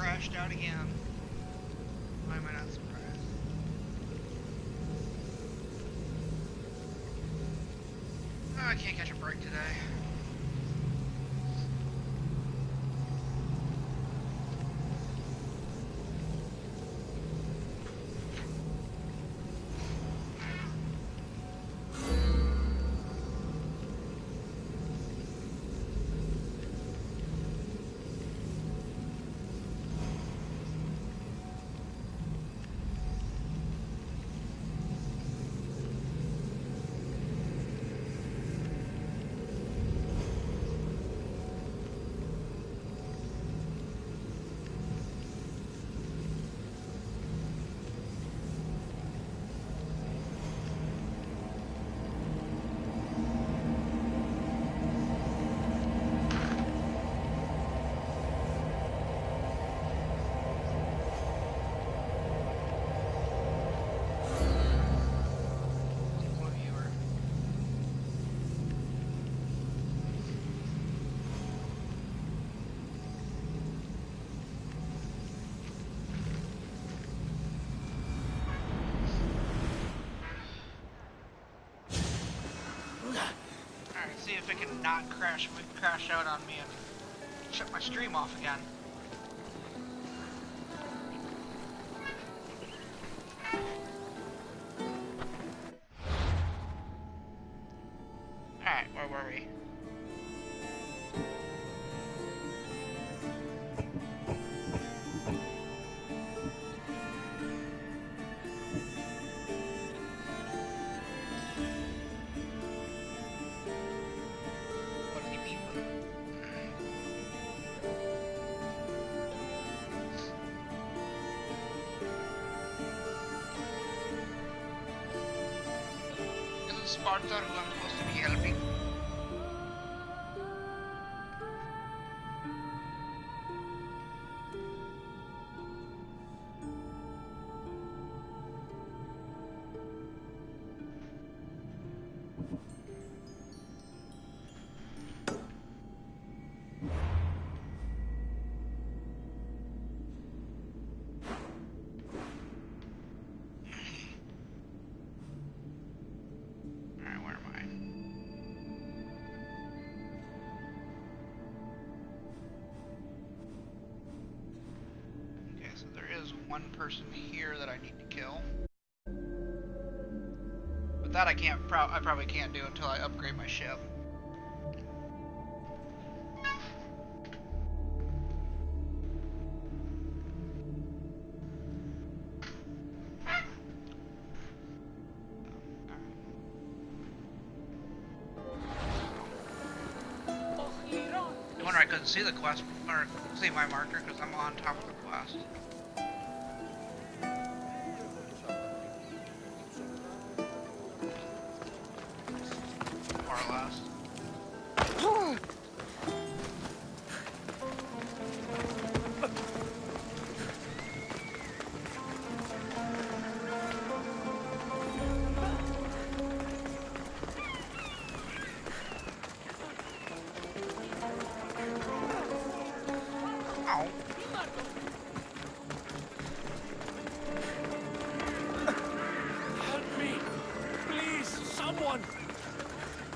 crashed out again. Why am I not surprised? Oh, I can't catch a break today. See if it can not crash out on me and shut my stream off again. Alright, where were we? Sparta, who I'm supposed to be helping. One person here that I need to kill, but that I probably can't do until I upgrade my ship. No wonder I couldn't see the quest or see my marker because I'm on top of the quest.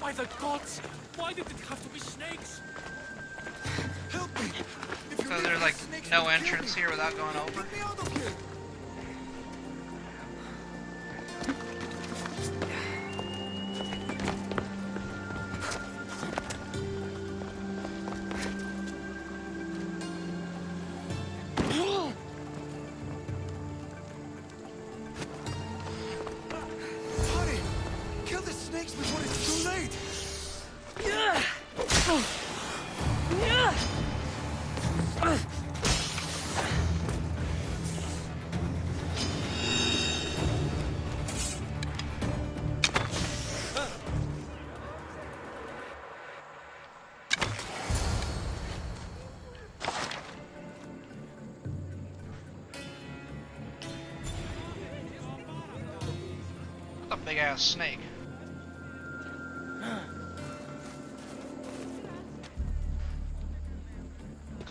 By the gods! Why did it have to be snakes? Help me! So there's like no entrance here without going over? Get me out of here! Hurry! Kill the snakes before it's too late! A big ass snake.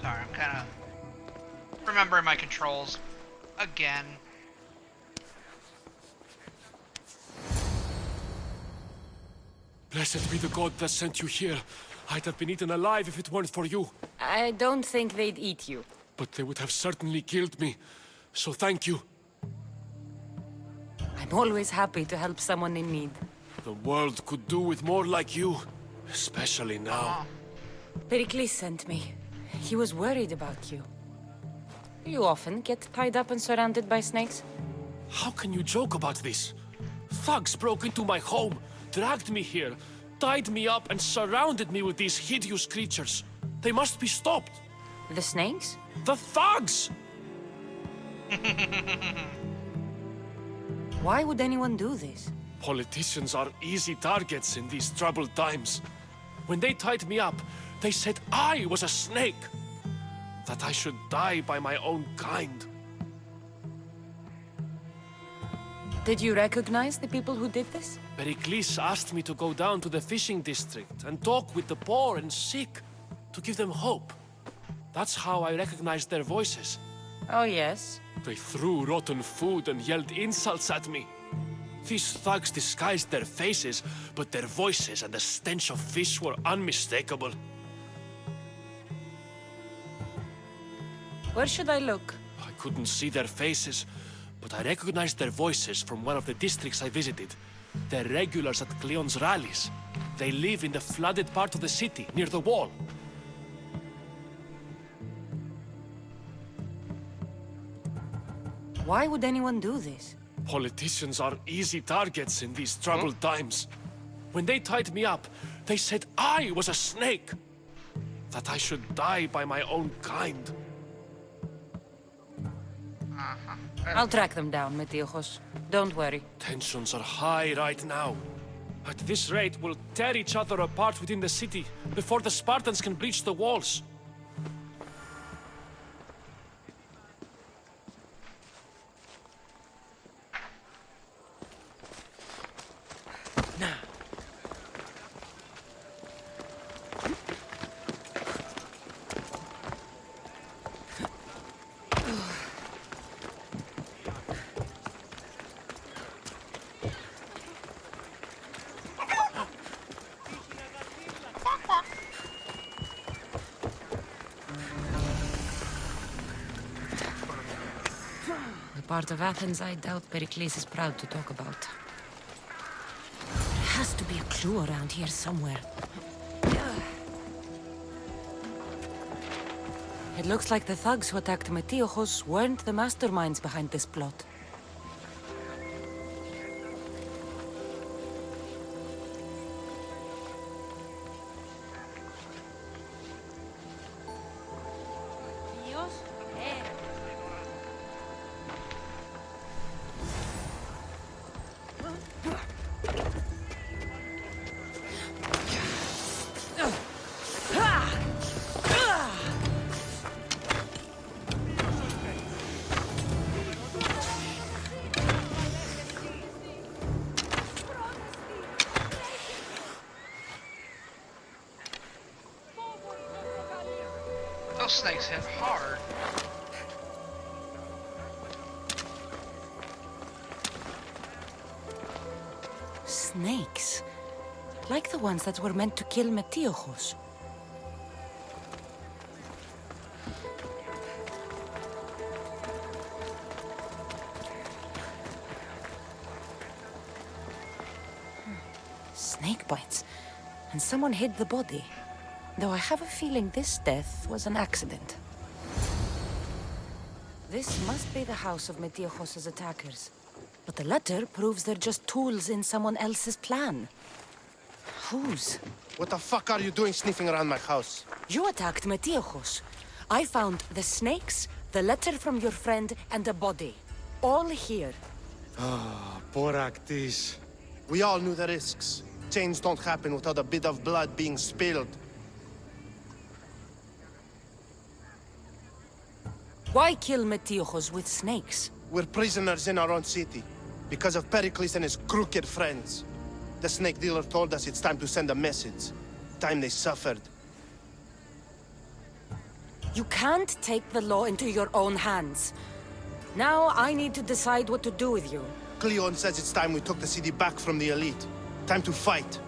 Sorry, I'm kind of remembering my controls. Again. Blessed be the god that sent you here. I'd have been eaten alive if it weren't for you. I don't think they'd eat you. But they would have certainly killed me. So thank you. I'm always happy to help someone in need. The world could do with more like you. Especially now. Pericles sent me. He was worried about you. You often get tied up and surrounded by snakes? How can you joke about this? Thugs broke into my home, dragged me here, tied me up and surrounded me with these hideous creatures. They must be stopped. The snakes? The thugs! Why would anyone do this? Politicians are easy targets in these troubled times. When they tied me up, they said I was a snake. That I should die by my own kind. Did you recognize the people who did this? Pericles asked me to go down to the fishing district and talk with the poor and sick, to give them hope. That's how I recognized their voices. Oh, yes. They threw rotten food and yelled insults at me. These thugs disguised their faces, but their voices and the stench of fish were unmistakable. Where should I look? I couldn't see their faces, but I recognized their voices from one of the districts I visited. They're regulars at Cleon's rallies. They live in the flooded part of the city, near the wall. Why would anyone do this? Politicians are easy targets in these troubled times. When they tied me up, they said I was a snake. That I should die by my own kind. I'll track them down, Metiojos. Don't worry. Tensions are high right now. At this rate, we'll tear each other apart within the city before the Spartans can breach the walls. The part of Athens I doubt Pericles is proud to talk about. There has to be a clue around here somewhere. It looks like the thugs who attacked Metiojos weren't the masterminds behind this plot. Those snakes hit hard. Snakes. Like the ones that were meant to kill Metiojos. Snake bites. And someone hid the body. Though I have a feeling this death was an accident. This must be the house of Metiojos' attackers. But the letter proves they're just tools in someone else's plan. Whose? What the fuck are you doing sniffing around my house? You attacked Metiojos. I found the snakes, the letter from your friend, and a body. All here. Boraktis. We all knew the risks. Change don't happen without a bit of blood being spilled. Why kill Metiojos with snakes? We're prisoners in our own city. Because of Pericles and his crooked friends. The snake dealer told us it's time to send a message. Time they suffered. You can't take the law into your own hands. Now I need to decide what to do with you. Cleon says it's time we took the city back from the elite. Time to fight.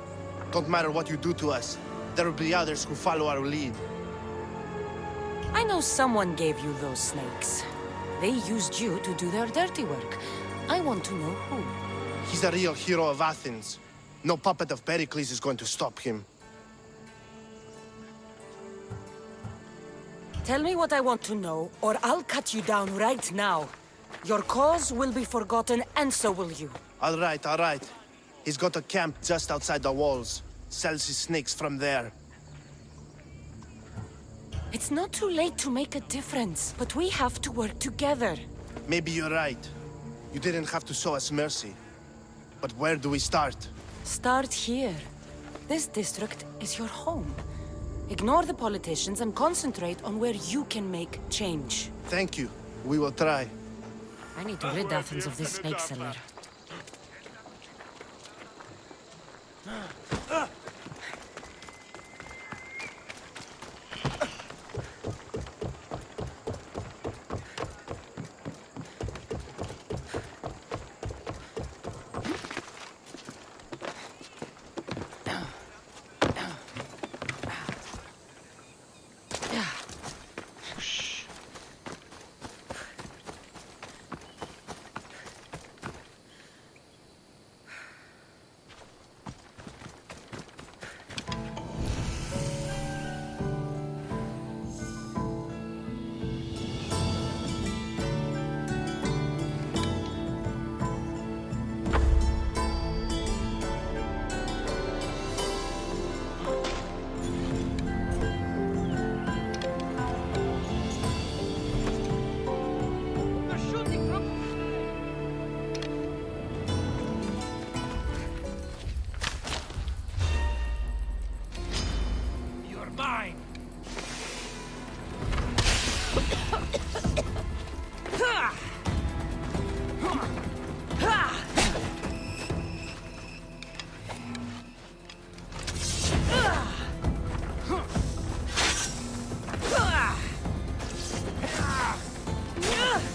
Don't matter what you do to us. There will be others who follow our lead. I know someone gave you those snakes. They used you to do their dirty work. I want to know who. He's the real hero of Athens. No puppet of Pericles is going to stop him. Tell me what I want to know, or I'll cut you down right now. Your cause will be forgotten, and so will you. All right, all right. He's got a camp just outside the walls. Sells his snakes from there. It's not too late to make a difference, but we have to work together. Maybe you're right. You didn't have to show us mercy. But where do we start? Start here. This district is your home. Ignore the politicians and concentrate on where you can make change. Thank you. We will try. I need to rid Athens of this snake seller.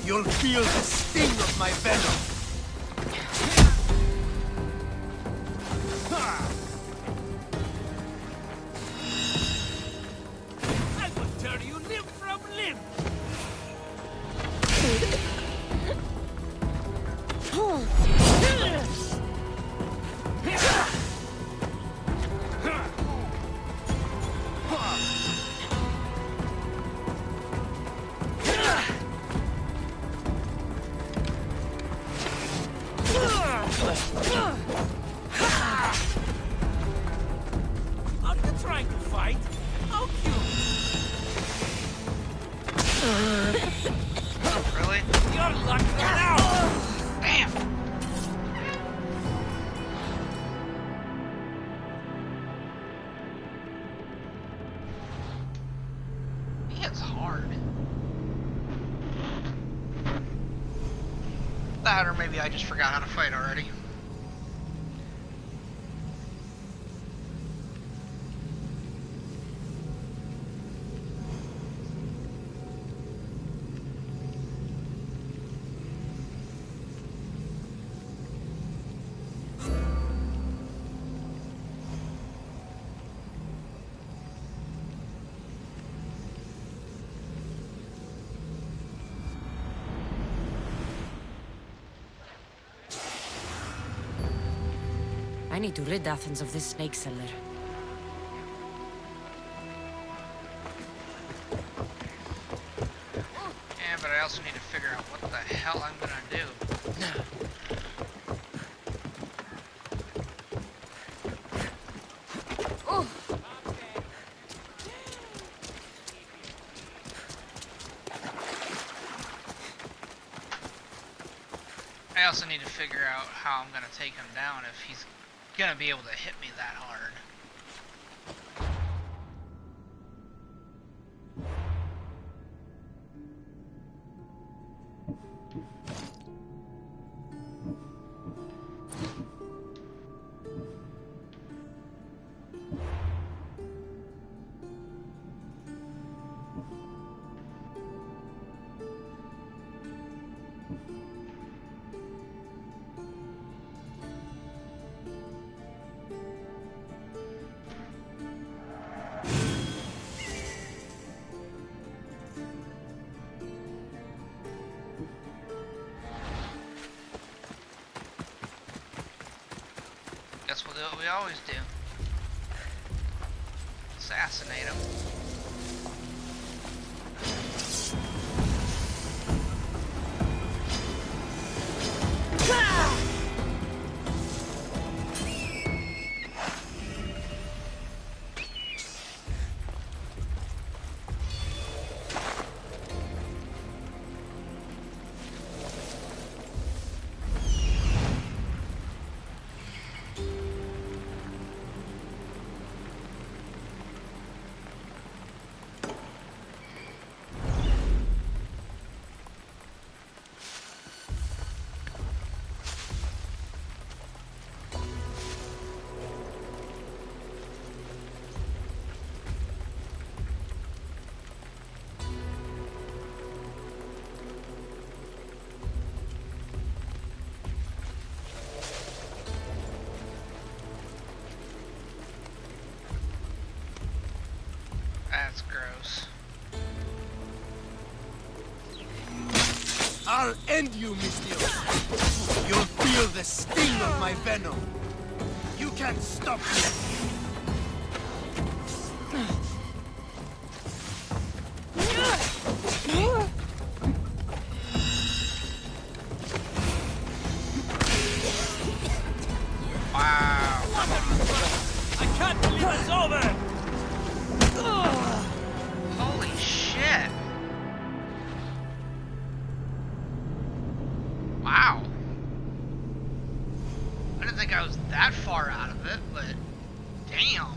You'll feel the sting of my venom. I will tear you limb from limb! Are you trying to fight? How cute! Really? Your luck ran out! Damn! He hits hard. That, or maybe I just forgot how to fight already. I need to rid Athens of this snake seller. Yeah, but I also need to figure out what the hell I'm gonna do. I also need to figure out how I'm gonna take him down if he's gonna be able to hit me that hard. what we always do. Assassinate him. That's gross. I'll end you, Mistio. You'll feel the sting of my venom. You can't stop me. Wow. I can't believe it's over! Holy shit. Wow. I didn't think I was that far out of it, but damn.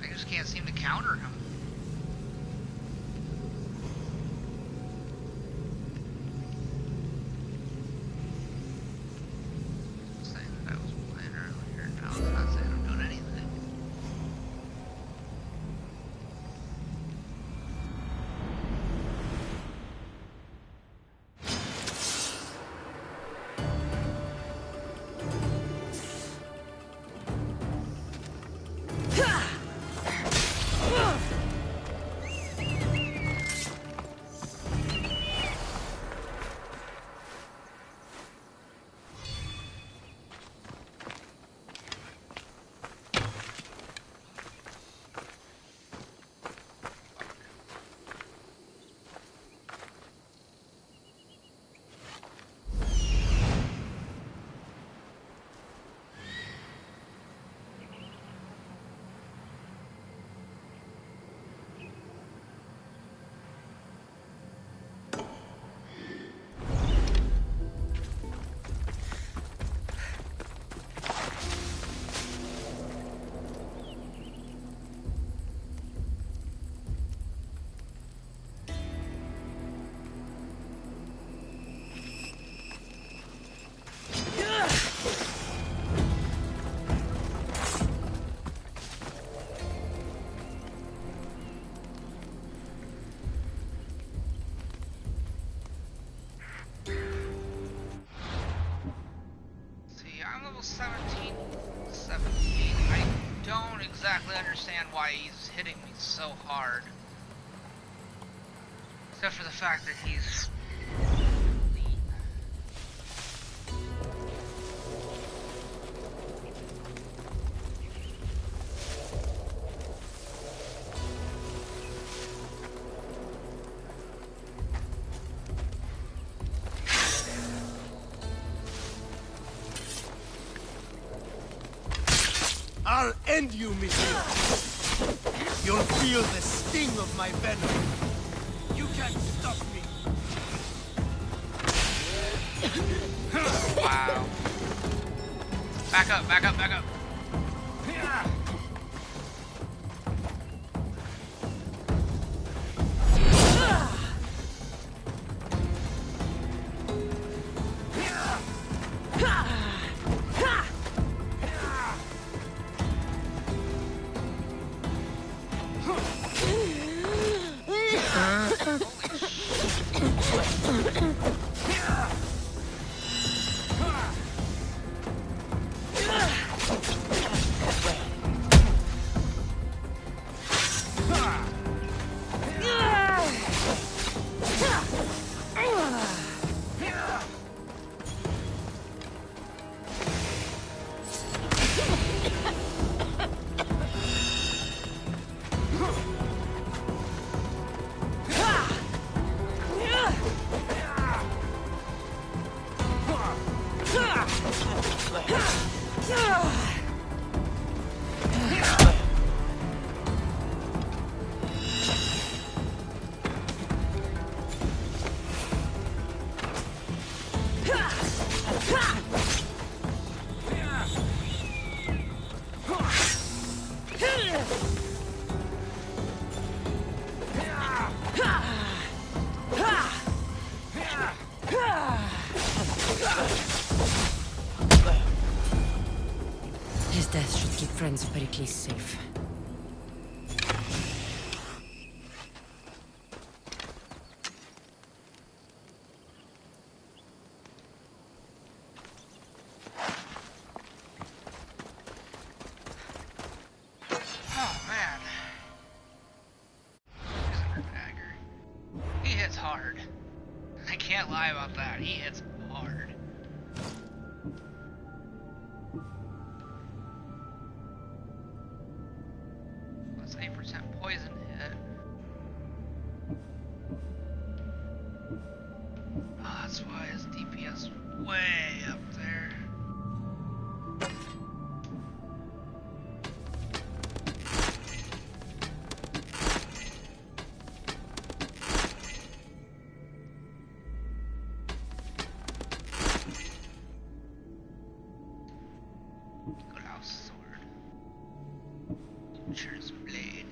I just can't seem to counter him. Saying that I was playing earlier. Now it's not saying I'm doing anything. See, I'm level 17. I don't exactly understand why he's hitting me so hard. Except for the fact that he's elite. I'll end you, Mistio. You'll feel the sting of my venom. You can't stop me. Wow. Back up, back up, back up. death should keep friends of Pericles safe. Oh man. Prisoner dagger. He hits hard. I can't lie about that. He hits hard. Plus 8% poison hit. Oh, that's why his DPS is way up there. Gulaus sword. Butcher's blade.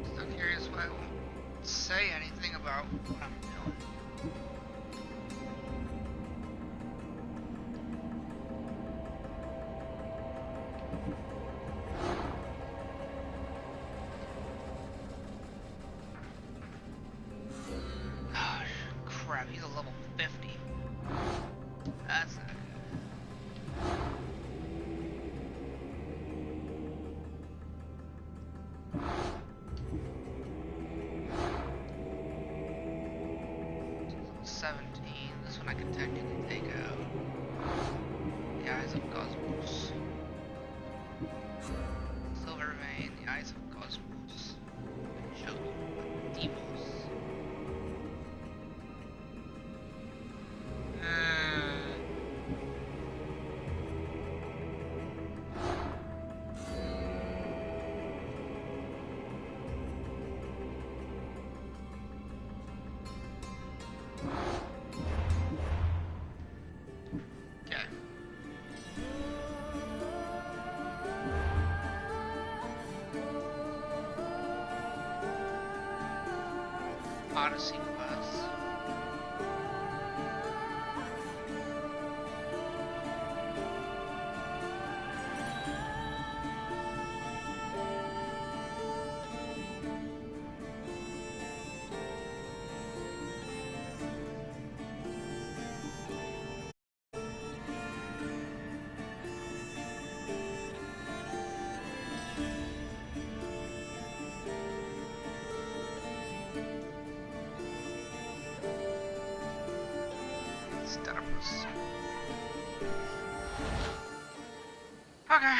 Still curious why I won't say anything about what I'm doing. Oh, crap, he's a level 50. That's not good. Level 17. This one I can technically take out. The Eyes of Cosmos. Silver Vein, the Eyes of Cosmos. Show Demos. Okay. Odyssey quest. Starbucks. Okay.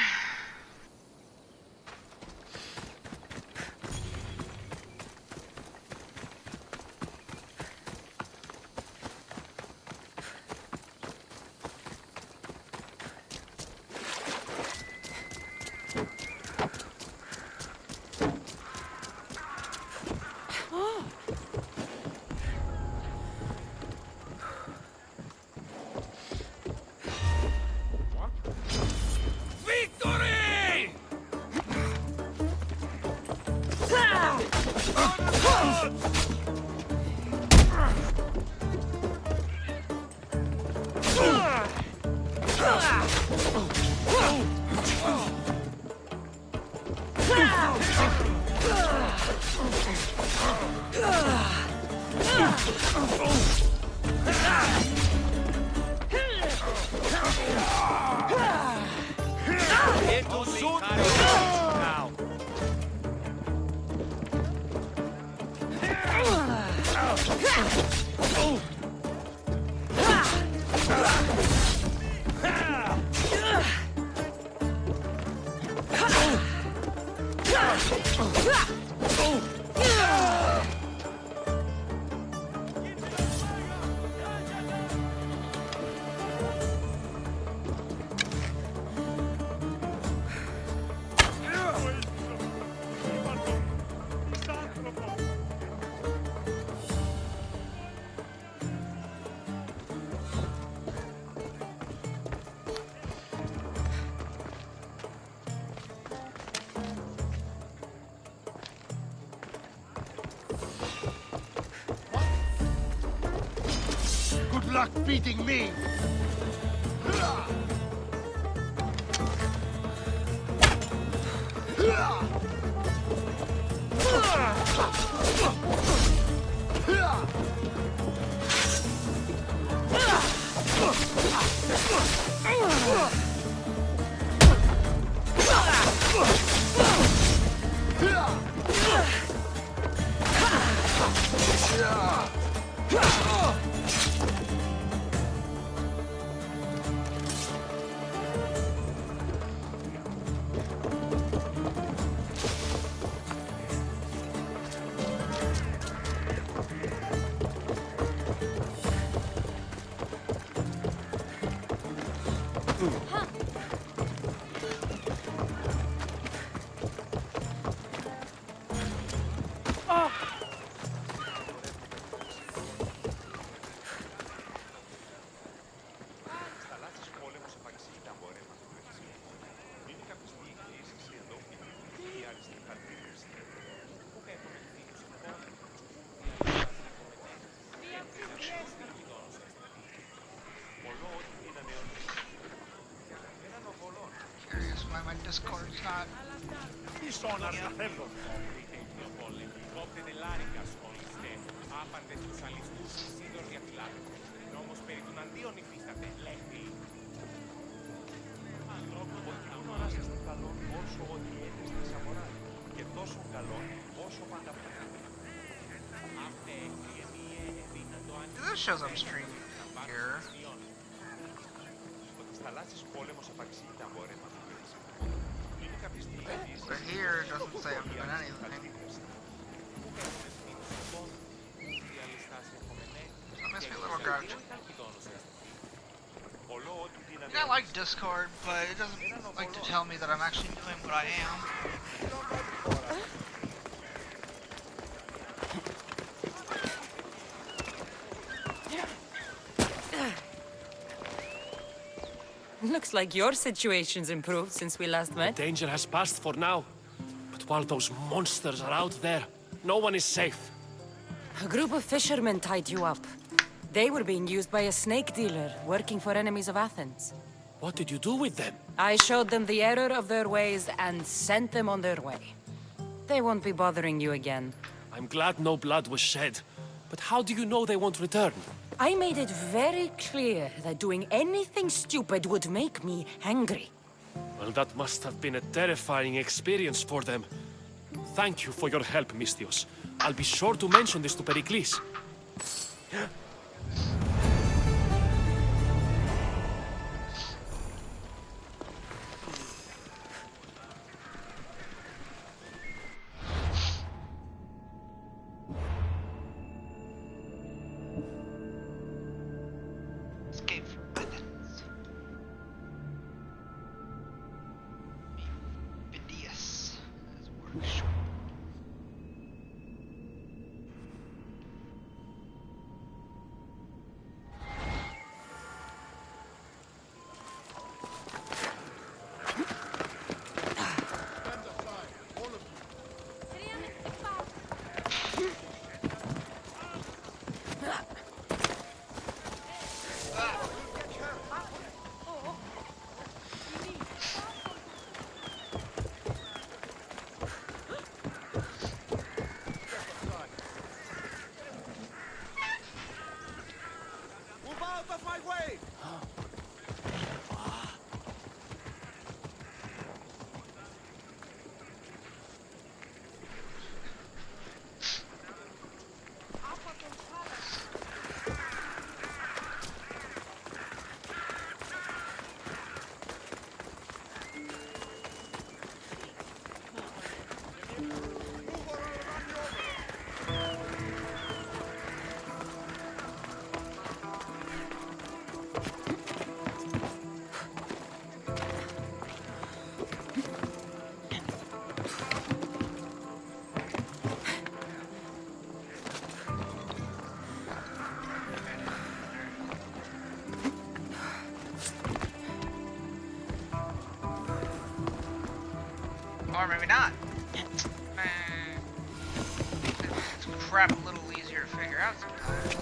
luck beating me! Curious why my Discord's not. This shows I'm streaming here. But here it doesn't say I'm doing anything. That makes me a little grouchy. I like Discord, but it doesn't like to tell me that I'm actually doing what I am. Looks like your situation's improved since we last met. Danger has passed for now. But while those monsters are out there, no one is safe. A group of fishermen tied you up. They were being used by a snake dealer working for enemies of Athens. What did you do with them? I showed them the error of their ways and sent them on their way. They won't be bothering you again. I'm glad no blood was shed. But how do you know they won't return? I made it very clear that doing anything stupid would make me angry. Well, that must have been a terrifying experience for them. Thank you for your help, Mystios. I'll be sure to mention this to Pericles. Escape from Athens. Phidias. His workshop. Or maybe not. It's crap a little easier to figure out sometimes.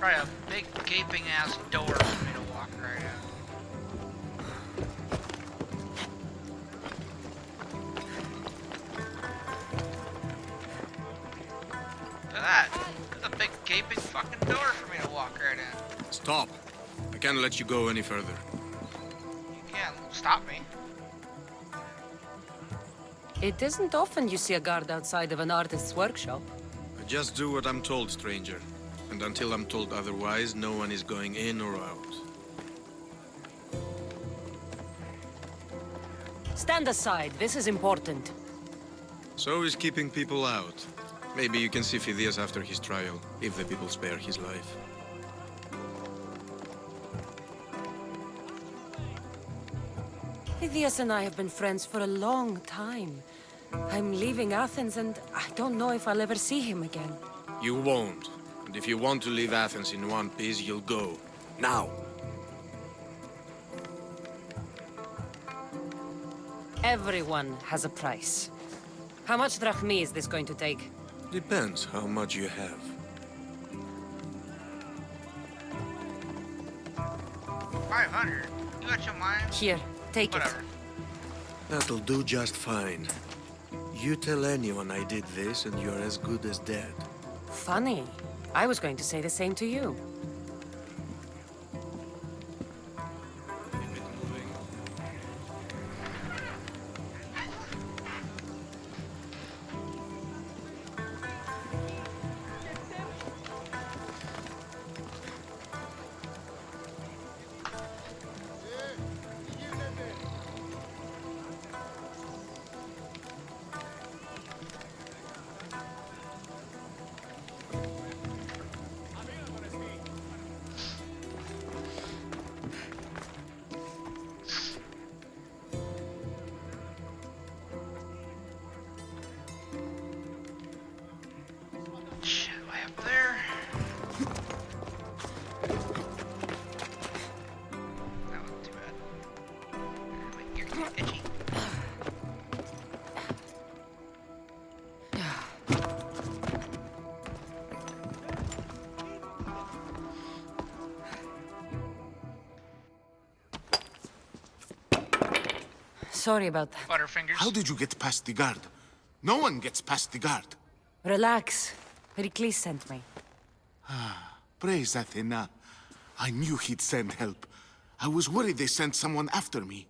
Probably a big gaping ass door for me to walk right in. Look at that. There's a big gaping fucking door for me to walk right in. Stop. I can't let you go any further. You can't stop me. It isn't often you see a guard outside of an artist's workshop. I just do what I'm told, stranger. And until I'm told otherwise, no one is going in or out. Stand aside. This is important. So is keeping people out. Maybe you can see Phidias after his trial, if the people spare his life. Phidias and I have been friends for a long time. I'm leaving Athens and I don't know if I'll ever see him again. You won't. And if you want to leave Athens in one piece, you'll go. Now! Everyone has a price. How much drachmi is this going to take? Depends how much you have. 500? You got your mind? Here, take Whatever. it. That'll do just fine. You tell anyone I did this and you're as good as dead. Funny. I was going to say the same to you. Shit, way up there. That wasn't too bad. Wait, you're getting itchy. Sorry about that. Butterfingers. How did you get past the guard? No one gets past the guard. Relax. Pericles sent me. Praise Athena. I knew he'd send help. I was worried they sent someone after me.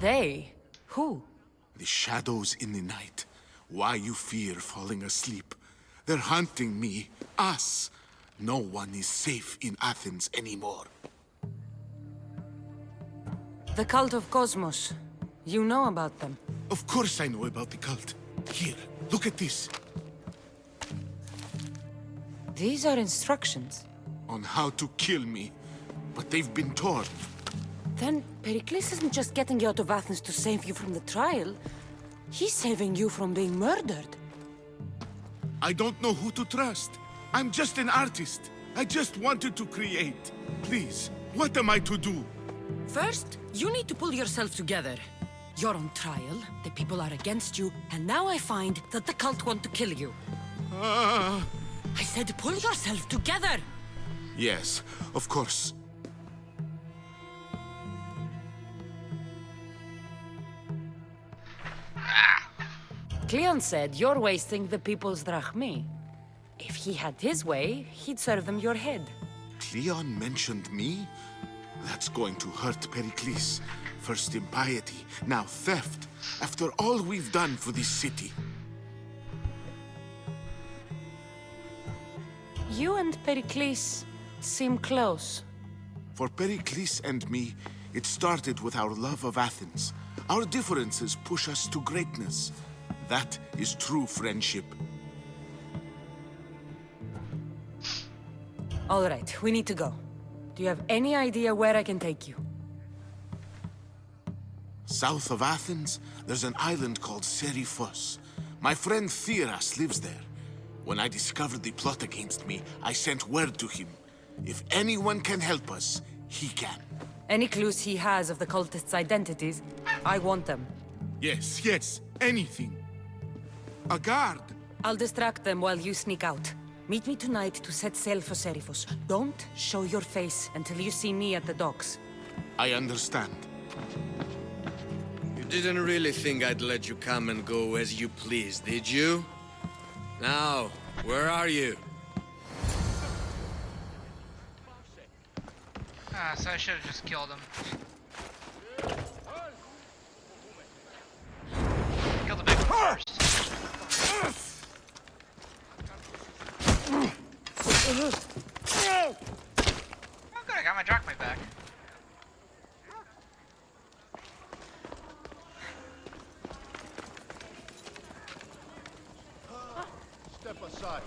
They? Who? The shadows in the night. Why you fear falling asleep? They're hunting me, us. No one is safe in Athens anymore. The cult of Cosmos. You know about them. Of course I know about the cult. Here, look at this. These are instructions. On how to kill me. But they've been torn. Then Pericles isn't just getting you out of Athens to save you from the trial. He's saving you from being murdered. I don't know who to trust. I'm just an artist. I just wanted to create. Please, what am I to do? First, you need to pull yourself together. You're on trial, the people are against you, and now I find that the cult want to kill you. I said pull yourself together! Yes, of course. Cleon said you're wasting the people's drachmi. If he had his way, he'd serve them your head. Cleon mentioned me? That's going to hurt Pericles. First impiety, now theft. After all we've done for this city. You and Pericles seem close. For Pericles and me, it started with our love of Athens. Our differences push us to greatness. That is true friendship. All right, we need to go. Do you have any idea where I can take you? South of Athens, there's an island called Seriphos. My friend Theras lives there. When I discovered the plot against me, I sent word to him. If anyone can help us, he can. Any clues he has of the cultists' identities, I want them. Yes, anything. A guard. I'll distract them while you sneak out. Meet me tonight to set sail for Serifos. Don't show your face until you see me at the docks. I understand. You didn't really think I'd let you come and go as you please, did you? Now, where are you? So I should have just killed him. Kill the big one first. Oh good, I got my drachma back. Step aside.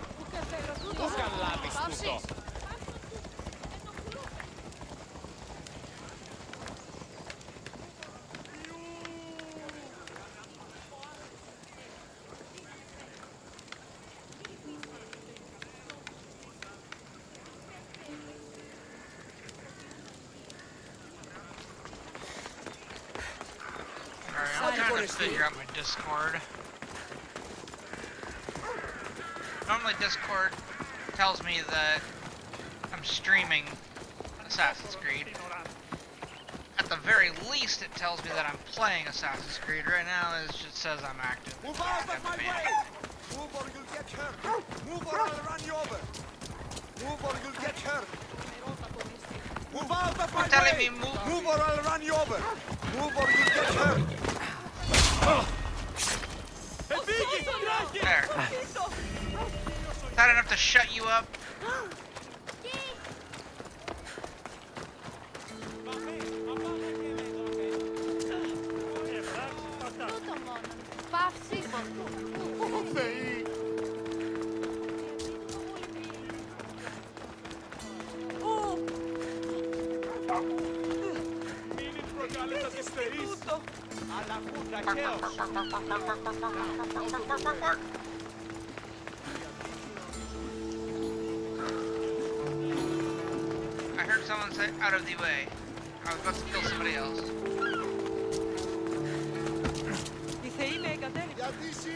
Alright, I'm trying to figure out my Discord. Normally Discord tells me that I'm streaming Assassin's Creed. At the very least, it tells me that I'm playing Assassin's Creed. Right now, it just says I'm active. Move out of my way! Move or you'll get hurt! Move or I'll run you over! Move or you'll get hurt! Move out of my way! Telling me move. Move or I'll run you over! Move or you'll get hurt! There. Is that enough to shut you up? I heard someone say out of the way. I was about to kill somebody else. Let's see.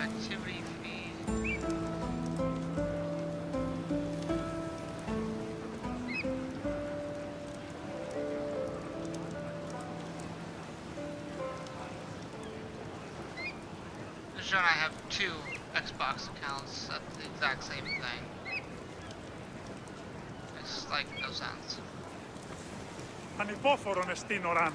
Activity feed. John, I have two Xbox accounts. That's the exact same thing. It's like no sense. Ανυπόφορον εστίν οράν.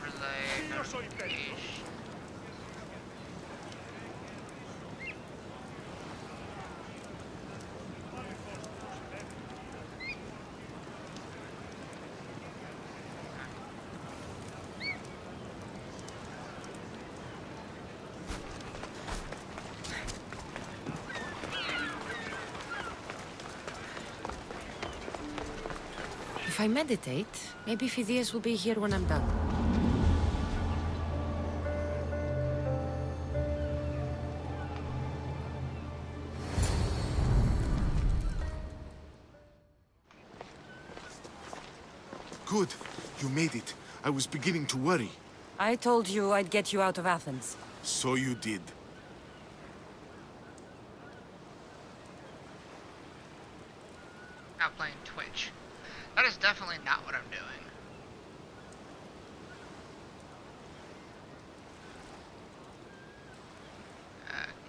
Relay notification. If I meditate, maybe Phidias will be here when I'm done. Good. You made it. I was beginning to worry. I told you I'd get you out of Athens. So you did. Not playing Twitch. definitely not what I'm doing.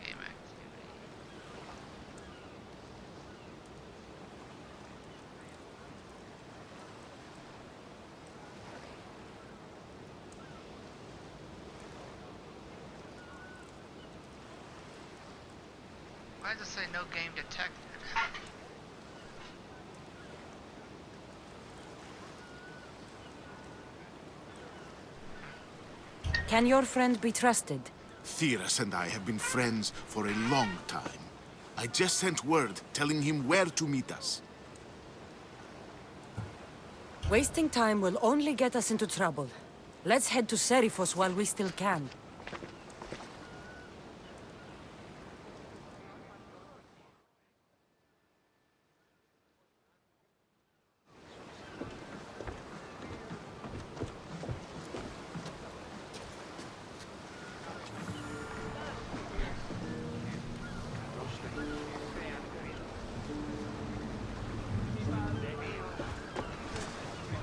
Game activity. Why does it say no game detected? Can your friend be trusted? Theras and I have been friends for a long time. I just sent word telling him where to meet us. Wasting time will only get us into trouble. Let's head to Serifos while we still can.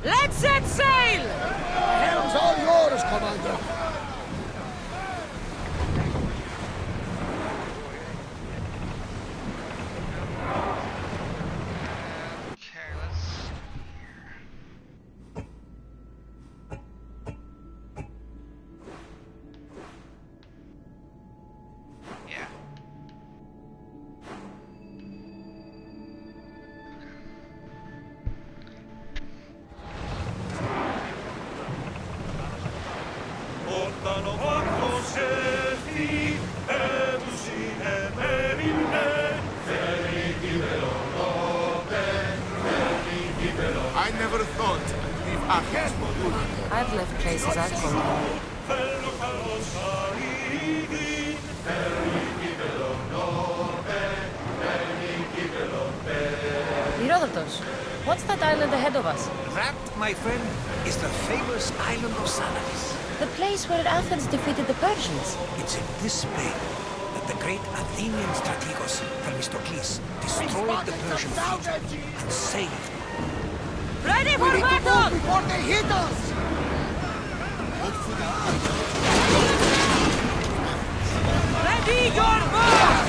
Let's set sail! Helm's all yours, Commander. Okay, let's see here. Yeah. I never thought I'd leave Athens for good. I've left places I've gone. Herodotus, what's that island ahead of us? That, my friend, is the famous island of Salamis. The place where Athens defeated the Persians. It's in this bay that the great Athenian strategos Themistocles destroyed the Persian fleet and saved. Ready for We need to battle! move before they hit us! Ready your bow!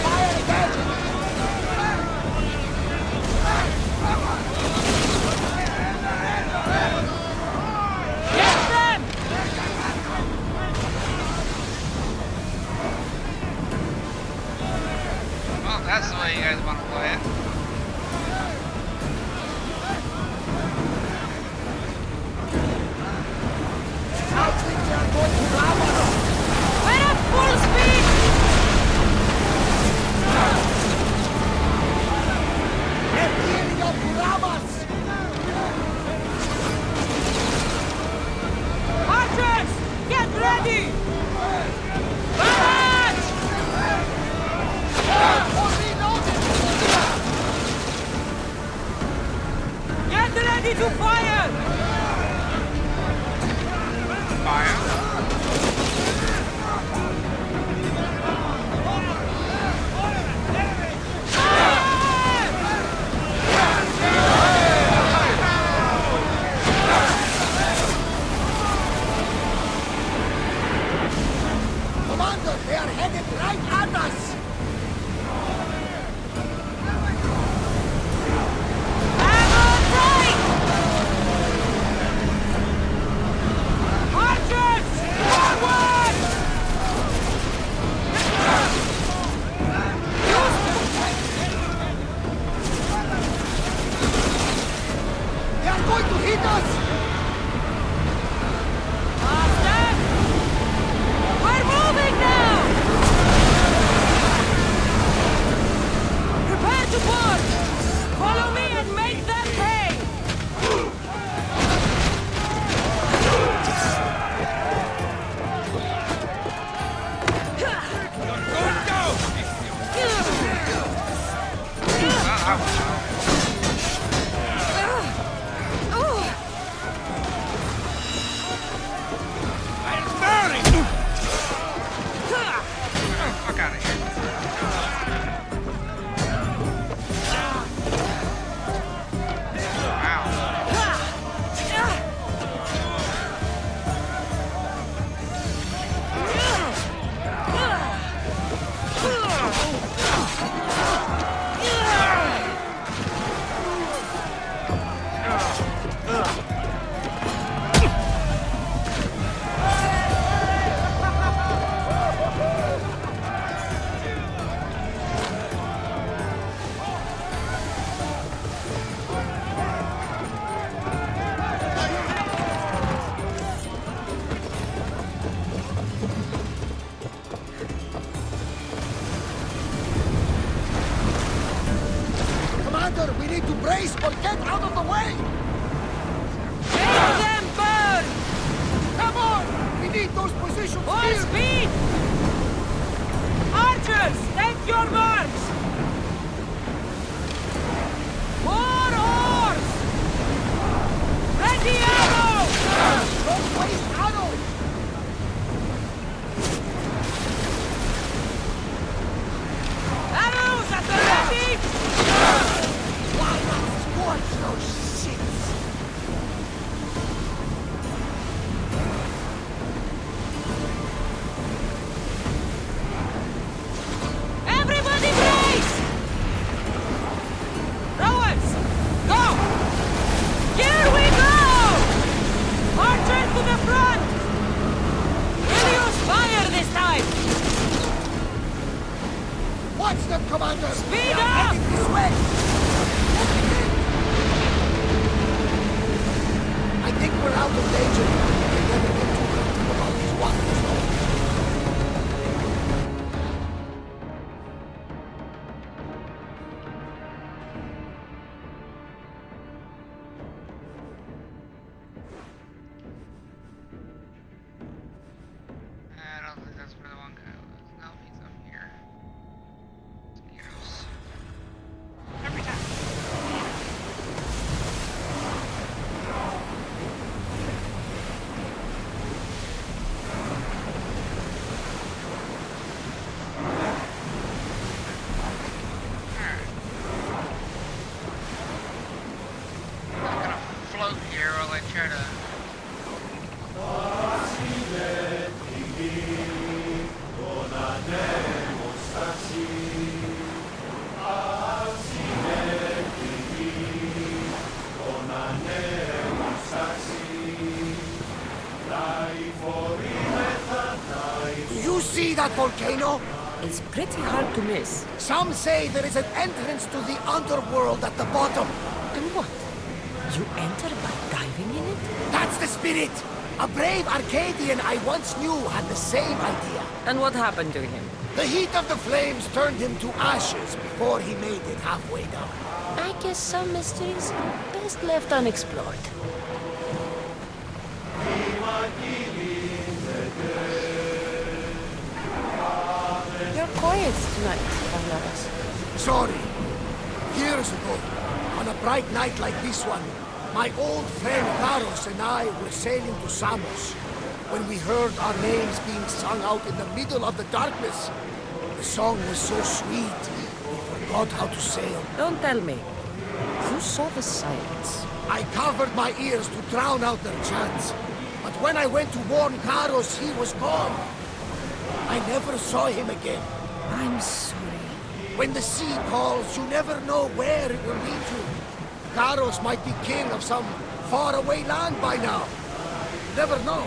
Fire again! Get them! Well, that's the way you guys want to play it. I think they are going to ram us! We're at full speed! They're gearing up to ram us! Archers! Get ready! Barrage! Get ready to fire! Fire. Commander, they are headed right at us! Hammer tight! Archers! Forward! They are going to hit us! Faster! We're moving now! face or get out of the way! Make them burn! Come on! We need those positions Full here! speed! Archers, take your marks! More oars! Ready arrows! Don't waste arrows! Arrows at the ready! Why not scorch those shits? Everybody brace! Rowers, go! Here we go! Archers to the front! We'll use fire this time! Watch them, Commander! Speed They are up! heading this way! I think we're out of danger. We never get too comfortable about these waters, though. I don't think that's where the one guy was. No, he's up here. Mosquitoes. Every time. Alright. I'm not gonna float here while I try to. Do you see that volcano? It's pretty hard to miss. Some say there is an entrance to the underworld at the bottom. And what? You enter by diving in it? That's the spirit! A brave Arcadian I once knew had the same idea. And what happened to him? The heat of the flames turned him to ashes before he made it halfway down. I guess some mysteries are best left unexplored. You're quiet tonight, Carlos. Sorry. Years ago, on a bright night like this one, my old friend Carlos and I were sailing to Samos. When we heard our names being sung out in the middle of the darkness, the song was so sweet, we forgot how to sail. Don't tell me. You saw the silence. I covered my ears to drown out their chants. But when I went to warn Carlos, he was gone. I never saw him again. I'm sorry. When the sea calls, you never know where it will lead you. Carlos might be king of some faraway land by now. You never know.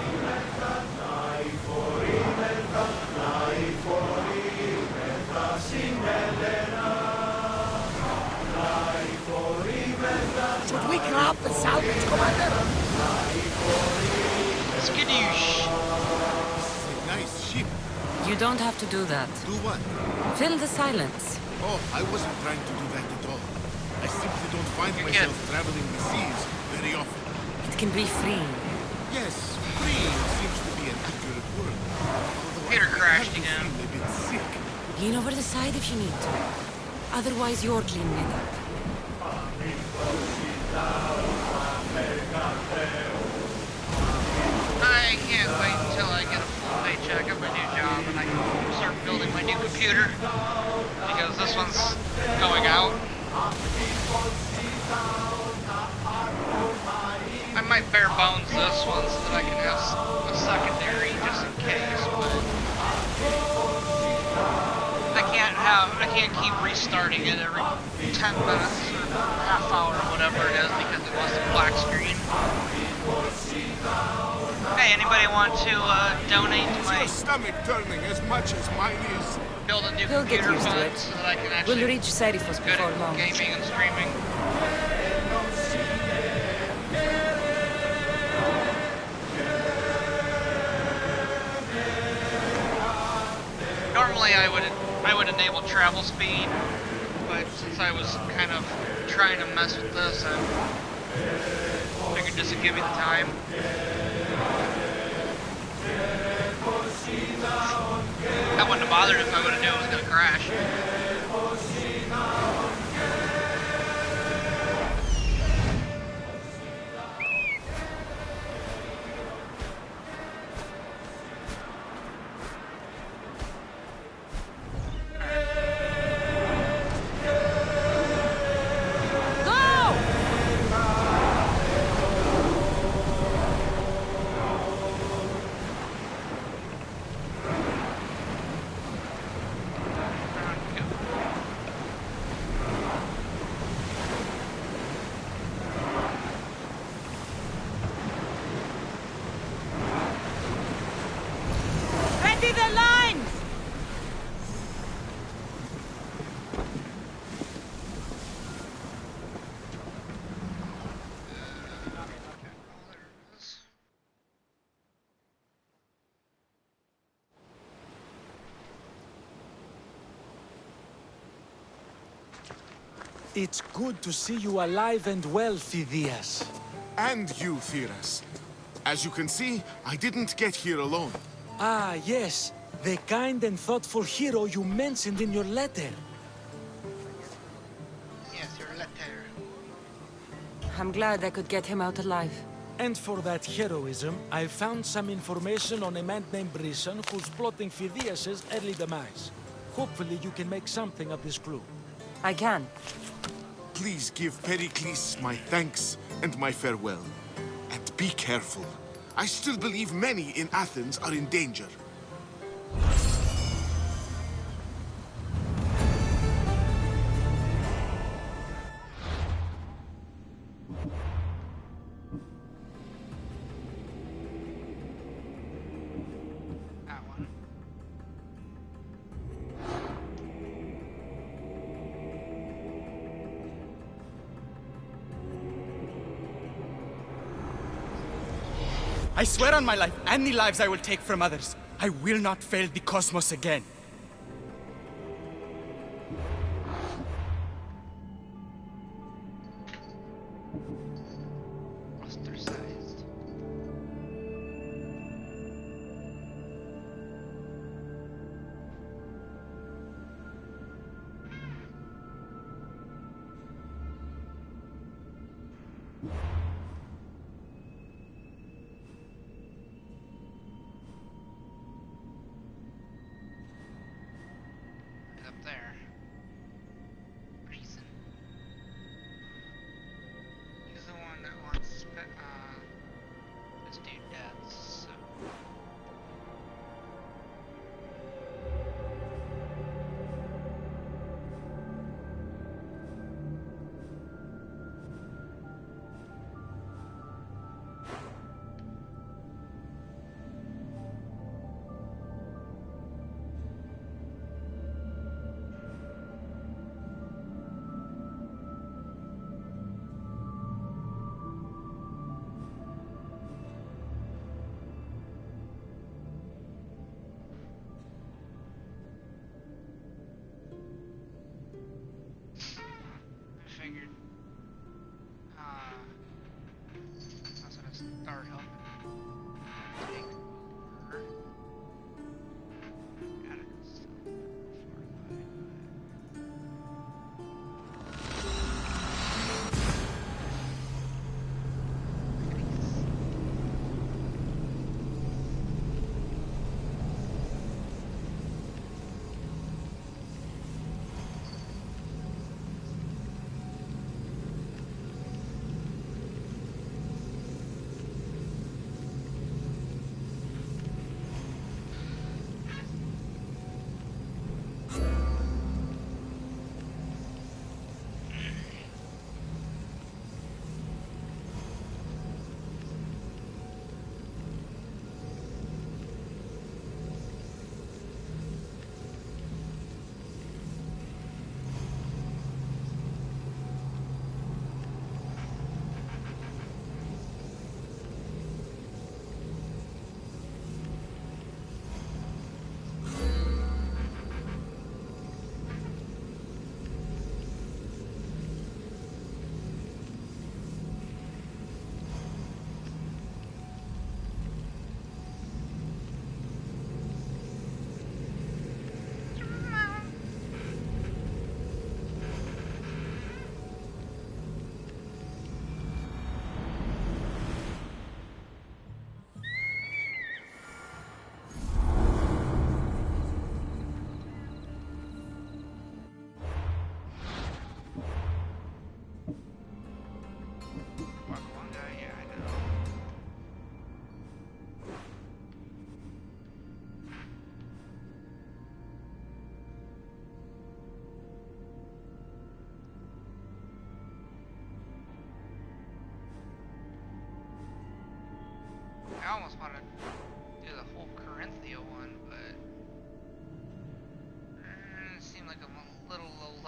Should we grab the salvage, Commander? Skadoosh. Nice ship. You don't have to do that. Do what? Fill the silence. Oh, I wasn't trying to do that at all. I simply don't find You're myself good. traveling the seas very often. It can be freeing. Yes, freeing seems to be an accurate word. Although Computer I crashed have to again. feel a bit sick. Lean over the side if you need to. Otherwise, you're cleaning it up. I can't wait until I get a full paycheck at my new job and I can start building my new computer. Because this one's going out. I might bare bones this one so that I can have a secondary just in case, but I can't keep restarting it every 10 minutes or half hour or whatever it is because it wants a black screen. Hey, anybody want to donate to Is my your stomach turning as much as mine is? build a new We'll get computer used to fund it. so that I can actually We'll reach Serifos good before at long. gaming and streaming? Normally I would enable travel speed, but since I was kind of trying to mess with this, I figured just to give you the time. I wouldn't have bothered if I would have knew it was gonna crash. Ready the lines! It's good to see you alive and well, Phidias. And you, Theras. As you can see, I didn't get here alone. Ah, yes. The kind and thoughtful hero you mentioned in your letter. Yes, your letter. I'm glad I could get him out alive. And for that heroism, I found some information on a man named Brisson who's plotting Phidias' early demise. Hopefully you can make something of this clue. I can. Please give Pericles my thanks and my farewell. And be careful. I still believe many in Athens are in danger. That one. I swear on my life and the lives I will take from others, I will not fail the cosmos again. Ostracized.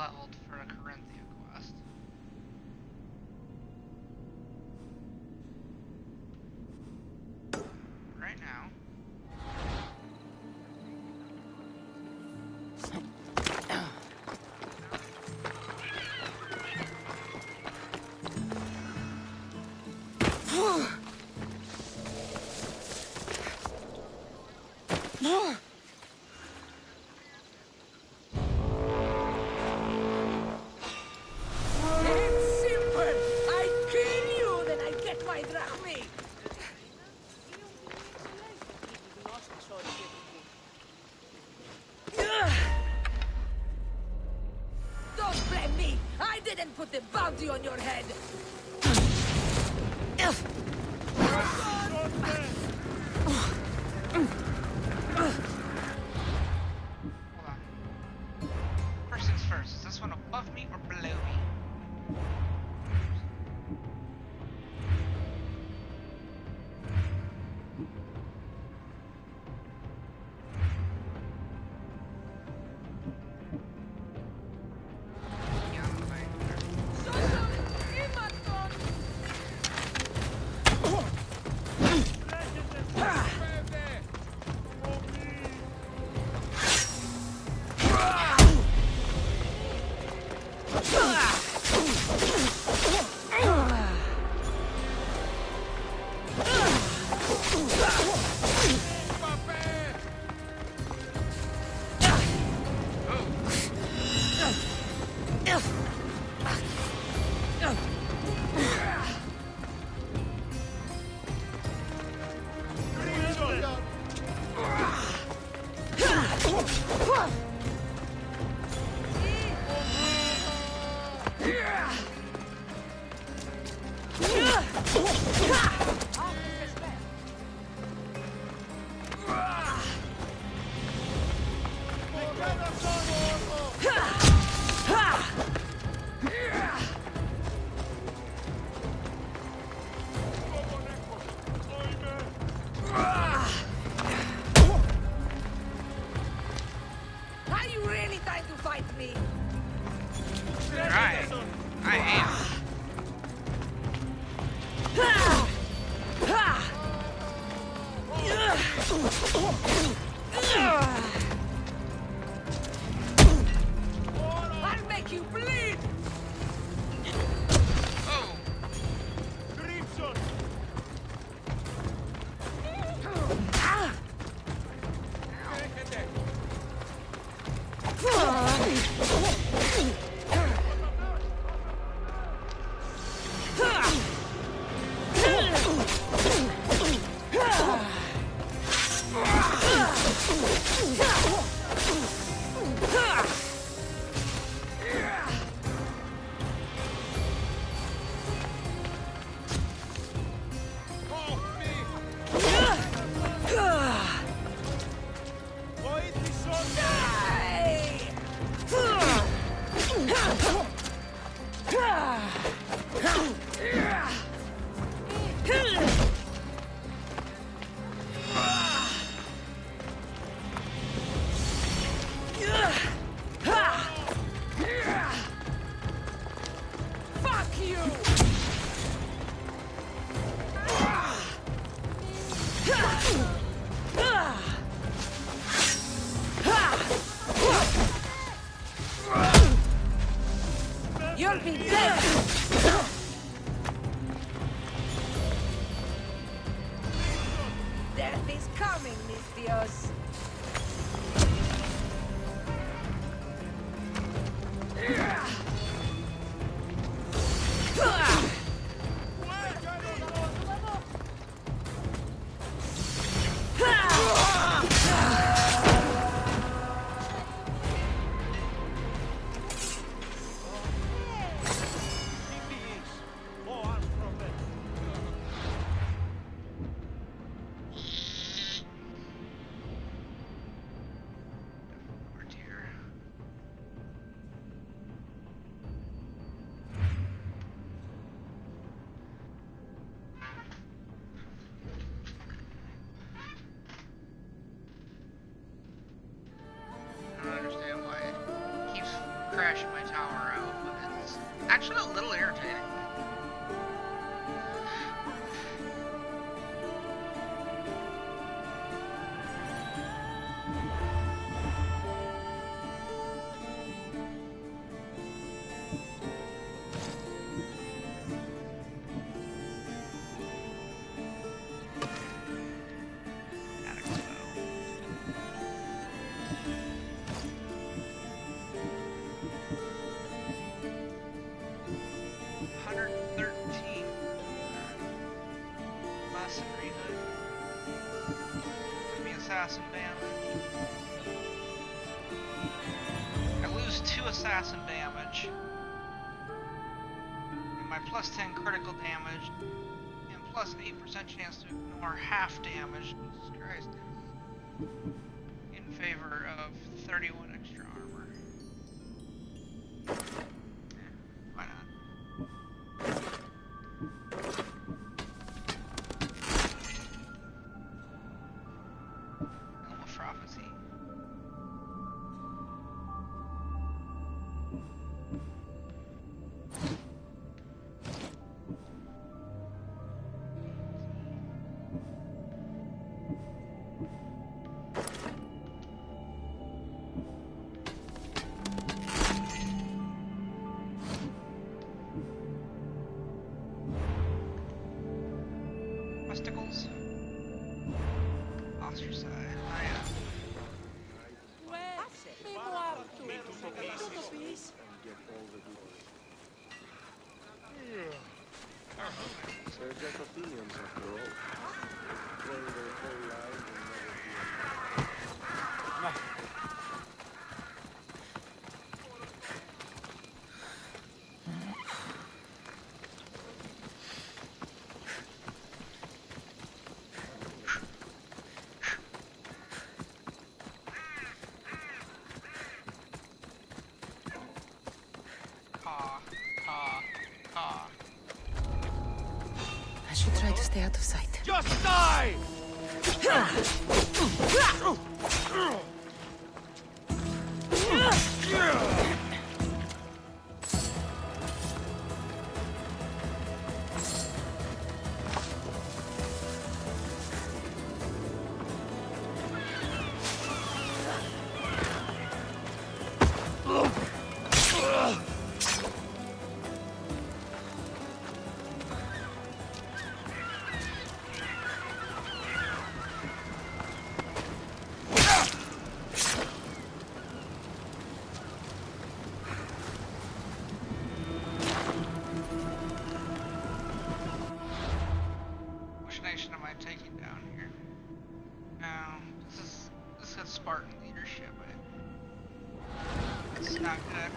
leveled for a Corinthia quest. Right now. It's simple. I kill you, then I get my drachmi. Don't blame me. I didn't put the bounty on your head. Hold on. First things first, is this one above me or below me? Yeah, I'm fine. Are you really trying to fight me? Right. I am. I'll make you bleed! Oh! Fuck you! You'll be dead! Death is coming, Mistios. actually a little irritating. Assassin damage. I lose 2 assassin damage. And my plus 10 critical damage. And plus 8% chance to ignore half damage. Jesus Christ. In favor of 31 extra armor. Why not? Prophecy. Testicles. Ostracized. They're just opinions after all. Playing their whole lives and never I should try to stay out of sight. Just die! Which nation am I taking down here? This is Spartan leadership. It's not good.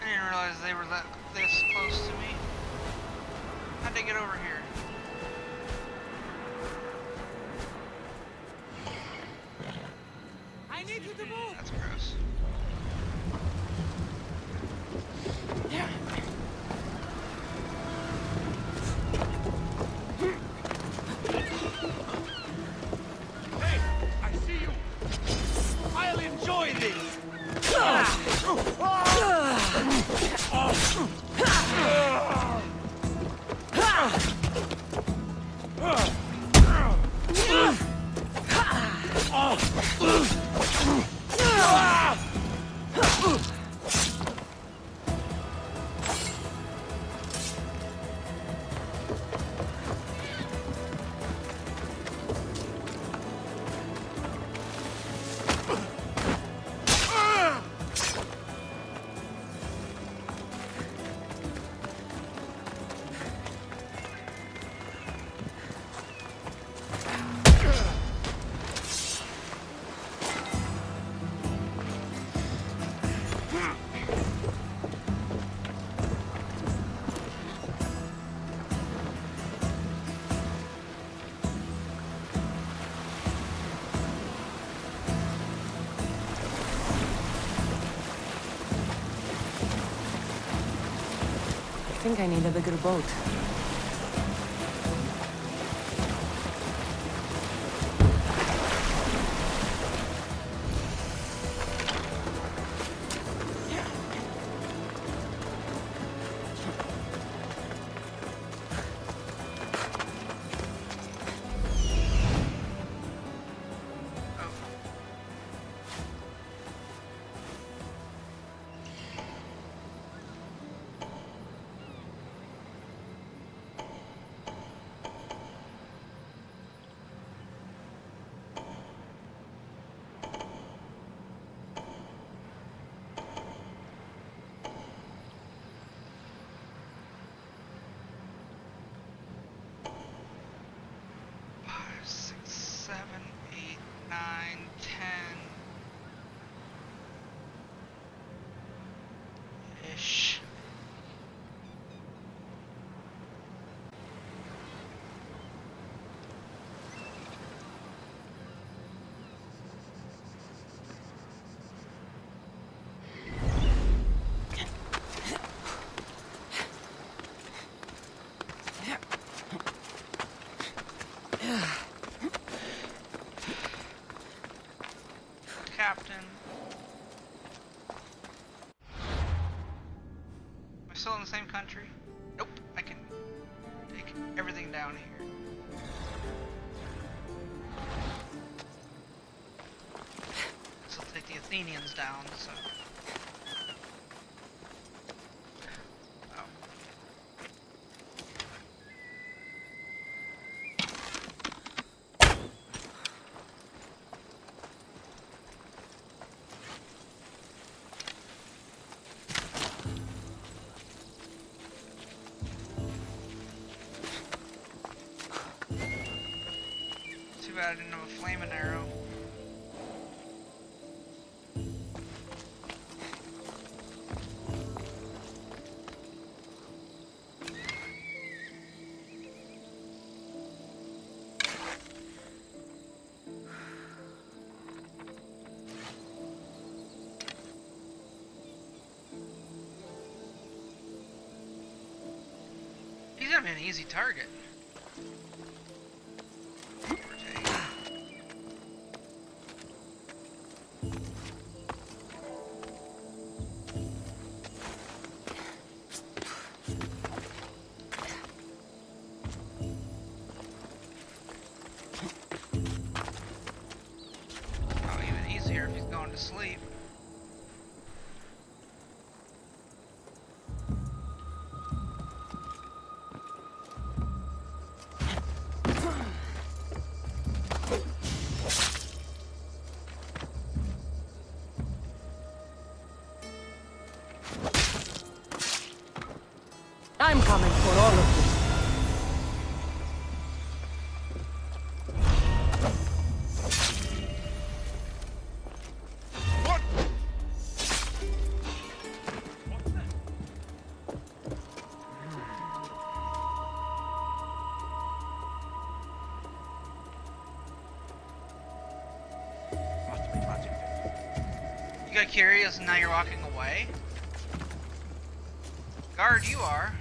I didn't realize they were this close to me. How'd they get over here? I need you to move! That's gross. Hey, I see you! I'll enjoy this! I think I need a bigger boat. same country? Nope, I can take everything down here. This will take the Athenians down, so... Too bad I didn't have a flaming arrow. He's gonna be an easy target. If he's going to sleep. I'm coming for all of you. You got curious and now you're walking away? Guard, you are.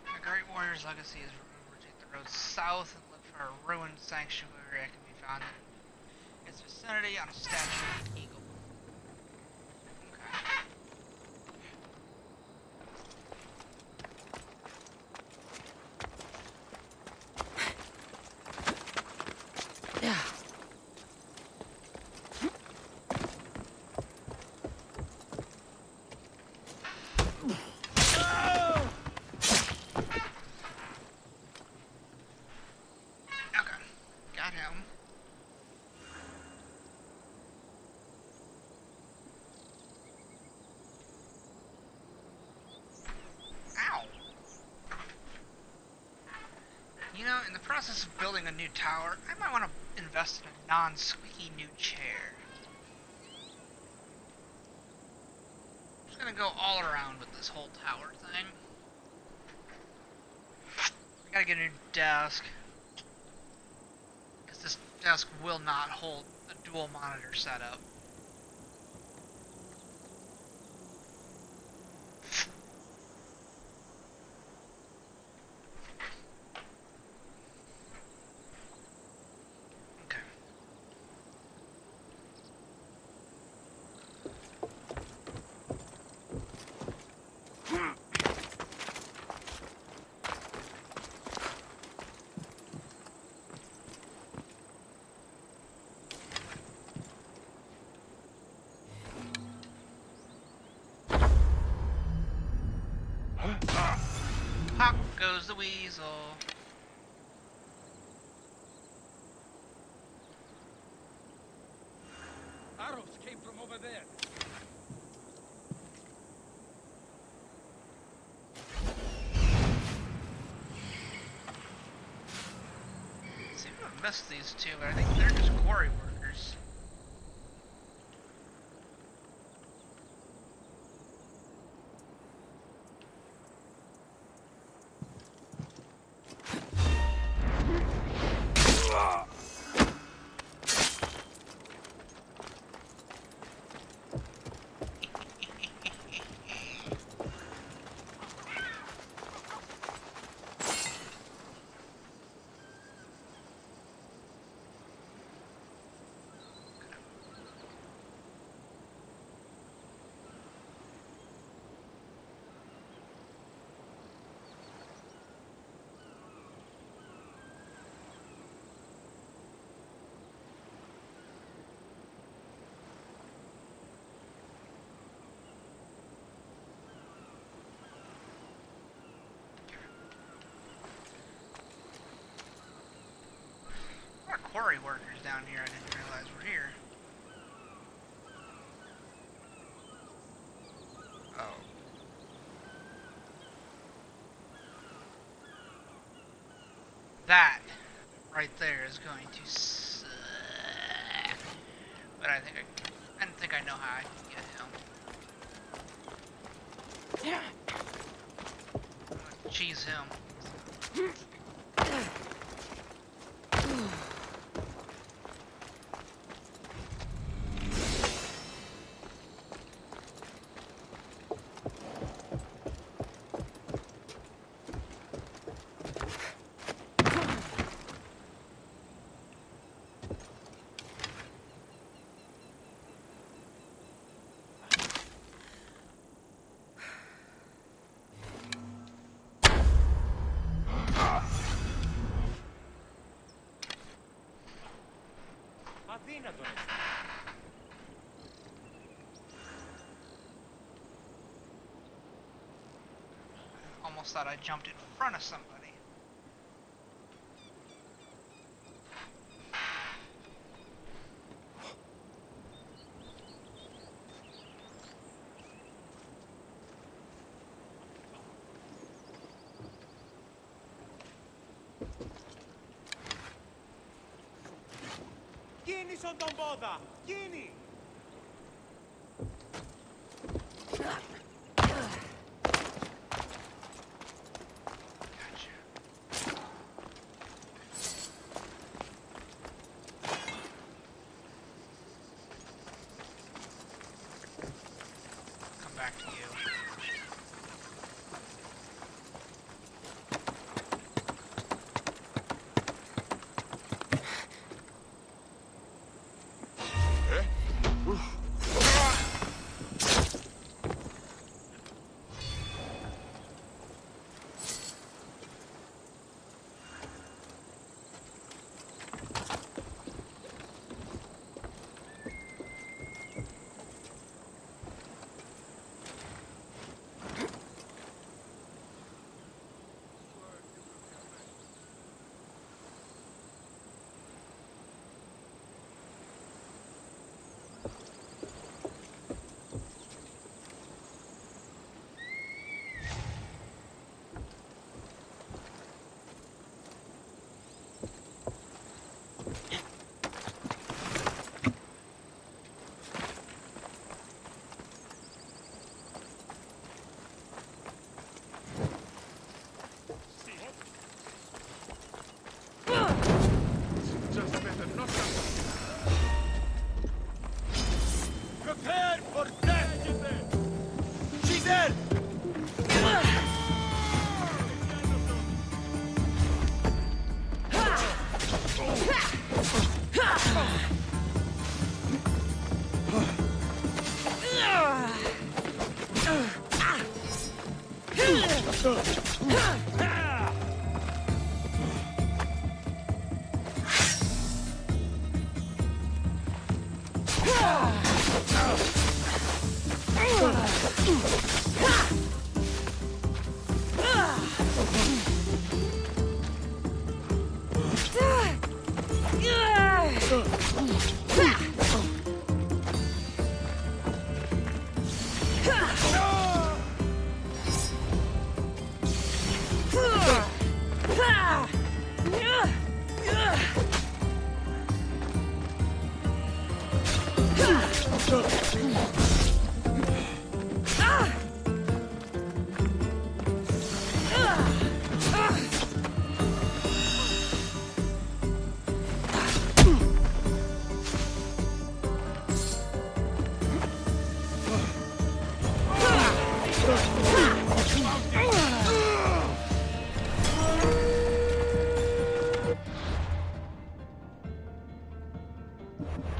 A great warrior's legacy is remembered. Take the road south and look for a ruined sanctuary that can be found in its vicinity on a statue of an eagle. Okay. Yeah. Okay. Got him. Ow. You know, in the process of building a new tower, I might want to invest in a non-squeaky new chair. I'm just gonna go all around with this whole tower thing. I gotta get a new desk. Because this desk will not hold a dual monitor setup. Okay. Pop goes the weasel. Arrows came from over there. Seem to have missed these two, but I think they're just quarry workers. quarry workers down here I didn't realize were here. Oh. That right there is going to suck. But I didn't think I know how I can get him. I'm gonna cheese him. Almost thought I jumped in front of somebody. Κίνησον τον πόδα! Κίνη! Come back to you. Prepare for death! She's dead!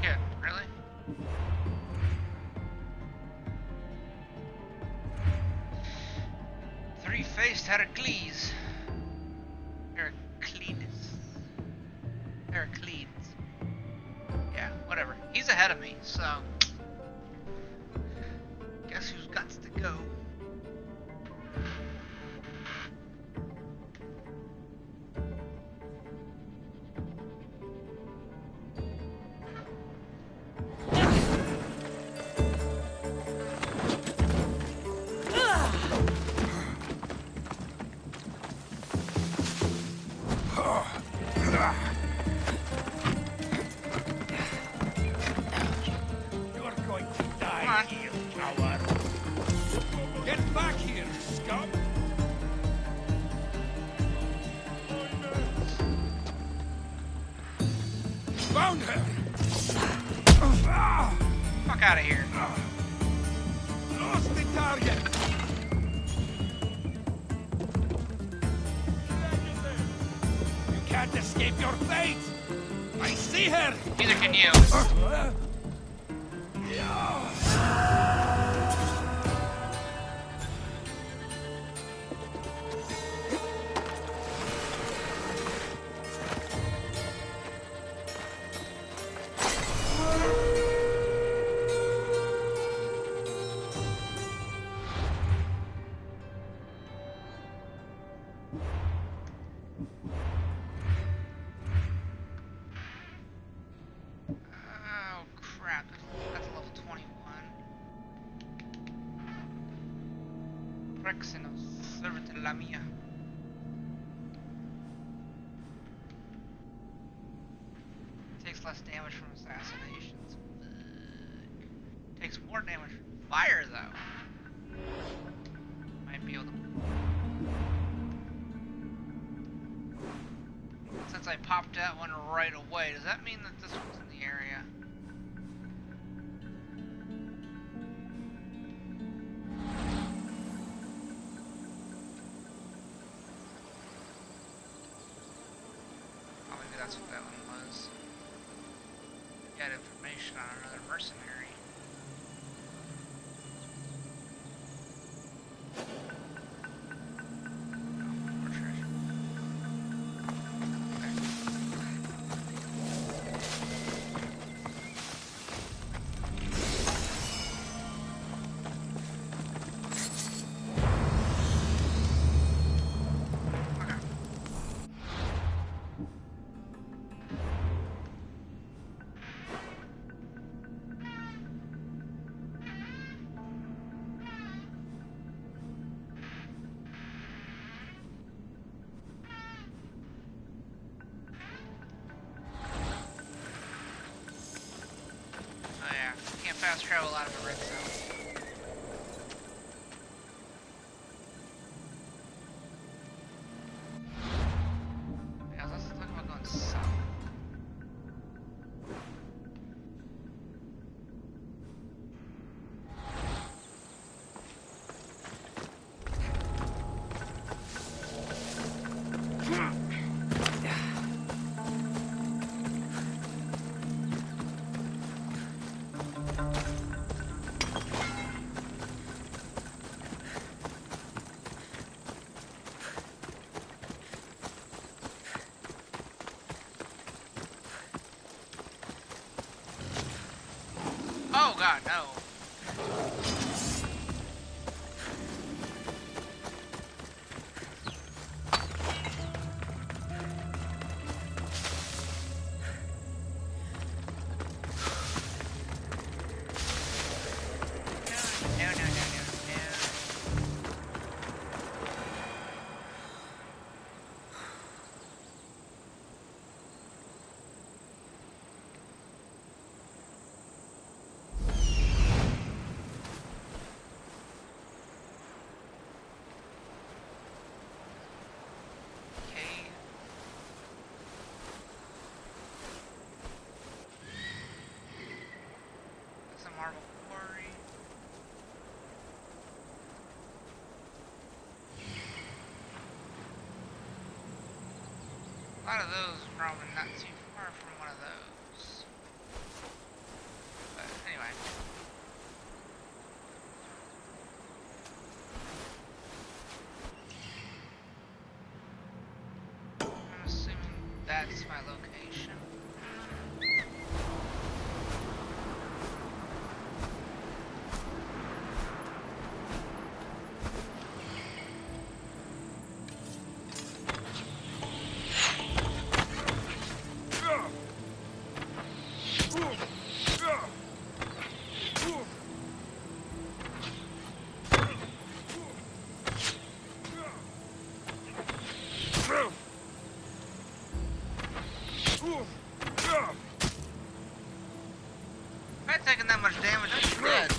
Kid, really? Three-faced Heracles. Heracles. Yeah, whatever. He's ahead of me, so guess who's got to go? Found her! Fuck out of here. Lost the target! You can't escape your fate! I see her! Neither can you. Oh crap, that's level 21. Rexenos, servete la mía. Takes less damage from assassinations. Fuck. Takes more damage from fire though. Might be able to. Since I popped that one right away, does that mean that this one's in the area? Oh, maybe that's what that one was. Got information on another mercenary. Oh, more treasure. Oh yeah, can't fast travel out of a red zone. Yeah, let's talk about going south. Oh god, no. No, no, no, no, no. Okay. That's a marble quarry. A lot of those are probably not too far from one of those. But anyway. I'm assuming that's my location. If I'd taken that much damage, I'd be dead.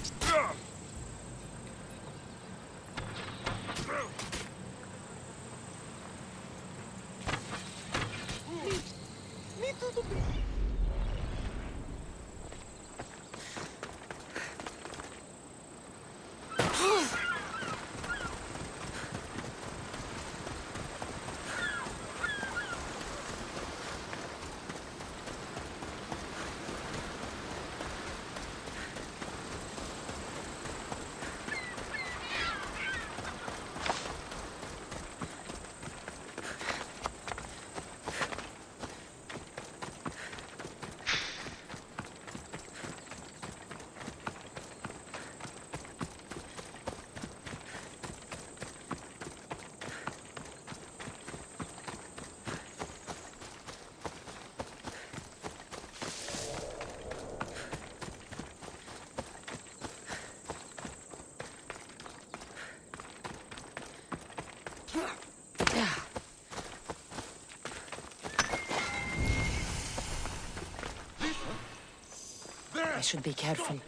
should be careful.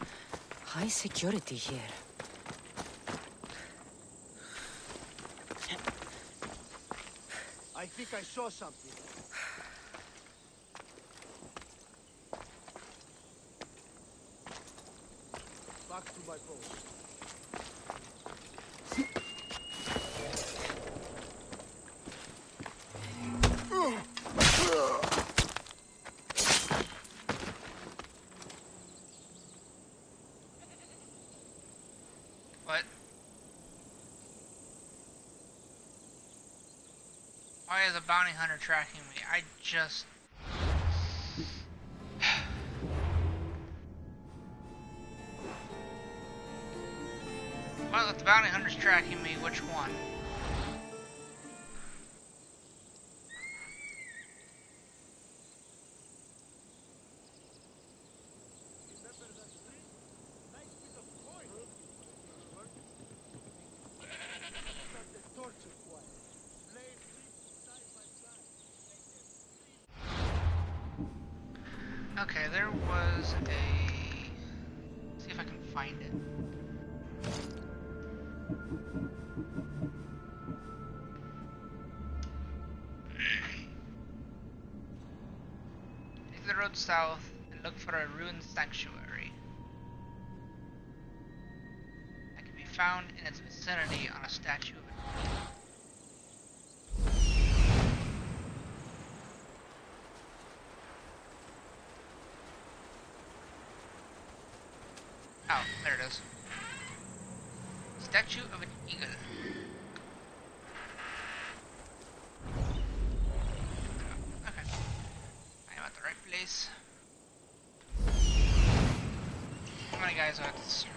High security here. I think I saw something. Back to my post. What? Why is a bounty hunter tracking me? I just... Well, if the bounty hunter's tracking me, which one? Okay, there was a... See if I can find it. Take the road south and look for a ruined sanctuary that can be found in its vicinity on a statue of a queen. Oh, there it is. Statue of an eagle. Okay. I am at the right place. How many guys are at the slope?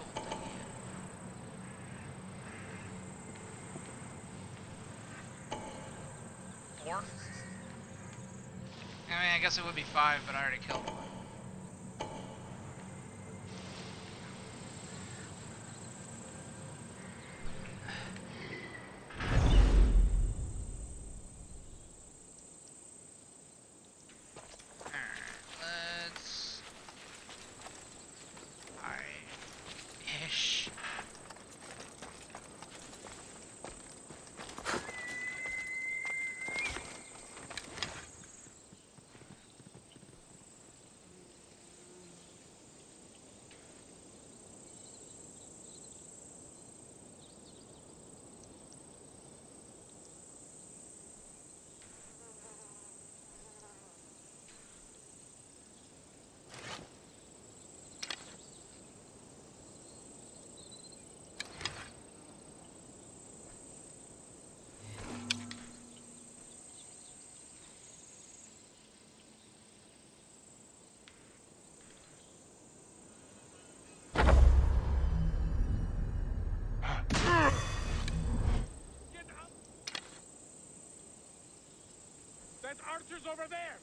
4? I mean, I guess it would be 5, but I already killed one. That archer's over there!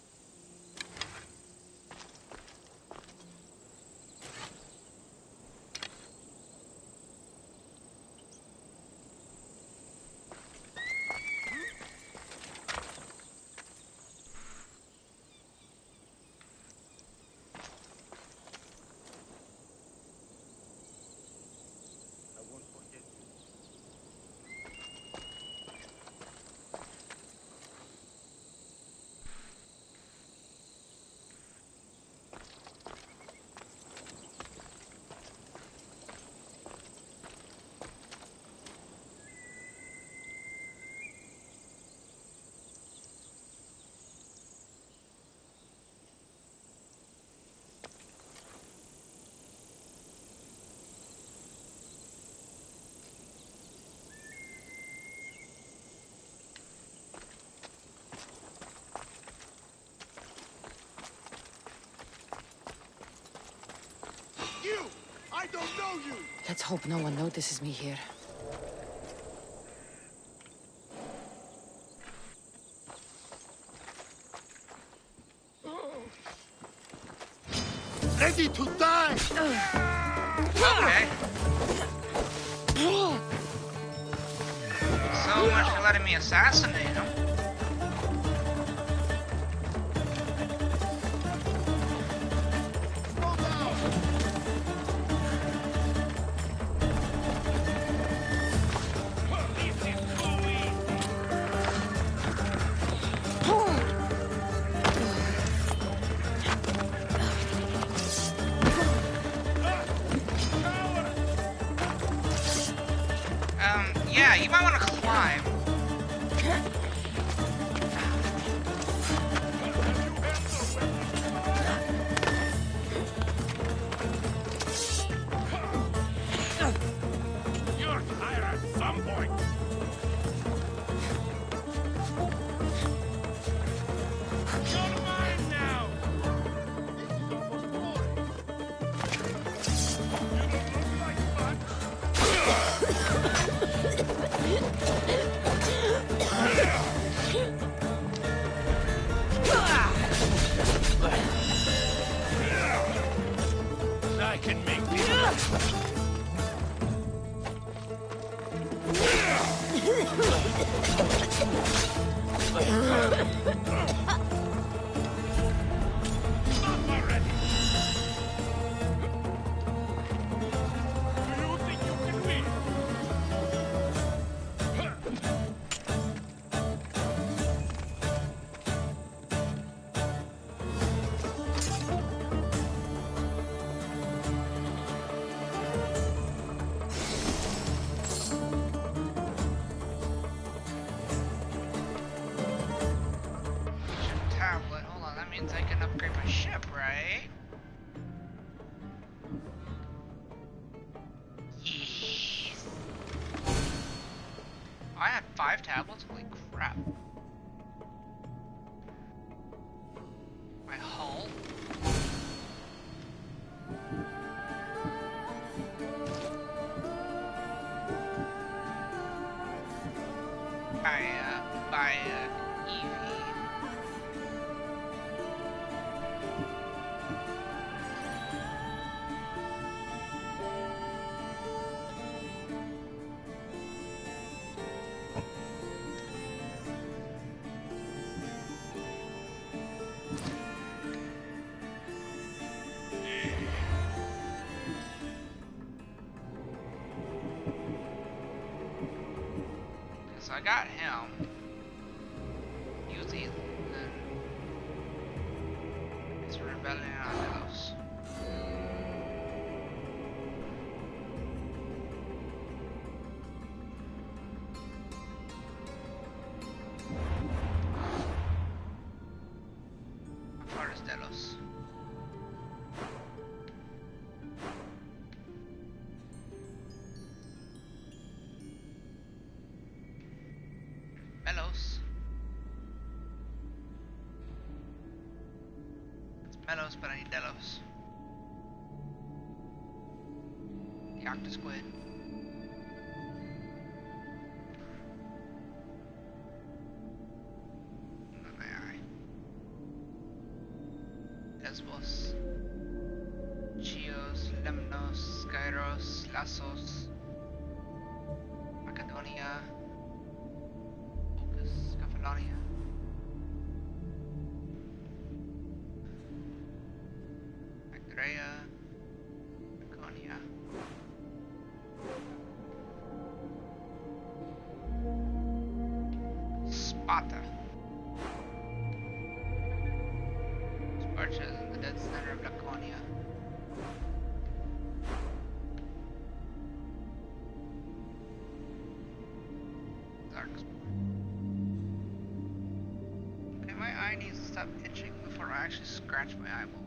I don't know you! Let's hope no one notices me here. Ready to die! Okay. So much for letting me assassinate him. You're tired at some point. You're mine now. This is almost boring. You don't look like fun. I can make this. Stop already! Do you think you can win? Tablet. Hold on, that means I can upgrade my ship, right? Yes. I had 5 tablets? Holy crap. My hull? By Evie. So I got him. Uzi, then it's rebellion on those. How far is Delos? Melos. It's Melos, but I need Delos. The Octosquid. Lesbos. Chios, Lemnos, Skyros, Lassos. Macedonia. Cephalonia. Magdrea. Laconia. Sparta. Sparta is in the dead center of Laconia. Okay, my eye needs to stop itching before I actually scratch my eyeball.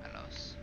Melos.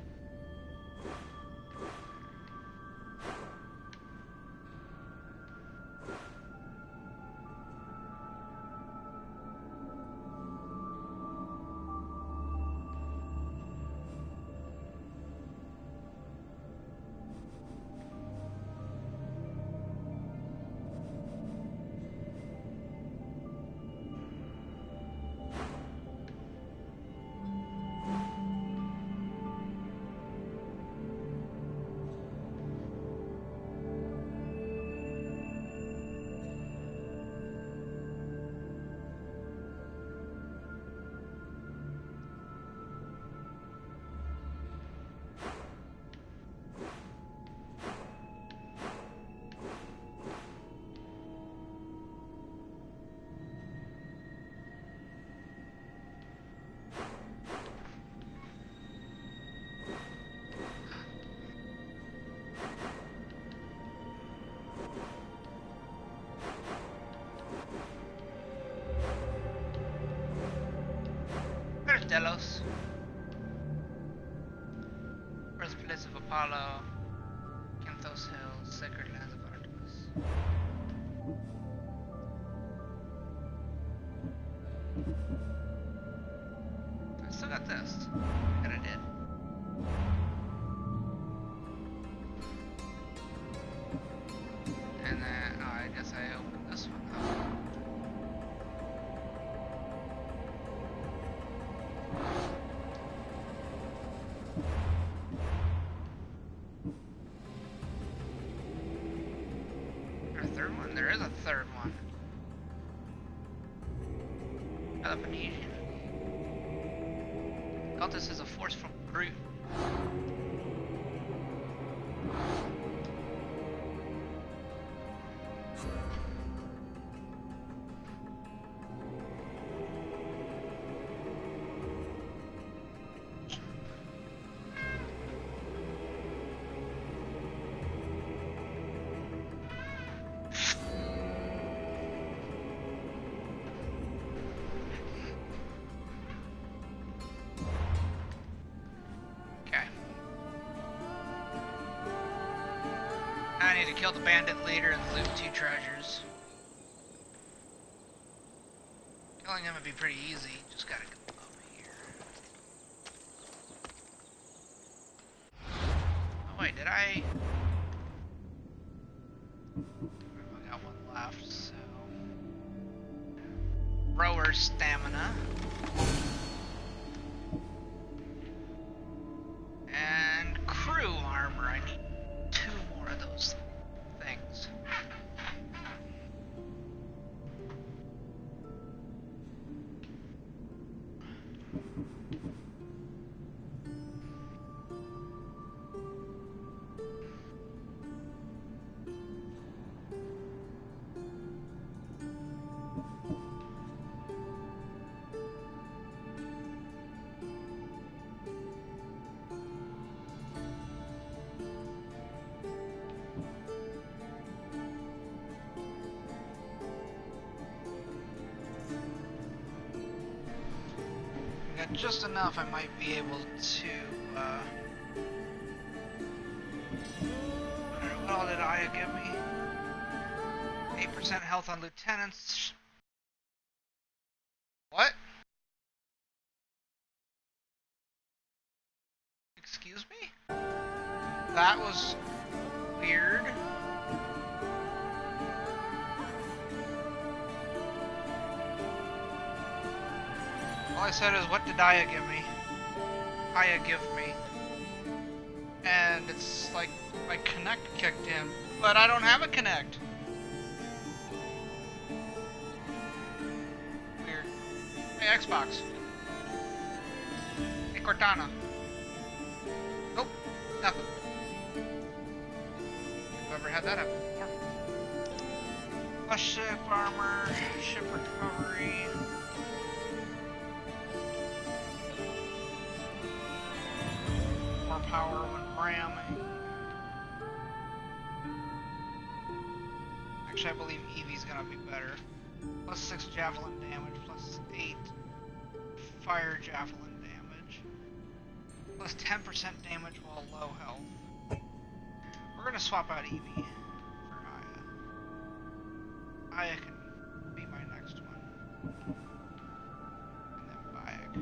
Delos. Birthplace of Apollo. Canthos Hills, Sacred Lands of Artemis. I still got this. That I did. And then, oh, I guess I opened this one up. Is there a third one? There is a third one. Peloponnesian. Cultus is a force from Groot. I need to kill the bandit leader and loot 2 treasures. Killing him would be pretty easy, just gotta go over here. Oh wait, did I? I got one left, so... Rower stamina. And crew armor, I need 2 more of those things. Got just enough I might be able to, what all did Aya give me? 8% health on lieutenants. What? Excuse me? That was weird. All I said is, what did Aya give me? Aya give me. And it's like my Connect kicked in, but I don't have a Connect. Weird. Hey, Xbox. Hey, Cortana. Nope, nothing. Whoever had that happen before. Plus ship armor, ship recovery. More power when ramming. Actually, I believe Eevee's gonna be better. Plus 6 javelin damage, plus 8 fire javelin damage. Plus 10% damage while low health. We're gonna swap out Eevee for Aya. Aya can be my next one. And then Bayek.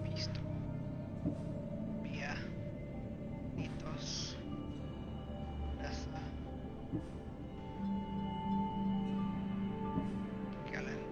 Pisto. Mia. Nitos. Nessa. Kellen.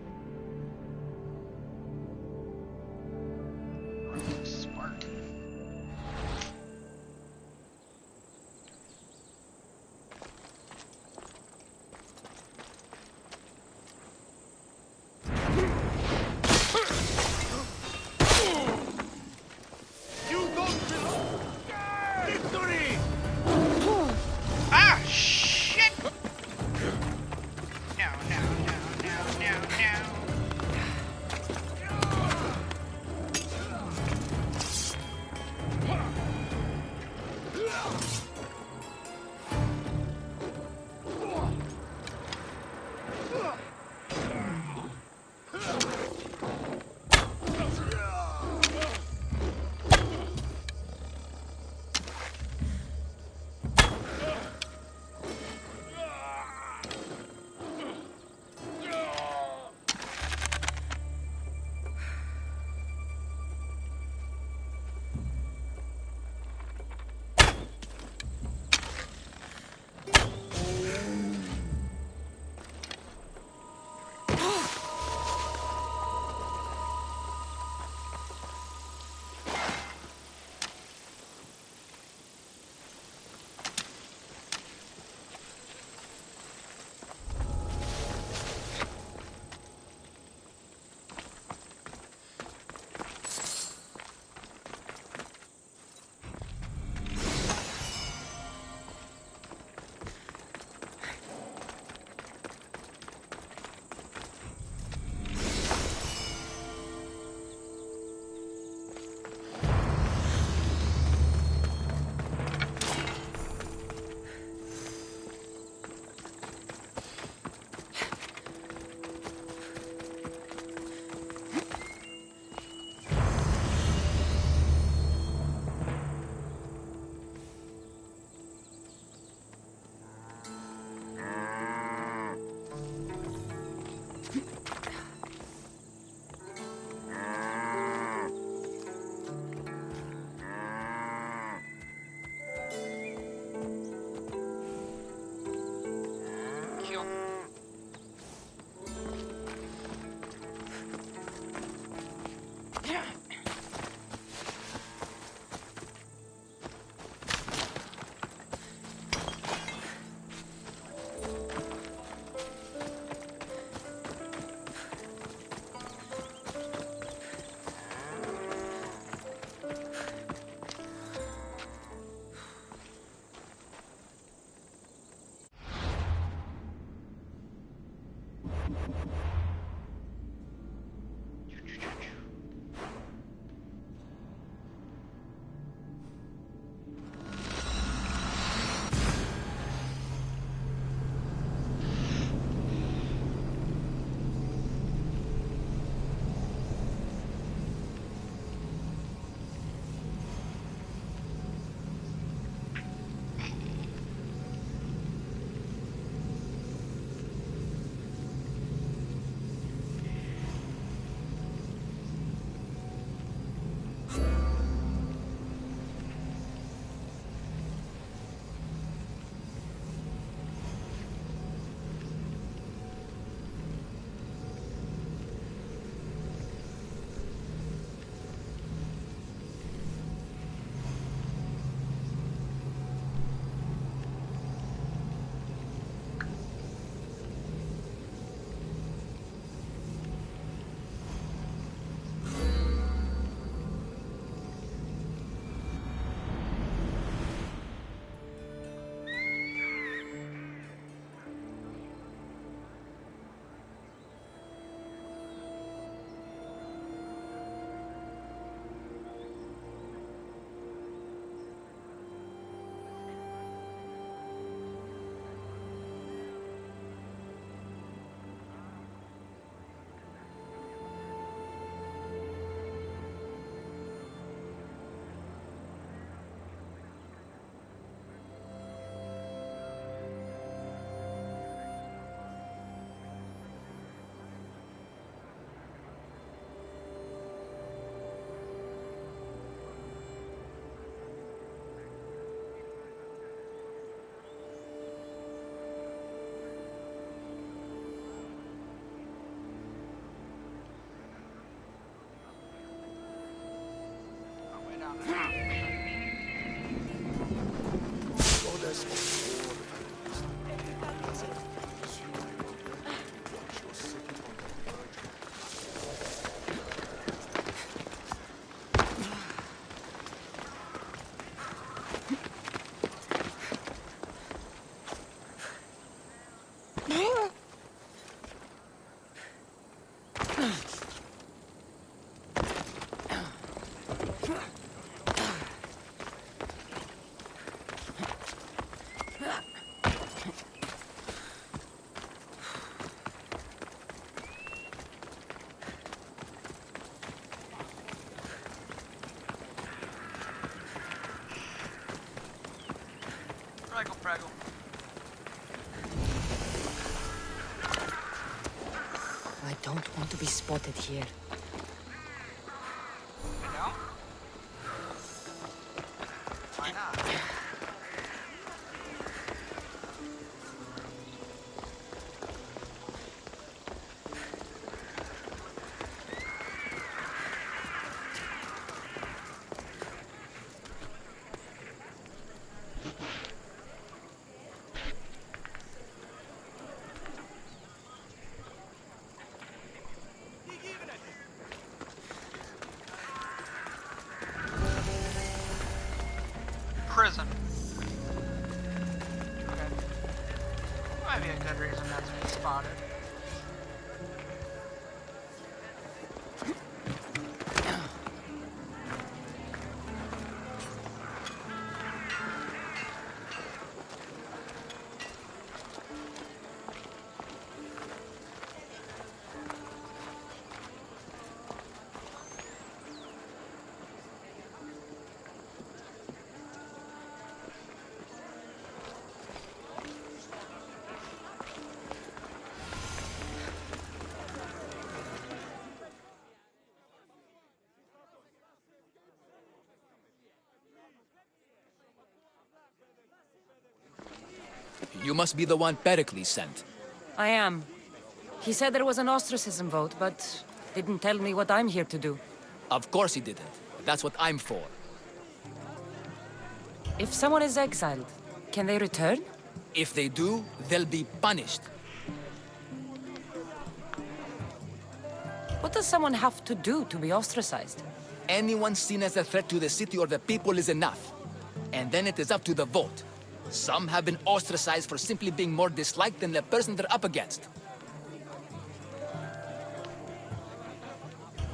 Fraggle. I don't want to be spotted here. You know? Why not? Prison. Okay. Might be a good reason not to be spotted. You must be the one Pericles sent. I am. He said there was an ostracism vote, but didn't tell me what I'm here to do. Of course he didn't. That's what I'm for. If someone is exiled, can they return? If they do, they'll be punished. What does someone have to do to be ostracized? Anyone seen as a threat to the city or the people is enough. And then it is up to the vote. Some have been ostracized for simply being more disliked than the person they're up against.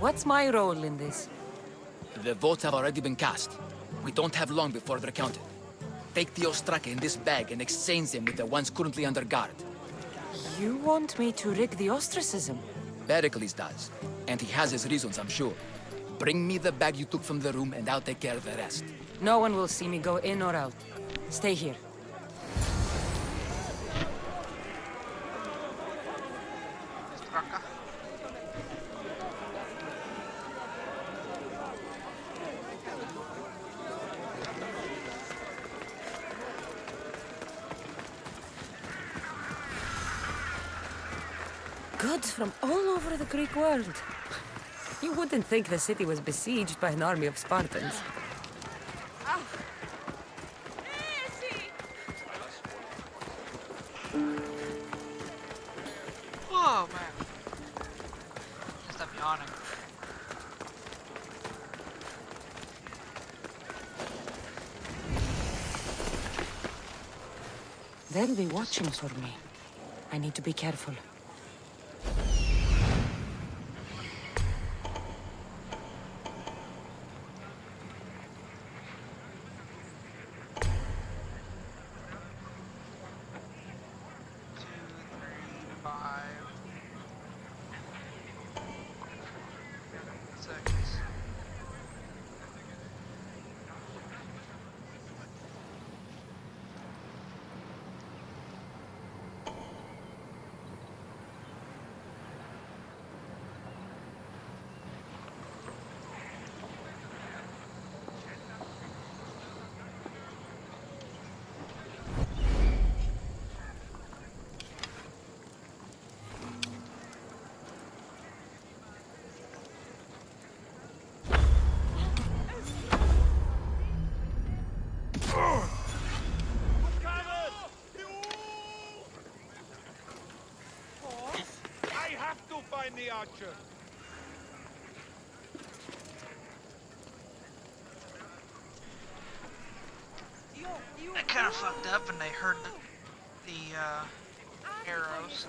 What's my role in this? The votes have already been cast. We don't have long before they're counted. Take the Ostraka in this bag and exchange them with the ones currently under guard. You want me to rig the ostracism? Pericles does. And he has his reasons, I'm sure. Bring me the bag you took from the room and I'll take care of the rest. No one will see me go in or out. Stay here. Straka. Goods from all over the Greek world. You wouldn't think the city was besieged by an army of Spartans. Whoa, man. Just stop yawning. They'll be watching for me. I need to be careful. Find the archer. I kind of fucked up and they heard the arrows.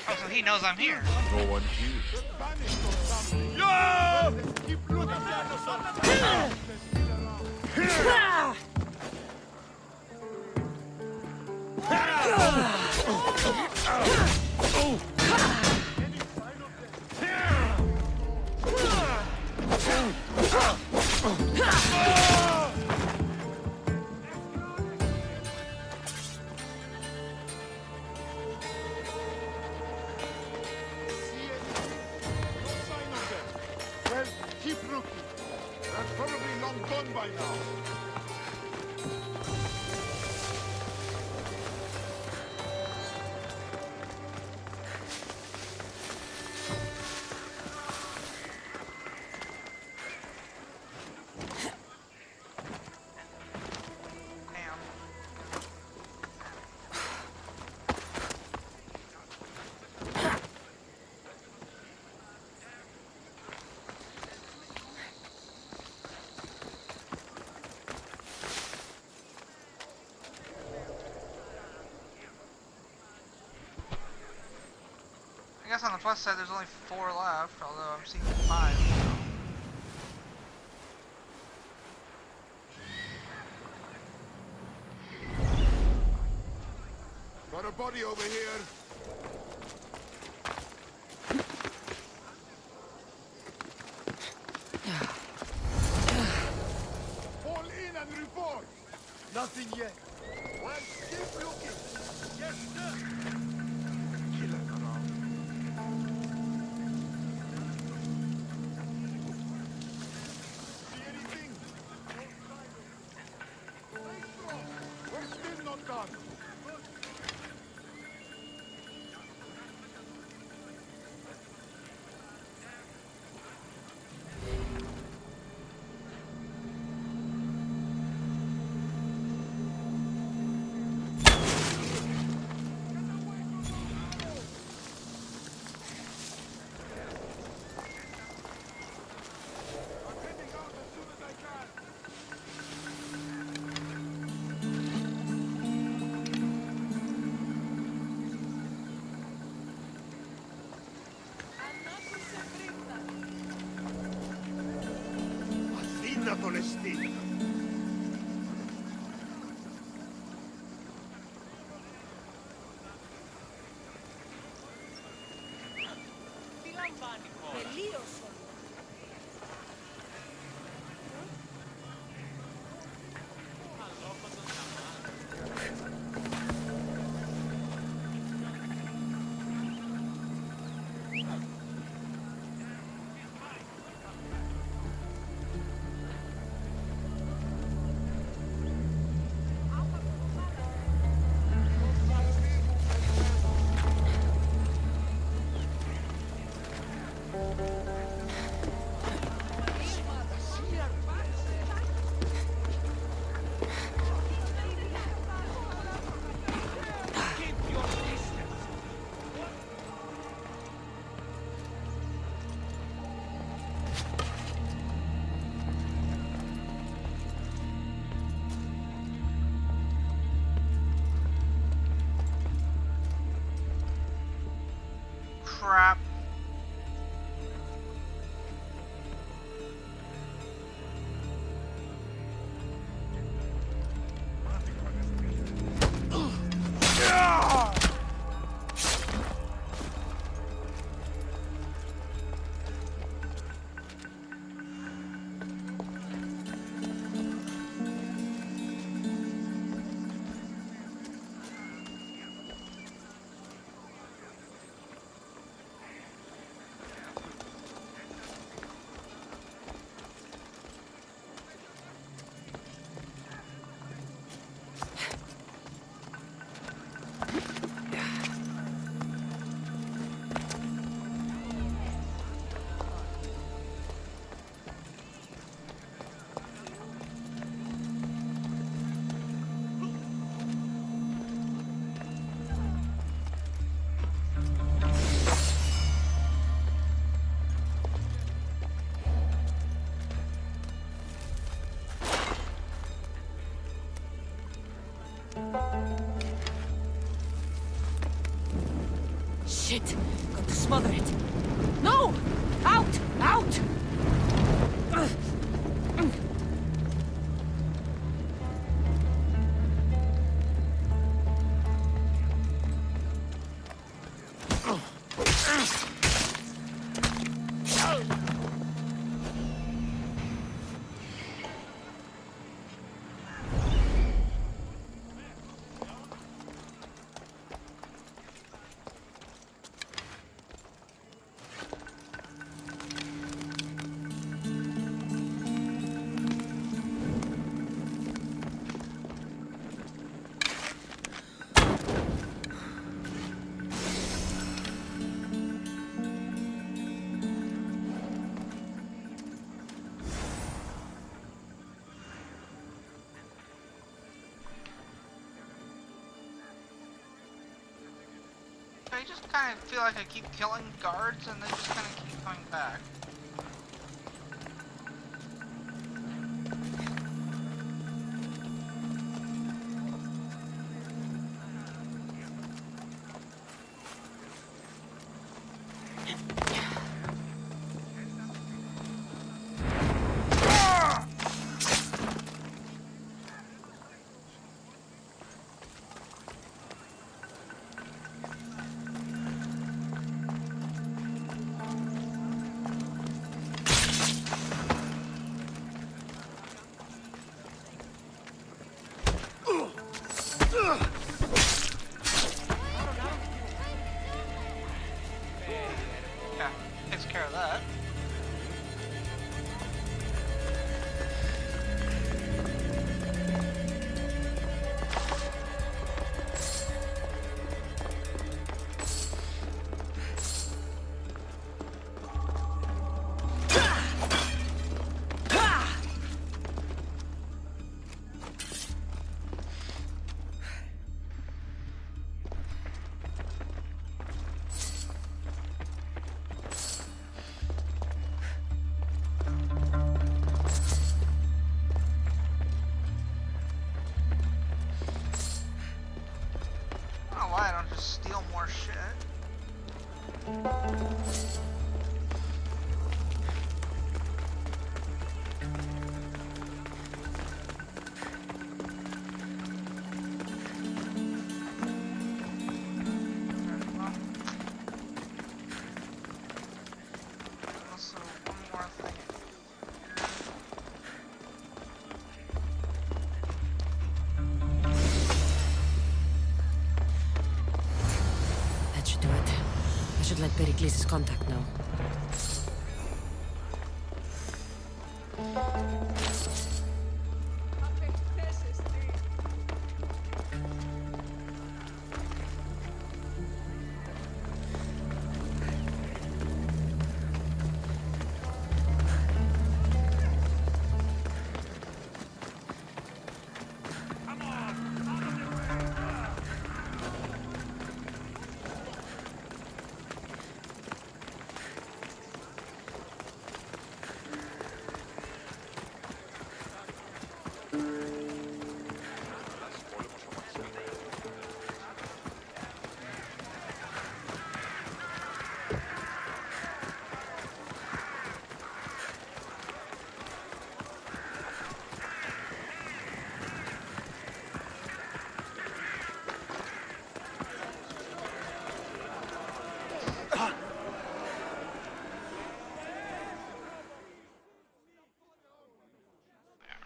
Oh, so he knows I'm here. No one here. Yo! Keep looking at us. Well, keep looking. They're probably long gone by now. I guess on the plus side, there's only 4 left, although I'm seeing 5. Got a body over here. Fall in and report. Nothing yet. Well, keep looking. Yes, sir. Killer around. See anything? Stay strong. We're still not done. Είδα τον εστί. Crap. Shit! Got to smother it. No! Out! Out! I just kind of feel like I keep killing guards and they just kind of keep coming back. Yeah, takes care of that. Why I don't just steal more shit? let Pericles' contact know.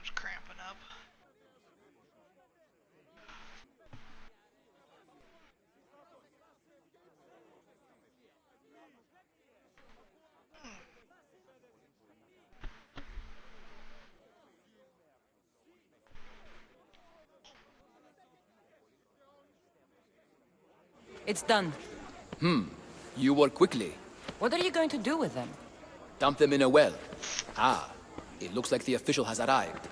Arm's cramping up. It's done. You work quickly. What are you going to do with them? Dump them in a well. Ah, it looks like the official has arrived.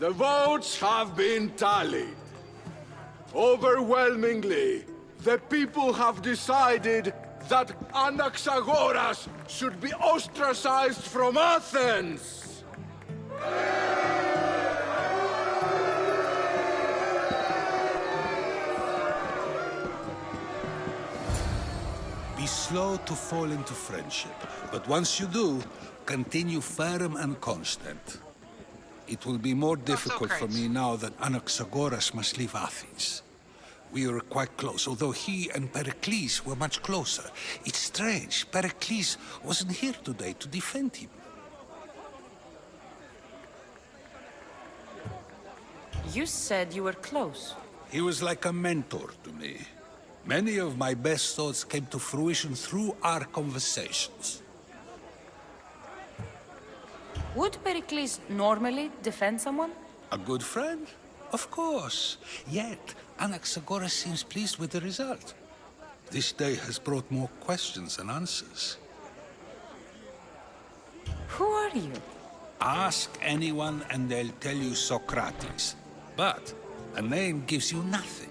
The votes have been tallied. Overwhelmingly, the people have decided that Anaxagoras should be ostracized from Athens! Be slow to fall into friendship, but once you do, continue firm and constant. It will be more difficult for me now that Anaxagoras must leave Athens. We were quite close, although he and Pericles were much closer. It's strange, Pericles wasn't here today to defend him. You said you were close. He was like a mentor to me. Many of my best thoughts came to fruition through our conversations. Would Pericles normally defend someone? A good friend? Of course. Yet, Anaxagoras seems pleased with the result. This day has brought more questions than answers. Who are you? Ask anyone and they'll tell you Socrates. But a name gives you nothing.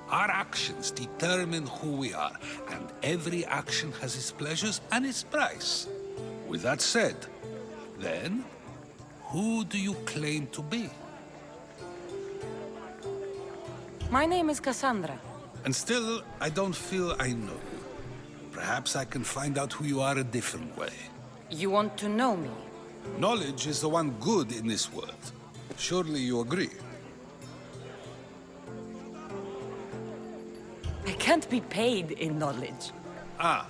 Our actions determine who we are, and every action has its pleasures and its price. With that said, then, who do you claim to be? My name is Cassandra. And still, I don't feel I know you. Perhaps I can find out who you are a different way. You want to know me? Knowledge is the one good in this world. Surely you agree? I can't be paid in knowledge. Ah,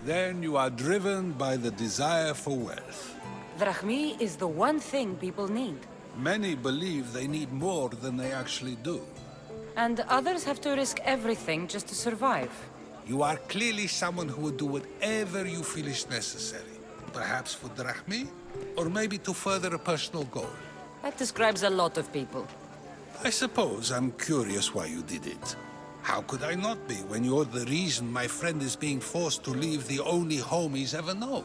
then you are driven by the desire for wealth. Drachmi is the one thing people need. Many believe they need more than they actually do. And others have to risk everything just to survive. You are clearly someone who would do whatever you feel is necessary. Perhaps for drachmi, or maybe to further a personal goal. That describes a lot of people. I suppose I'm curious why you did it. How could I not be when you're the reason my friend is being forced to leave the only home he's ever known?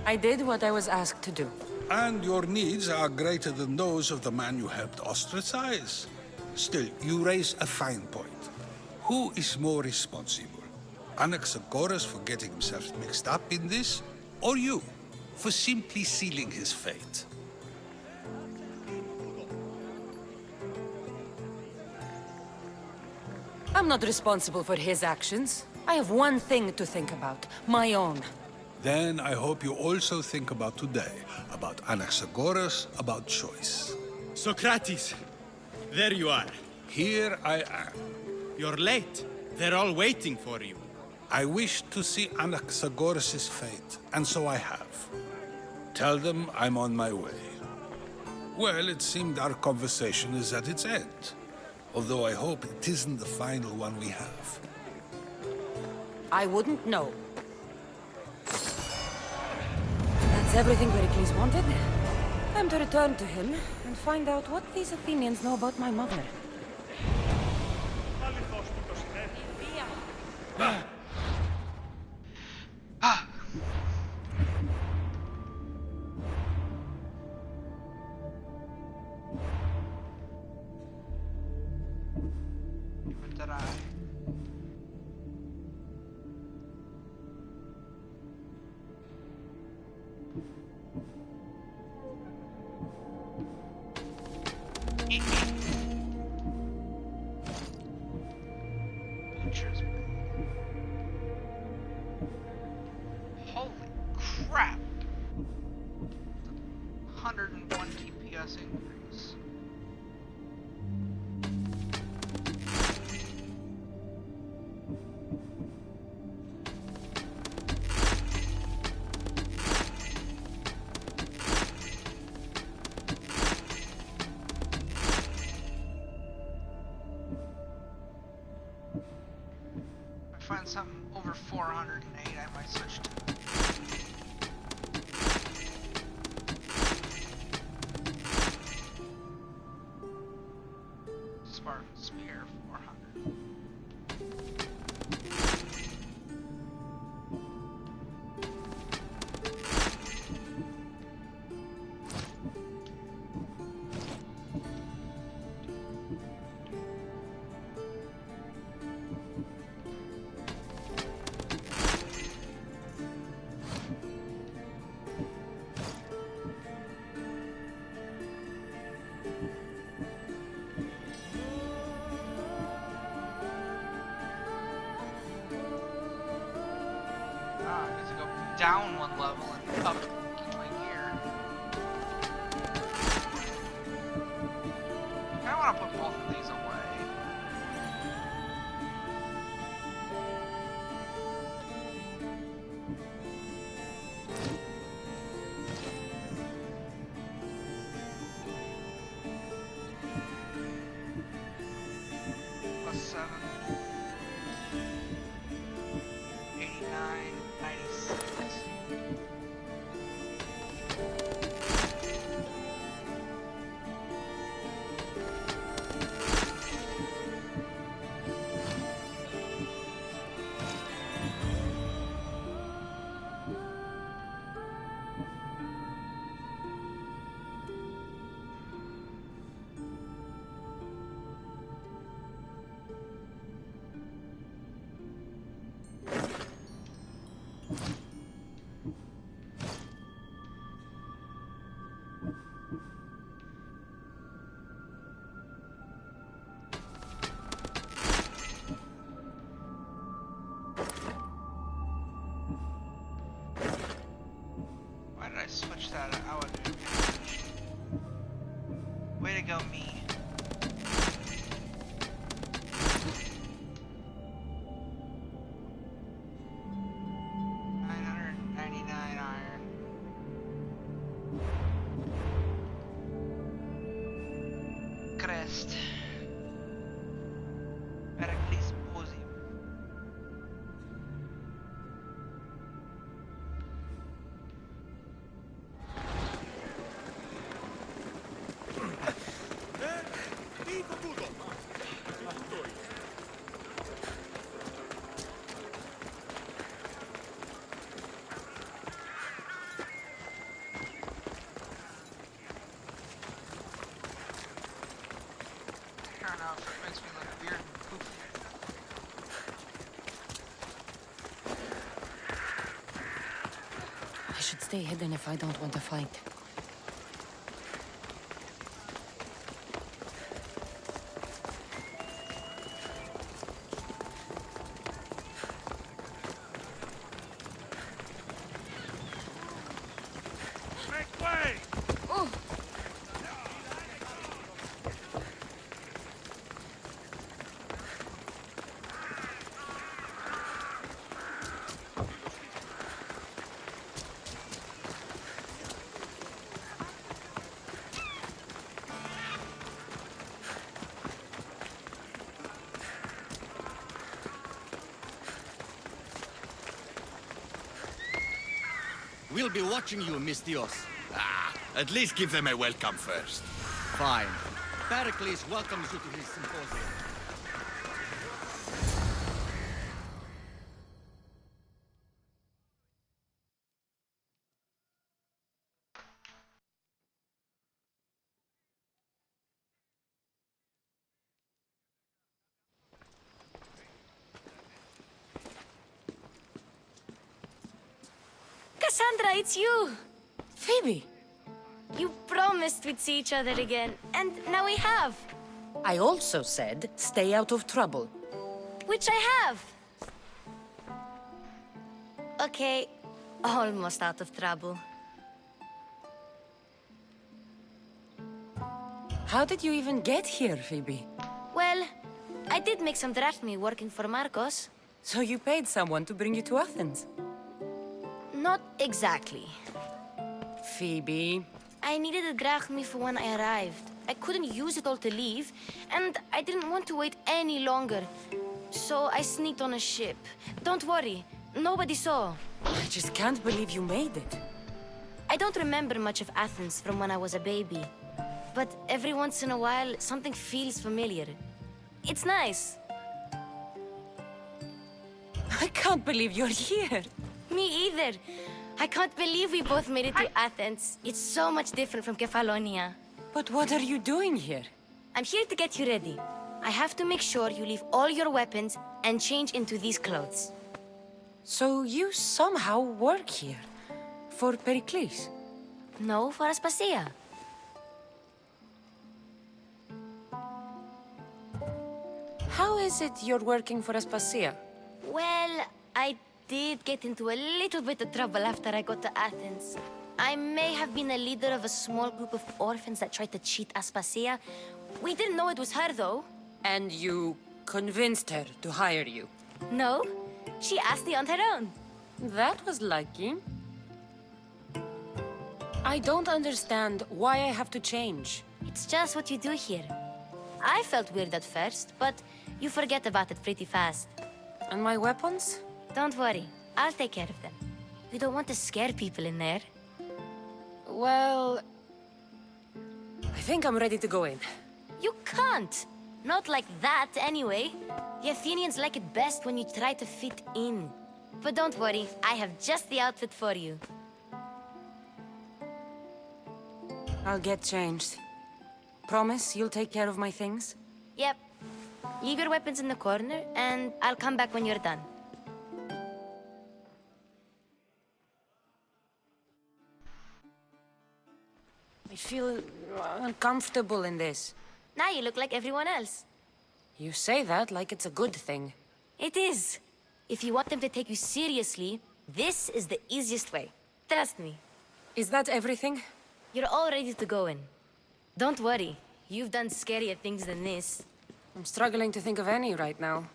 I did what I was asked to do. And your needs are greater than those of the man you helped ostracize. Still, you raise a fine point. Who is more responsible? Anaxagoras for getting himself mixed up in this? Or you, for simply sealing his fate? I'm not responsible for his actions. I have one thing to think about, my own. Then I hope you also think about today, about Anaxagoras, about choice. Socrates! There you are. Here I am. You're late. They're all waiting for you. I wish to see Anaxagoras' fate, and so I have. Tell them I'm on my way. Well, it seemed our conversation is at its end. Although I hope it isn't the final one we have. I wouldn't know. That's everything Pericles wanted. Time to return to him and find out what these Athenians know about my mother. What did I? Butcher's Bay. Holy crap! 101 TPS increase. If I find something over 408, I might switch to Spartan Spear 400. I get to go down one level and up my gear. I want to put both of these away. +7. 89, 96. Why did I switch that out? Way to go, me. $999 iron. Crest. Pericles Posium. Sure enough, it makes me look weird and poofy. I should stay hidden if I don't want to fight. Make way! Oh! We'll be watching you, Mistios. At least give them a welcome first. Fine. Pericles welcomes you to his symposium. Cassandra, it's you! Phoebe! You promised we'd see each other again, and now we have. I also said, stay out of trouble. Which I have. Okay, almost out of trouble. How did you even get here, Phoebe? Well, I did make some drachmi working for Marcos. So you paid someone to bring you to Athens? Not exactly. Phoebe... I needed a drachmi for when I arrived. I couldn't use it all to leave, and I didn't want to wait any longer. So I sneaked on a ship. Don't worry, nobody saw. I just can't believe you made it. I don't remember much of Athens from when I was a baby. But every once in a while, something feels familiar. It's nice. I can't believe you're here. Me either. I can't believe we both made it to Athens. It's so much different from Kefalonia. But what are you doing here? I'm here to get you ready. I have to make sure you leave all your weapons and change into these clothes. So you somehow work here? For Pericles? No, for Aspasia. How is it you're working for Aspasia? Well, I did get into a little bit of trouble after I got to Athens. I may have been a leader of a small group of orphans that tried to cheat Aspasia. We didn't know it was her, though. And you convinced her to hire you? No, she asked me on her own. That was lucky. I don't understand why I have to change. It's just what you do here. I felt weird at first, but you forget about it pretty fast. And my weapons? Don't worry, I'll take care of them. We don't want to scare people in there. Well... I think I'm ready to go in. You can't! Not like that, anyway. The Athenians like it best when you try to fit in. But don't worry, I have just the outfit for you. I'll get changed. Promise you'll take care of my things? Yep. Leave your weapons in the corner, and I'll come back when you're done. I feel uncomfortable in this. Now you look like everyone else. You say that like it's a good thing. It is. If you want them to take you seriously, this is the easiest way. Trust me. Is that everything? You're all ready to go in. Don't worry. You've done scarier things than this. I'm struggling to think of any right now.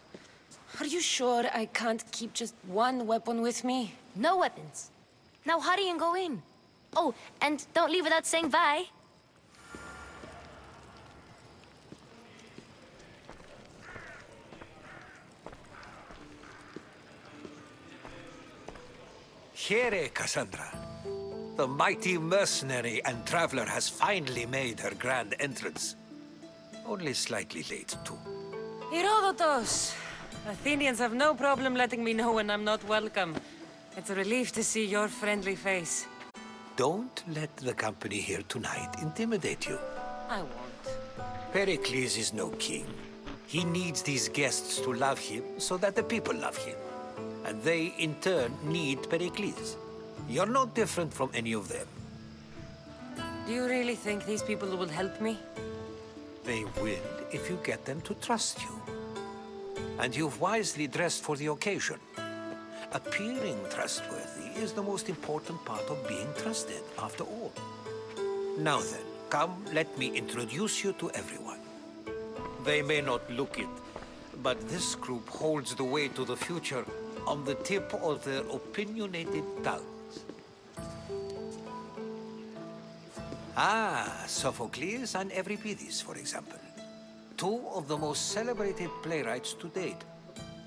Are you sure I can't keep just one weapon with me? No weapons. Now hurry and go in. Oh, and don't leave without saying bye. Here, Cassandra. The mighty mercenary and traveler has finally made her grand entrance. Only slightly late, too. Herodotus! Athenians have no problem letting me know when I'm not welcome. It's a relief to see your friendly face. Don't let the company here tonight intimidate you. I won't. Pericles is no king. He needs these guests to love him so that the people love him. And they, in turn, need Pericles. You're no different from any of them. Do you really think these people will help me? They will if you get them to trust you. And you've wisely dressed for the occasion. Appearing trustworthy is the most important part of being trusted, after all. Now then, come, let me introduce you to everyone. They may not look it, but this group holds the way to the future on the tip of their opinionated tongues. Ah, Sophocles and Euripides, for example. Two of the most celebrated playwrights to date.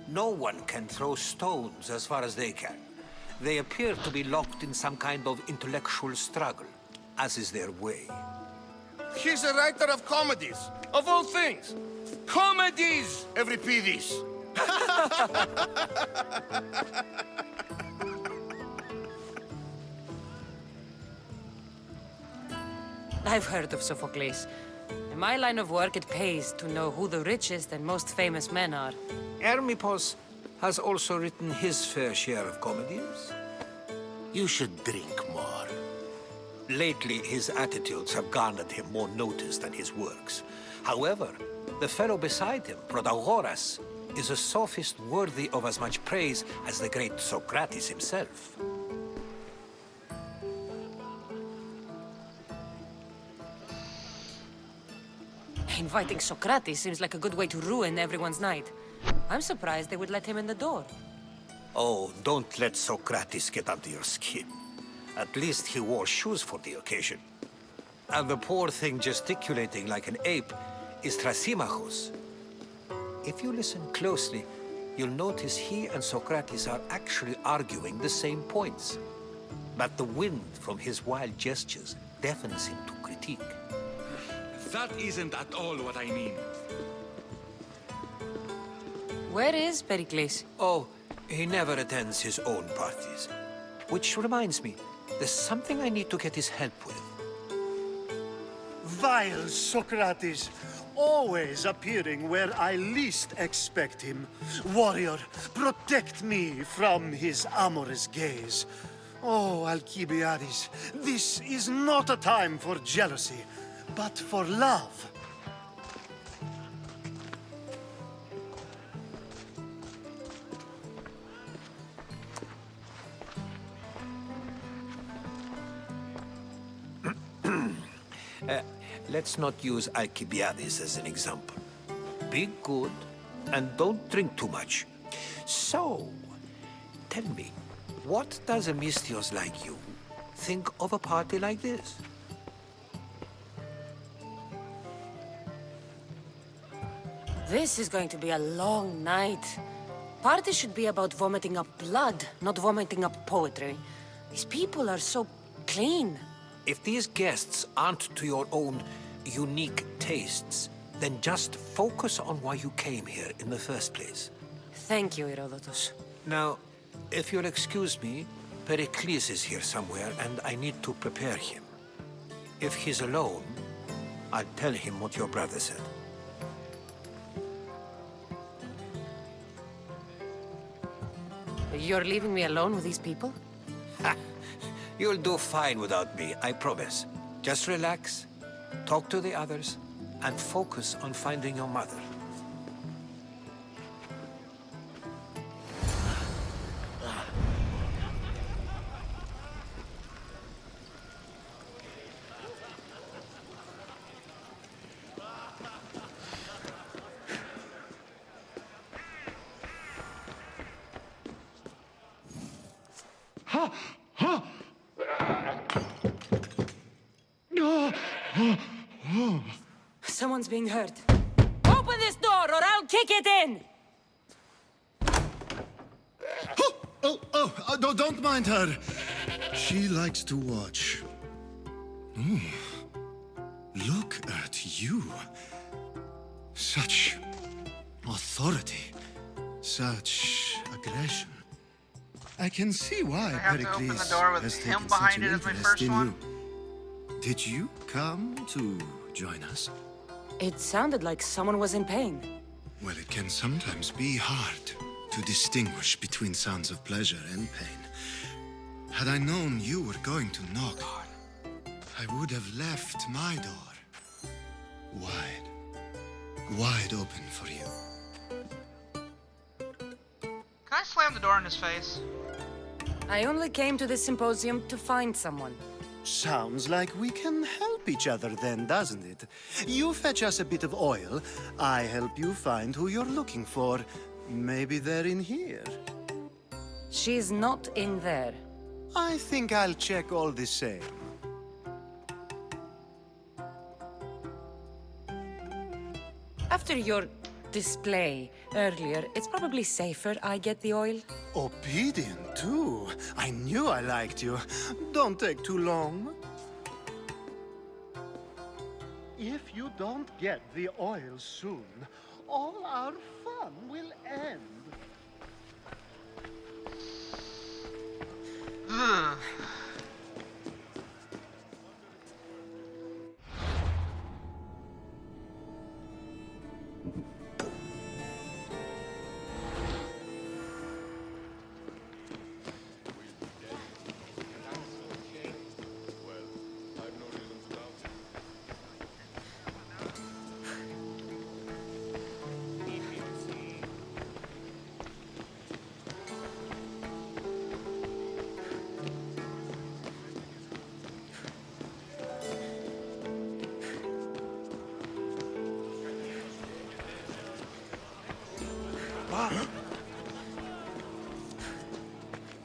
No one can throw stones as far as they can. They appear to be locked in some kind of intellectual struggle, as is their way. He's a writer of comedies, of all things. Comedies, Euripides. I've heard of Sophocles. In my line of work, it pays to know who the richest and most famous men are. Hermippos has also written his fair share of comedies. You should drink more. Lately, his attitudes have garnered him more notice than his works. However, the fellow beside him, Protagoras, is a sophist worthy of as much praise as the great Socrates himself. Inviting Socrates seems like a good way to ruin everyone's night. I'm surprised they would let him in the door. Oh, don't let Socrates get under your skin. At least he wore shoes for the occasion. And the poor thing gesticulating like an ape is Thrasymachos. If you listen closely, you'll notice he and Socrates are actually arguing the same points. But the wind from his wild gestures deafens him to critique. That isn't at all what I mean. Where is Pericles? Oh, he never attends his own parties. Which reminds me, there's something I need to get his help with. Vile Socrates, always appearing where I least expect him. Warrior, protect me from his amorous gaze. Oh, Alcibiades, this is not a time for jealousy, but for love. Let's not use Alcibiades as an example. Be good, and don't drink too much. So, tell me, what does a Mystios like you think of a party like this? This is going to be a long night. Party should be about vomiting up blood, not vomiting up poetry. These people are so clean. If these guests aren't to your own unique tastes, then just focus on why you came here in the first place. Thank you, Herodotus. Now, if you'll excuse me, Pericles is here somewhere, and I need to prepare him. If he's alone, I'll tell him what your brother said. You're leaving me alone with these people? You'll do fine without me, I promise. Just relax, talk to the others, and focus on finding your mother. Someone's being hurt. Open this door or I'll kick it in! Don't mind her. She likes to watch. Ooh. Look at you. Such authority. Such aggression. I can see why I have to open the Pericles door with has him taken such behind an it as my interest first in one. you. Did you come to join us? It sounded like someone was in pain. Well, it can sometimes be hard to distinguish between sounds of pleasure and pain. Had I known you were going to knock, I would have left my door wide open for you. Can I slam the door in his face? I only came to this symposium to find someone. Sounds like we can help each other then, doesn't it? You fetch us a bit of oil, I help you find who you're looking for. Maybe they're in here. She's not in there. I think I'll check all the same. After your display earlier, it's probably safer I get the oil. Obedient, too. I knew I liked you. Don't take too long. If you don't get the oil soon, all our fun will end. Ugh.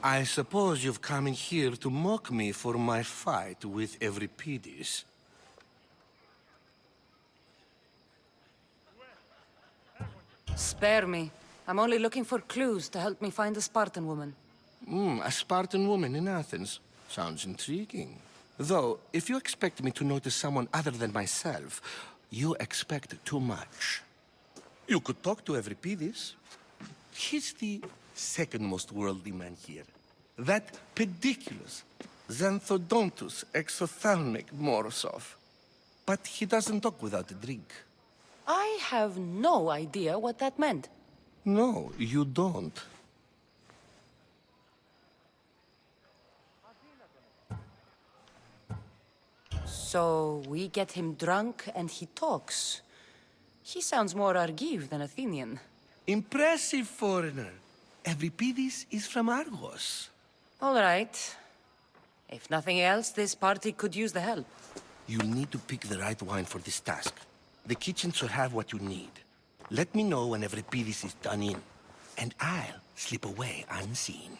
I suppose you've come in here to mock me for my fight with Euripides. Spare me. I'm only looking for clues to help me find a Spartan woman. A Spartan woman in Athens. Sounds intriguing. Though, if you expect me to notice someone other than myself, you expect too much. You could talk to Euripides. He's the second most worldly man here. That pediculous, xanthodontus exophthalmic Morosov. But he doesn't talk without a drink. I have no idea what that meant. No, you don't. So we get him drunk and he talks. He sounds more Argive than Athenian. Impressive, foreigner. Euripides is from Argos. All right. If nothing else, this party could use the help. You'll need to pick the right wine for this task. The kitchen should have what you need. Let me know when Euripides is done in, and I'll slip away unseen.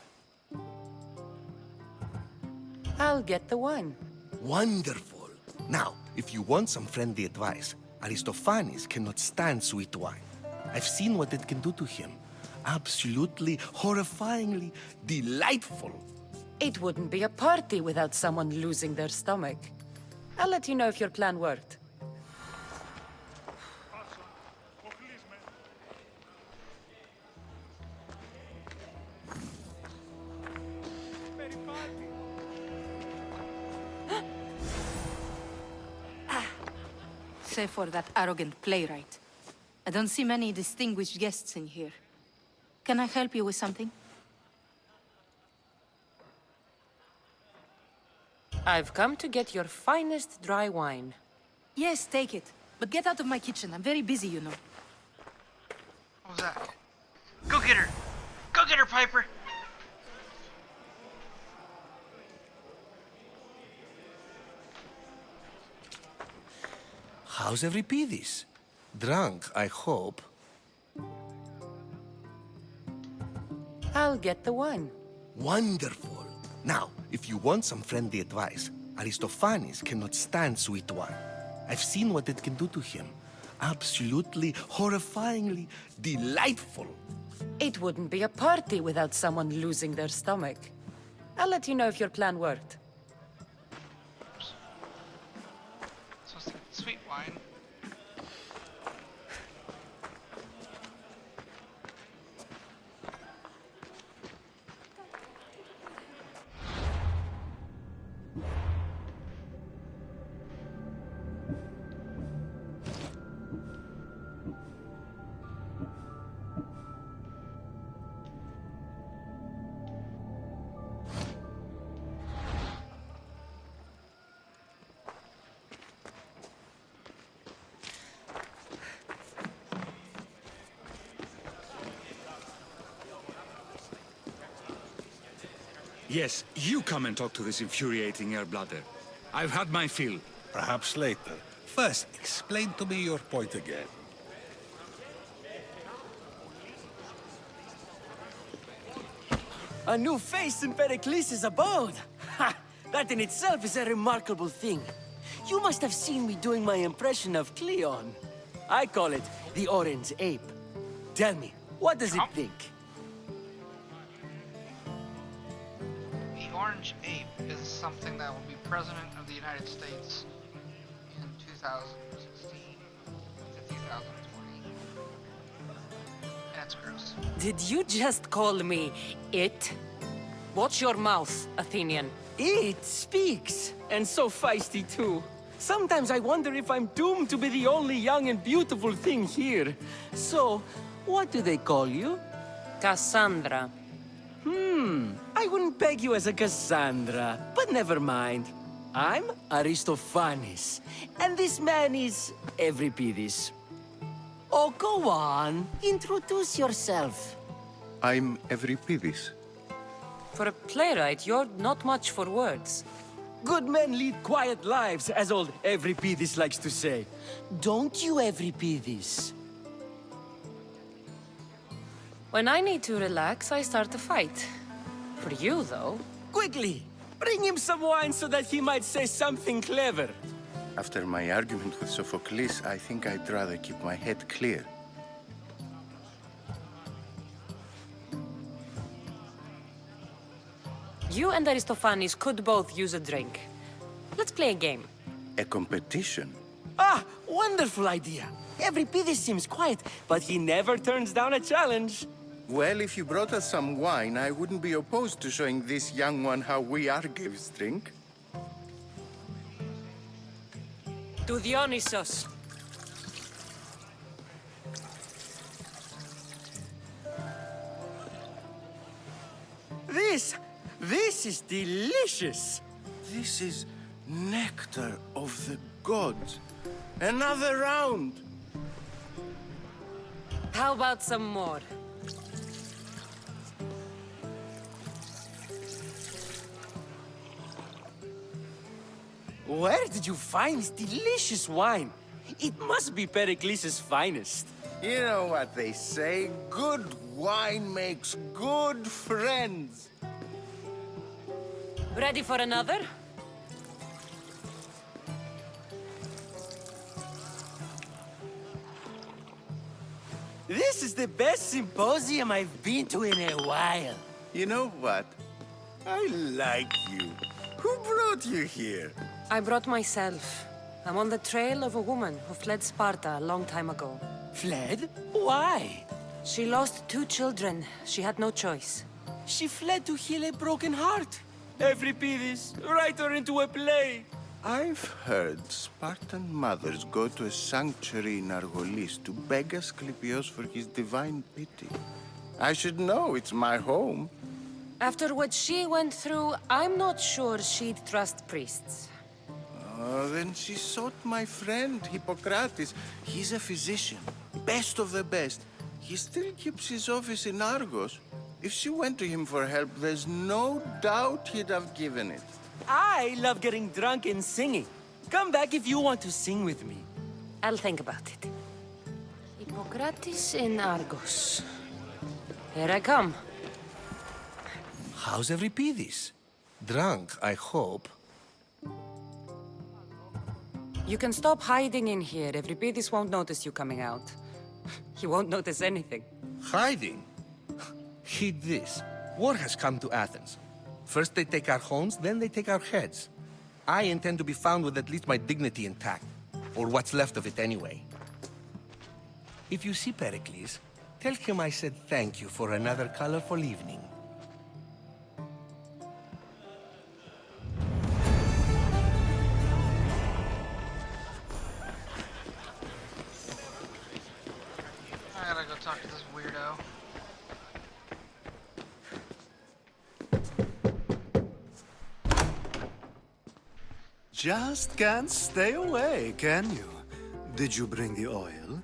I'll get the wine. Wonderful. Now, if you want some friendly advice, Aristophanes cannot stand sweet wine. I've seen what it can do to him. Absolutely, horrifyingly delightful. It wouldn't be a party without someone losing their stomach. I'll let you know if your plan worked. Save for that arrogant playwright. I don't see many distinguished guests in here. Can I help you with something? I've come to get your finest dry wine. Yes, take it. But get out of my kitchen. I'm very busy, you know. What was that? Go get her! Go get her, Piper! How's Euripides? Drunk, I hope. I'll get the wine. Wonderful. Now, if you want some friendly advice, Aristophanes cannot stand sweet wine. I've seen what it can do to him. Absolutely, horrifyingly delightful. It wouldn't be a party without someone losing their stomach. I'll let you know if your plan worked. Sweet wine. Yes, you come and talk to this infuriating airbladder. I've had my fill. Perhaps later. First, explain to me your point again. A new face in Pericles' abode! Ha! That in itself is a remarkable thing. You must have seen me doing my impression of Cleon. I call it the Orange Ape. Tell me, what does it think? orange ape is something that will be president of the United States in 2016 to 2020. That's gross. Did you just call me it? Watch your mouth, Athenian. It speaks, and so feisty too. Sometimes I wonder if I'm doomed to be the only young and beautiful thing here. So, what do they call you? Cassandra. I wouldn't peg you as a Cassandra, but never mind. I'm Aristophanes, and this man is Euripides. Oh, go on. Introduce yourself. I'm Euripides. For a playwright, you're not much for words. Good men lead quiet lives, as old Euripides likes to say. Don't you, Euripides? When I need to relax, I start a fight. For you, though. Quickly! Bring him some wine so that he might say something clever. After my argument with Sophocles, I think I'd rather keep my head clear. You and Aristophanes could both use a drink. Let's play a game. A competition? Ah, wonderful idea. Euripides seems quiet, but he never turns down a challenge. Well, if you brought us some wine, I wouldn't be opposed to showing this young one how we Argives drink. To Dionysos. This is delicious. This is nectar of the gods. Another round. How about some more? Where did you find this delicious wine? It must be Pericles' finest. You know what they say, good wine makes good friends. Ready for another? This is the best symposium I've been to in a while. You know what? I like you. Who brought you here? I brought myself. I'm on the trail of a woman who fled Sparta a long time ago. Fled? Why? She lost 2 children. She had no choice. She fled to heal a broken heart. Euripides, write her into a play. I've heard Spartan mothers go to a sanctuary in Argolis to beg Asclepios for his divine pity. I should know, it's my home. After what she went through, I'm not sure she'd trust priests. Then she sought my friend, Hippocrates. He's a physician, best of the best. He still keeps his office in Argos. If she went to him for help, there's no doubt he'd have given it. I love getting drunk and singing. Come back if you want to sing with me. I'll think about it. Hippocrates in Argos. Here I come. How's Euripides? Drunk, I hope. You can stop hiding in here. Euripides won't notice you coming out. He won't notice anything. Hiding? Heed this. War has come to Athens. First they take our homes, then they take our heads. I intend to be found with at least my dignity intact. Or what's left of it anyway. If you see Pericles, tell him I said thank you for another colorful evening. I gotta go talk to this weirdo. Just can't stay away, can you? Did you bring the oil?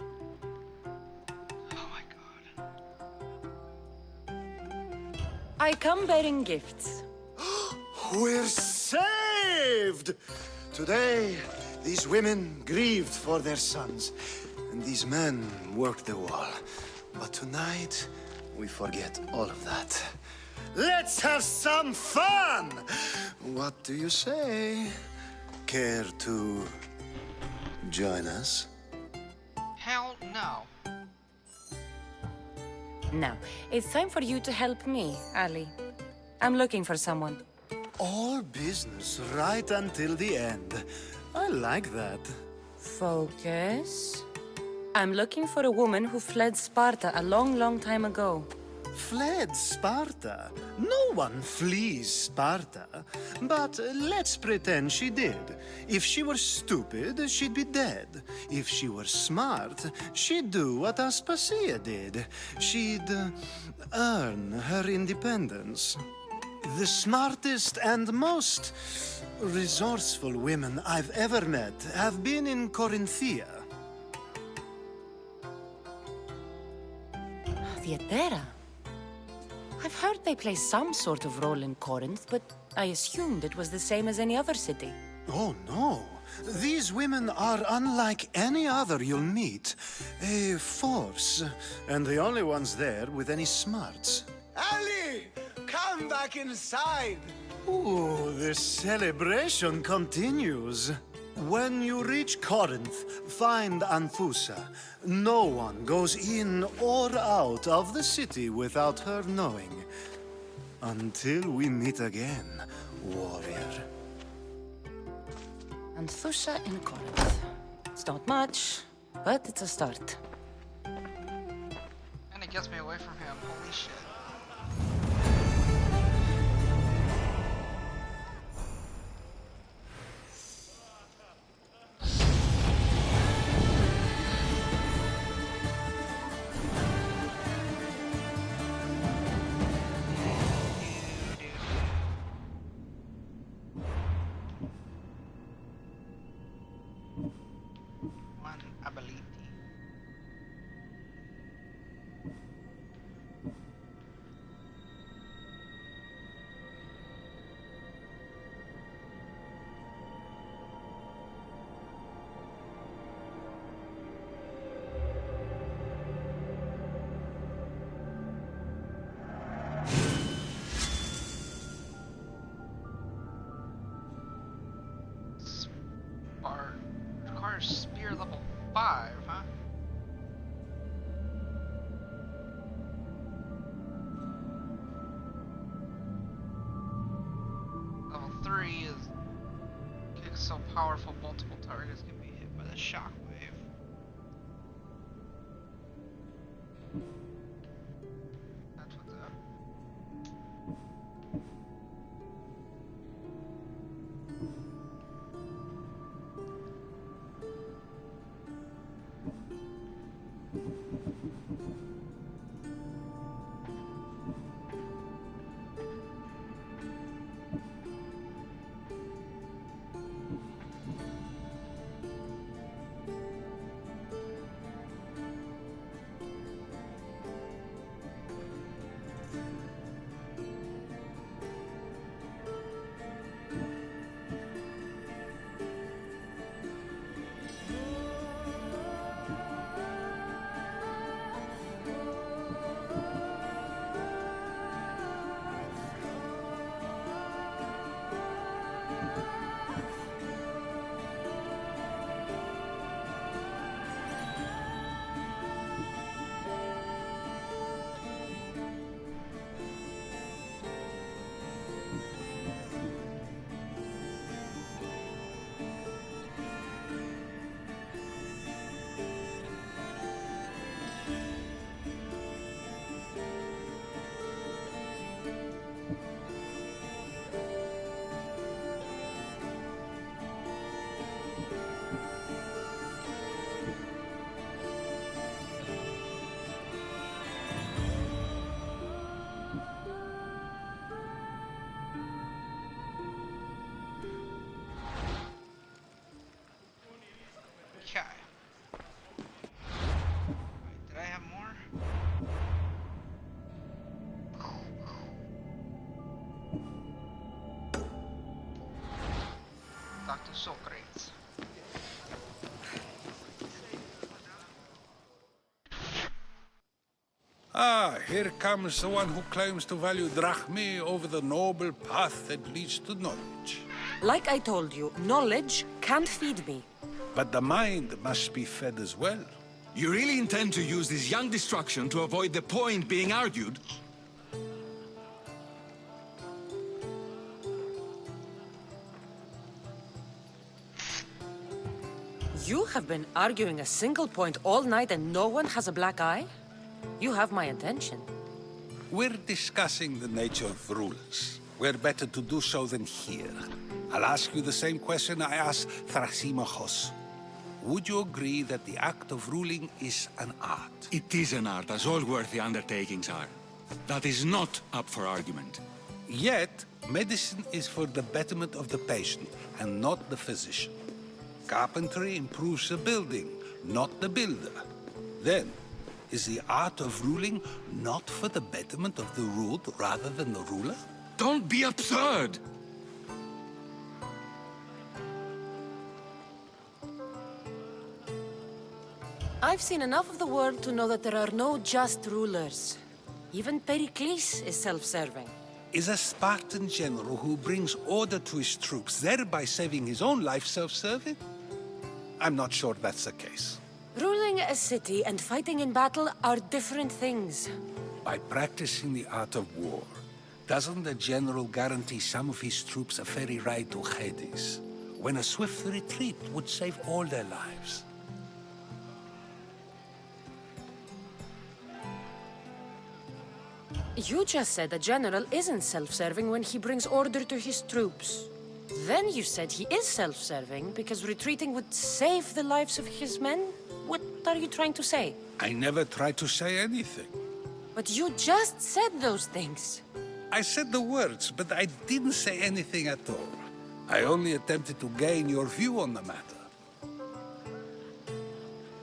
I come bearing gifts. We're saved! Today, these women grieved for their sons, and these men worked the wall. But tonight, we forget all of that. Let's have some fun! What do you say? Care to join us? Hell no. Now, it's time for you to help me, Ali. I'm looking for someone. All business right until the end. I like that. Focus. I'm looking for a woman who fled Sparta a long, long time ago. Fled Sparta? No one flees Sparta. But let's pretend she did. If she were stupid, she'd be dead. If she were smart, she'd do what Aspasia did. She'd earn her independence. The smartest and most resourceful women I've ever met have been in Corinthia. Theatera. I've heard they play some sort of role in Corinth, but I assumed it was the same as any other city. Oh, no. These women are unlike any other you'll meet. A force, and the only ones there with any smarts. Ali! Come back inside! Ooh, the celebration continues. When you reach Corinth, find Anfusa. No one goes in or out of the city without her knowing. Until we meet again, warrior. Anfusa in Corinth. It's not much, but it's a start. And it gets me away from him. Holy shit. One ability. Requires spear level 5, huh? Level 3 is kick so powerful multiple targets can be hit by the shockwave. That's what's up. Okay. Wait, did I have more? Dr. Socrates. Ah, here comes the one who claims to value drachmae over the noble path that leads to knowledge. Like I told you, knowledge can't feed me. But the mind must be fed as well. You really intend to use this young destruction to avoid the point being argued? You have been arguing a single point all night and no one has a black eye? You have my attention. We're discussing the nature of rulers. Where better to do so than here? I'll ask you the same question I asked Thrasimachos. Would you agree that the act of ruling is an art? It is an art, as all worthy undertakings are. That is not up for argument. Yet, medicine is for the betterment of the patient and not the physician. Carpentry improves the building, not the builder. Then, is the art of ruling not for the betterment of the ruled rather than the ruler? Don't be absurd! I've seen enough of the world to know that there are no just rulers. Even Pericles is self-serving. Is a Spartan general who brings order to his troops, thereby saving his own life, self-serving? I'm not sure that's the case. Ruling a city and fighting in battle are different things. By practicing the art of war, doesn't the general guarantee some of his troops a ferry ride to Hades, when a swift retreat would save all their lives? You just said a general isn't self-serving when he brings order to his troops. Then you said he is self-serving because retreating would save the lives of his men? What are you trying to say? I never tried to say anything. But you just said those things. I said the words, but I didn't say anything at all. I only attempted to gain your view on the matter.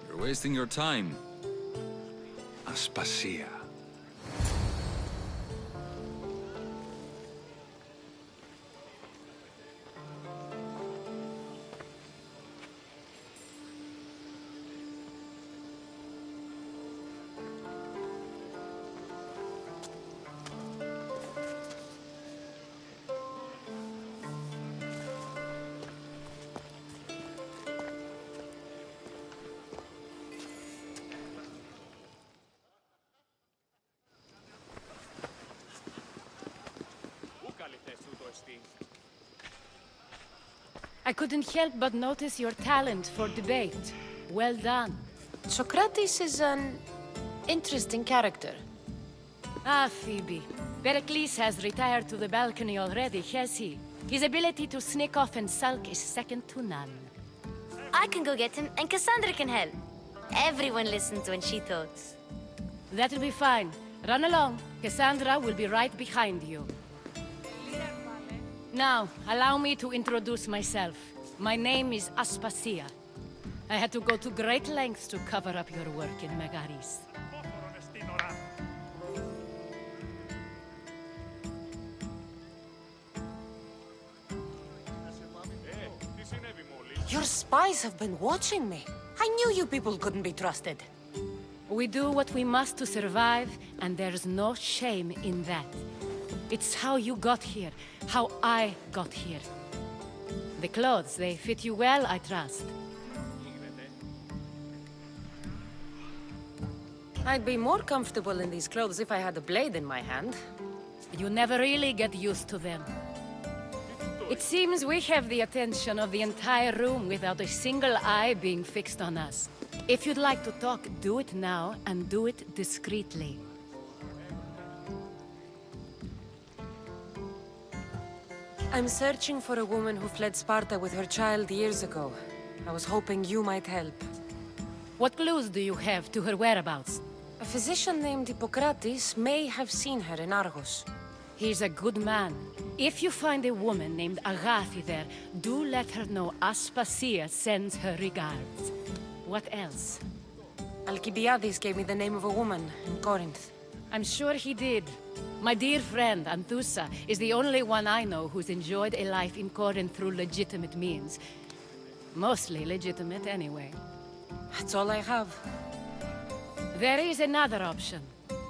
You're wasting your time. Aspasia. I couldn't help but notice your talent for debate. Well done. Socrates is an interesting character. Ah, Phoebe. Pericles has retired to the balcony already, has he? His ability to sneak off and sulk is second to none. I can go get him, and Cassandra can help. Everyone listens when she talks. That'll be fine. Run along. Cassandra will be right behind you. Now, allow me to introduce myself. My name is Aspasia. I had to go to great lengths to cover up your work in Megaris. Your spies have been watching me. I knew you people couldn't be trusted. We do what we must to survive, and there's no shame in that. It's how you got here, how I got here. The clothes, they fit you well, I trust. I'd be more comfortable in these clothes if I had a blade in my hand. You never really get used to them. It seems we have the attention of the entire room without a single eye being fixed on us. If you'd like to talk, do it now, and do it discreetly. I'm searching for a woman who fled Sparta with her child years ago. I was hoping you might help. What clues do you have to her whereabouts? A physician named Hippocrates may have seen her in Argos. He's a good man. If you find a woman named Agathi there, do let her know Aspasia sends her regards. What else? Alcibiades gave me the name of a woman in Corinth. I'm sure he did. My dear friend, Anthusa, is the only one I know who's enjoyed a life in Corinth through legitimate means. Mostly legitimate, anyway. That's all I have. There is another option.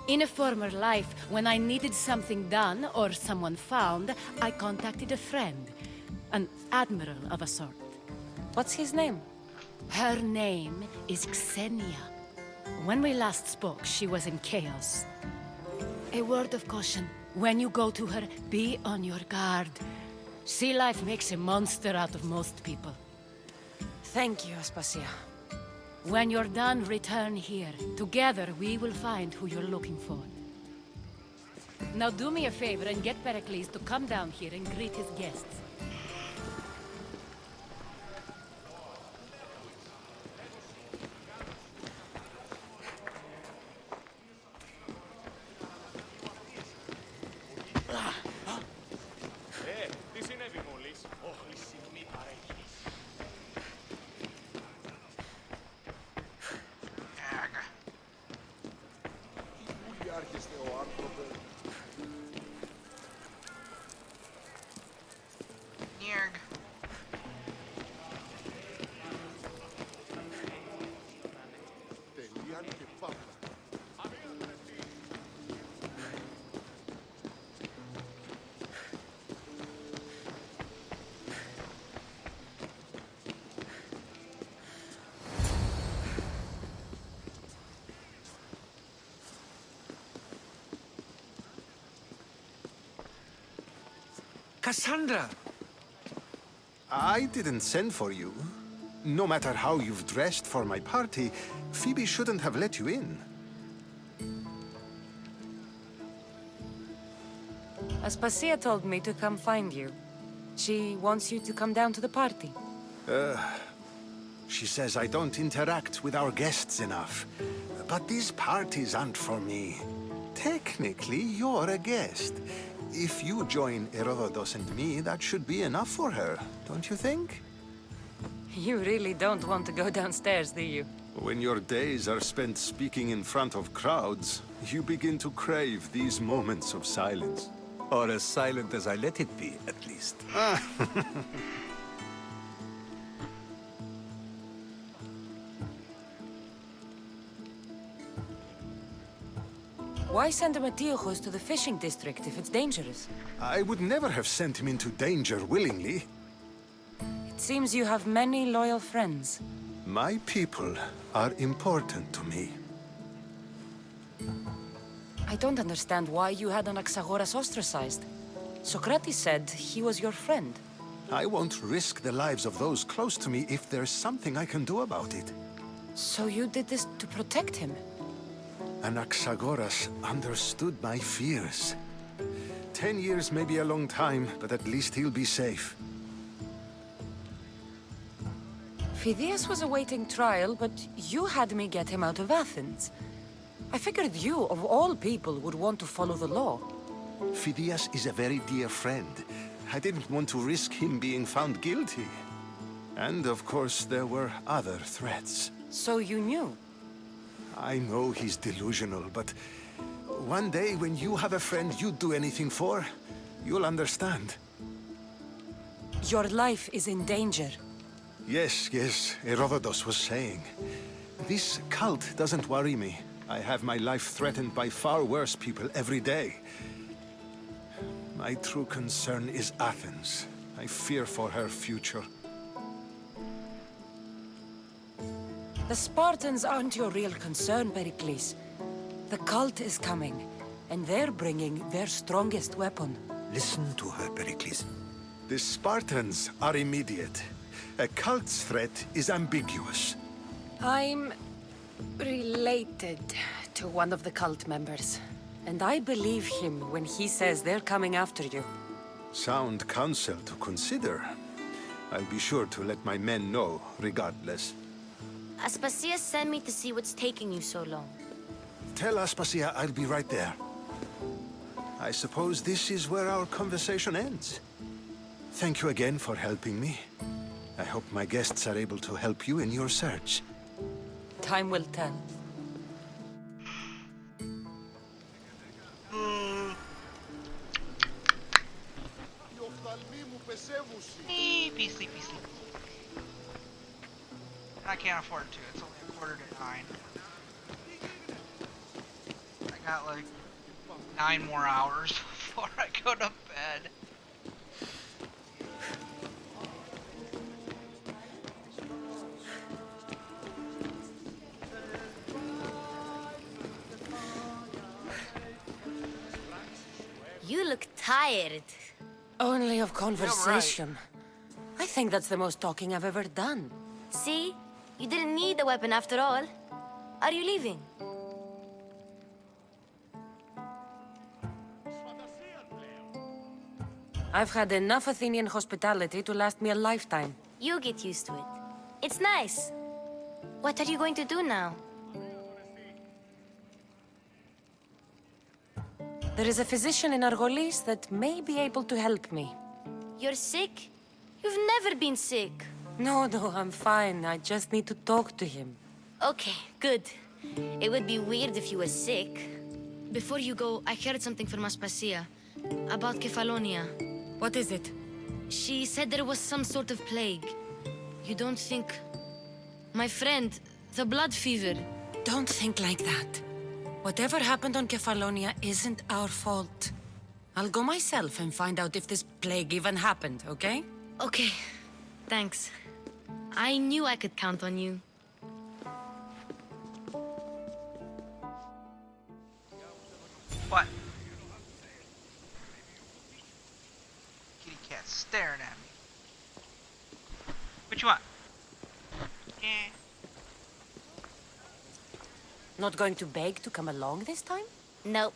In a former life, when I needed something done or someone found, I contacted a friend. An admiral of a sort. What's his name? Her name is Xenia. When we last spoke, she was in chaos. A word of caution. When you go to her, be on your guard. Sea life makes a monster out of most people. Thank you, Aspasia. When you're done, return here. Together, we will find who you're looking for. Now do me a favor and get Pericles to come down here and greet his guests. Τι συνέβη μόλις? Όχι, στιγμή παρέχεις. Πού διάρχεστε ο άνθρωπε? Nierg. Τελείαν και πάμε. Cassandra! I didn't send for you. No matter how you've dressed for my party, Phoebe shouldn't have let you in. Aspasia told me to come find you. She wants you to come down to the party. She says I don't interact with our guests enough. But these parties aren't for me. Technically, you're a guest. If you join Herodotus and me, that should be enough for her, don't you think? You really don't want to go downstairs, do you? When your days are spent speaking in front of crowds, you begin to crave these moments of silence. Or as silent as I let it be, at least. Why send Metiochos to the fishing district if it's dangerous? I would never have sent him into danger willingly. It seems you have many loyal friends. My people are important to me. I don't understand why you had Anaxagoras ostracized. Socrates said he was your friend. I won't risk the lives of those close to me if there's something I can do about it. So you did this to protect him? Anaxagoras understood my fears. 10 years may be a long time, but at least he'll be safe. Phidias was awaiting trial, but you had me get him out of Athens. I figured you, of all people, would want to follow the law. Phidias is a very dear friend. I didn't want to risk him being found guilty. And of course, there were other threats. So you knew? I know he's delusional, but one day when you have a friend you'd do anything for, you'll understand. Your life is in danger. Yes, Herodotus was saying. This cult doesn't worry me. I have my life threatened by far worse people every day. My true concern is Athens. I fear for her future. The Spartans aren't your real concern, Pericles. The cult is coming, and they're bringing their strongest weapon. Listen to her, Pericles. The Spartans are immediate. A cult's threat is ambiguous. I'm related to one of the cult members, and I believe him when he says they're coming after you. Sound counsel to consider. I'll be sure to let my men know, regardless. Aspasia sent me to see what's taking you so long. Tell Aspasia I'll be right there. I suppose this is where our conversation ends. Thank you again for helping me. I hope my guests are able to help you in your search. Time will tell. Sleepy, sleepy, sleepy. I can't afford to. It's only 8:45. I got like 9 more hours before I go to bed. You look tired. Only of conversation. I think that's the most talking I've ever done. See? You didn't need the weapon after all. Are you leaving? I've had enough Athenian hospitality to last me a lifetime. You get used to it. It's nice. What are you going to do now? There is a physician in Argolis that may be able to help me. You're sick? You've never been sick. No, I'm fine. I just need to talk to him. Okay, good. It would be weird if you were sick. Before you go, I heard something from Aspasia about Kefalonia. What is it? She said there was some sort of plague. You don't think... My friend, the blood fever. Don't think like that. Whatever happened on Kefalonia isn't our fault. I'll go myself and find out if this plague even happened, okay? Okay, thanks. I knew I could count on you. What? Kitty cat staring at me. What you want? Not going to beg to come along this time? Nope.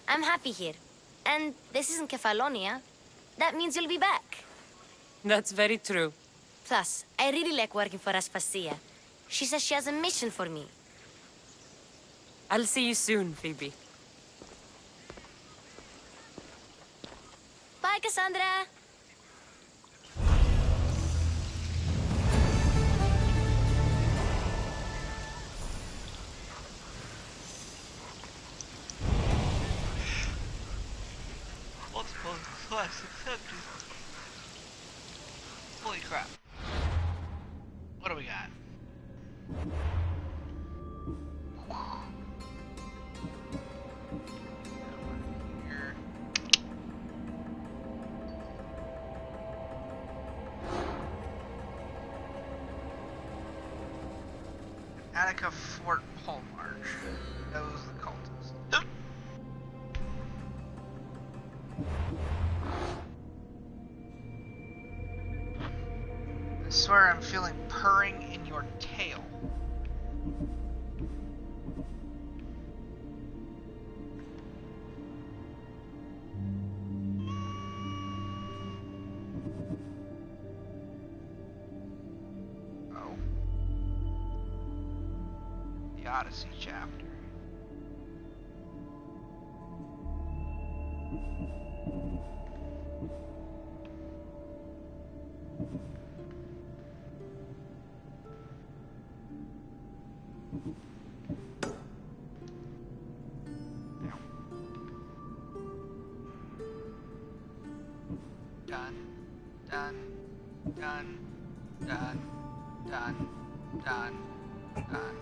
I'm happy here. And this isn't Kefalonia. That means you'll be back. That's very true. Plus, I really like working for Aspasia. She says she has a mission for me. I'll see you soon, Phoebe. Bye, Cassandra! Multiple quest accepted. Holy crap. What do we got? Here. Attica Fort Hall March. Those the cultists. I swear I'm feeling purring in your tail. Oh. The Odyssey chapter. Done, done, done, done, done, done, done.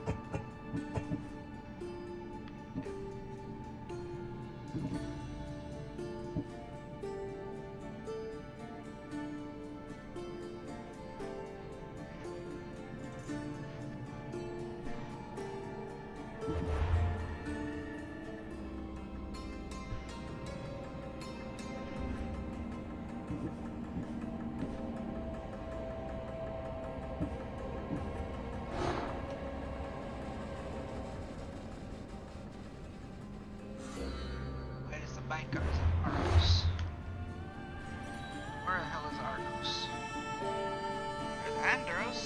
Where is the bankers in Argos? Where the hell is Argos? There's Andros.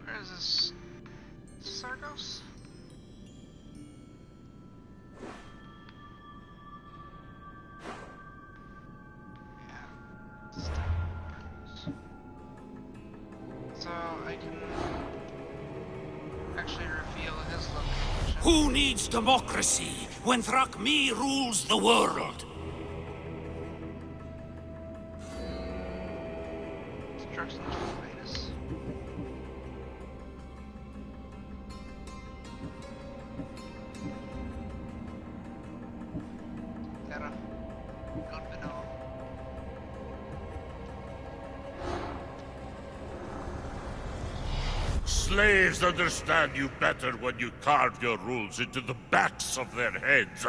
Where is this? Sargos? Yeah. Sargos. So I can actually reveal his location. Who needs democracy when Thrakmi rules the world? Destruction of Venus. Terra. Gunvino. Slaves understand you better when you carve your rules into the backs of their heads.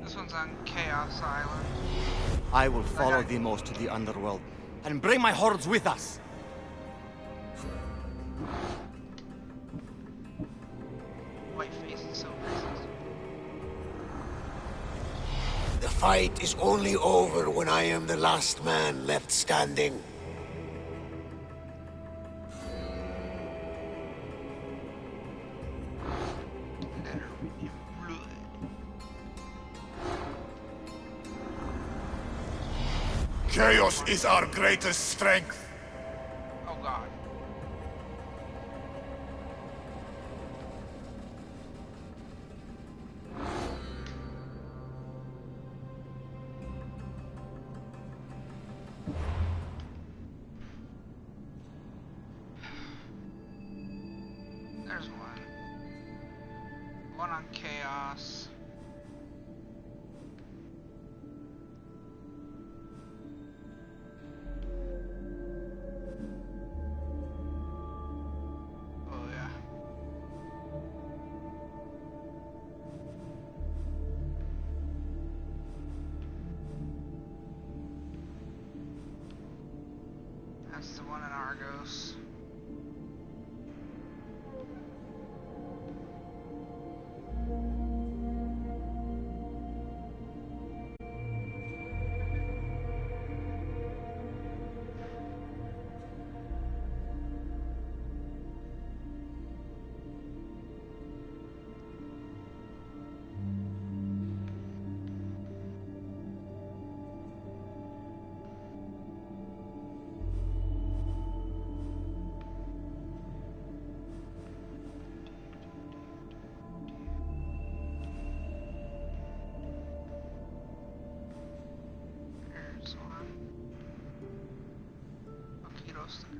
This one's on Chaos Island. I will follow Demos to the underworld and bring my hordes with us. White face is so racist. The fight is only over when I am the last man left standing. Chaos is our greatest strength. Oh god. There's one. One on Chaos. Oh yeah. That's the one in Argos. There's one. Okidos 3.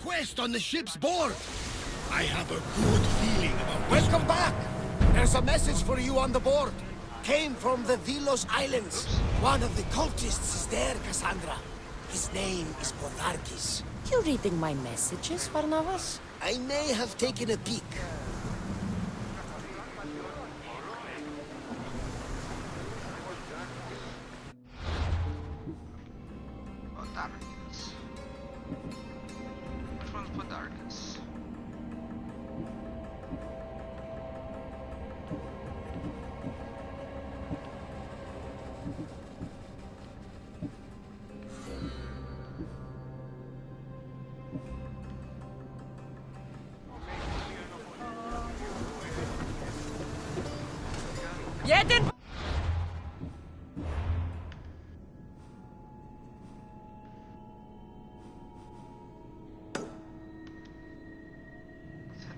Quest on the ship's board. I have a good feeling about this. Welcome back. There's a message for you on the board. came from the Vilos Islands. One of the cultists is there, Cassandra. His name is Podarkis. You reading my messages, Barnabas? I may have taken a peek. Podarkis. Which one's Podarkis? Jeden!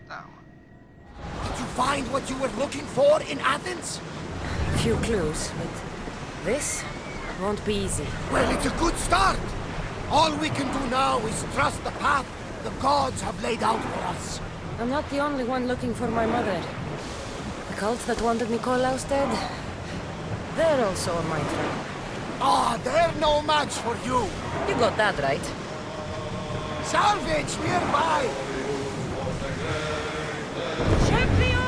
That one. Did you find what you were looking for in Athens? Few clues, but this won't be easy. Well, it's a good start. All we can do now is trust the path the gods have laid out for us. I'm not the only one looking for my mother. The cult that wanted Nikolaus dead, they're also on my trail. Ah, they're no match for you. You got that right. Salvage nearby! Champion!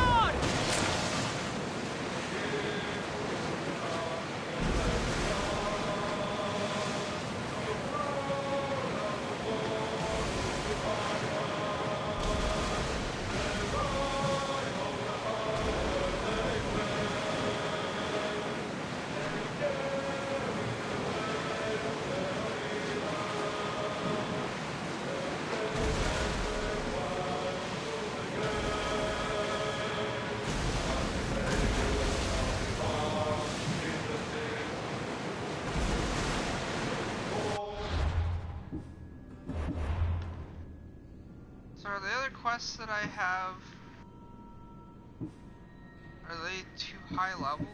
So are the other quests that I have, are they too high leveled?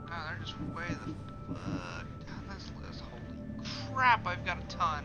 No, they're just way the fuck down this list. Holy crap, I've got a ton.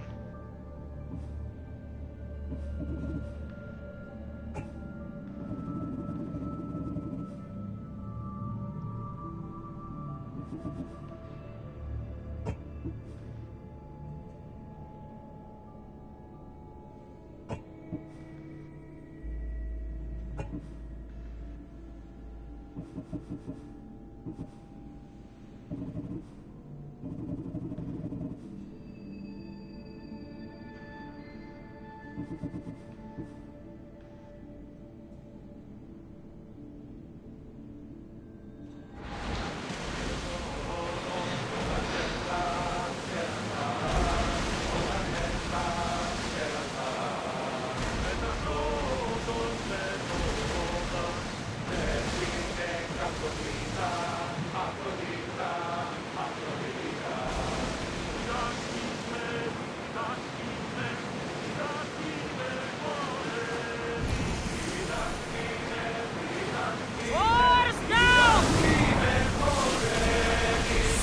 Oars down!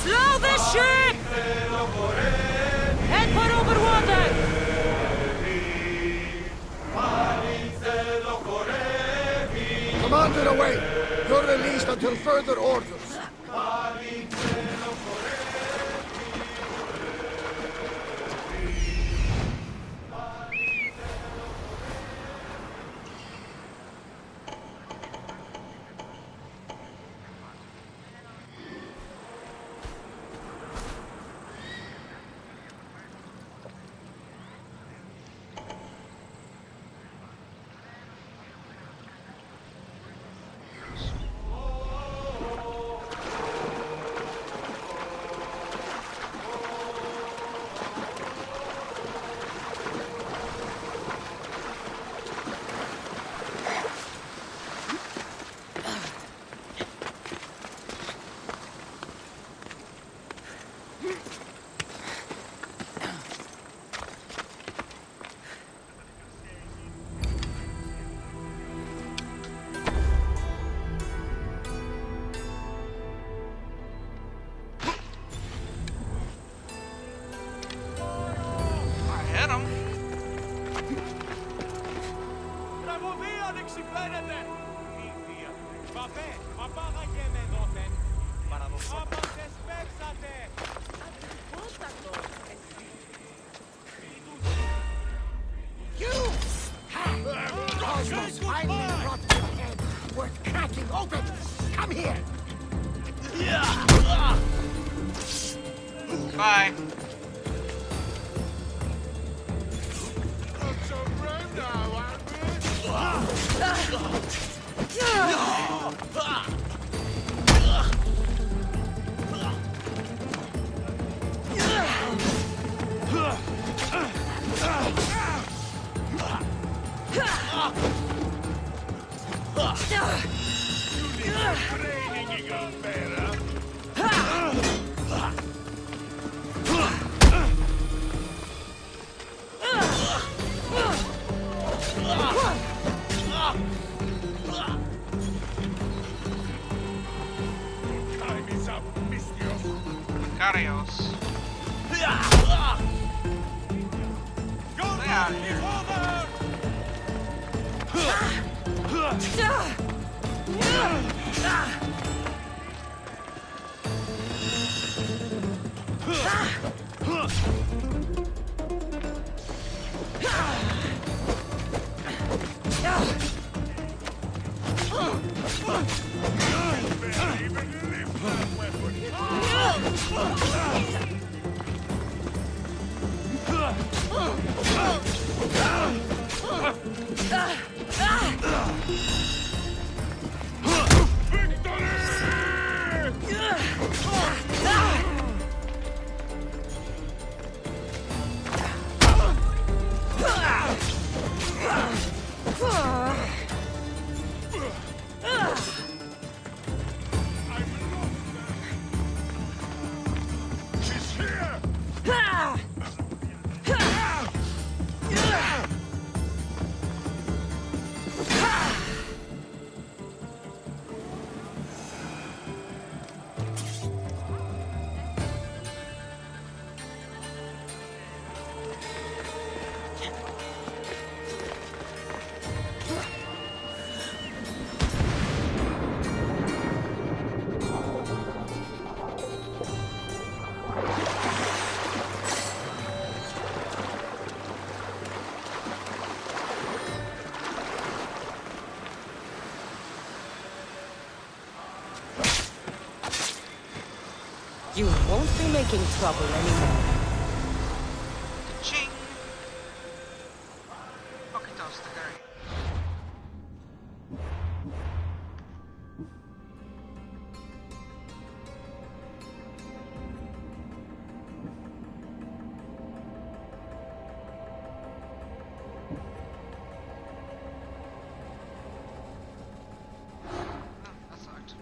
Slow the ship! Head for over water! Commander away! You're released until further orders. You! Almost finally brought your head worth cracking open! Come here! Bye. Carios. Stay out of here. You won't be making trouble anymore. Ching. Poquitos de curry. That sucked.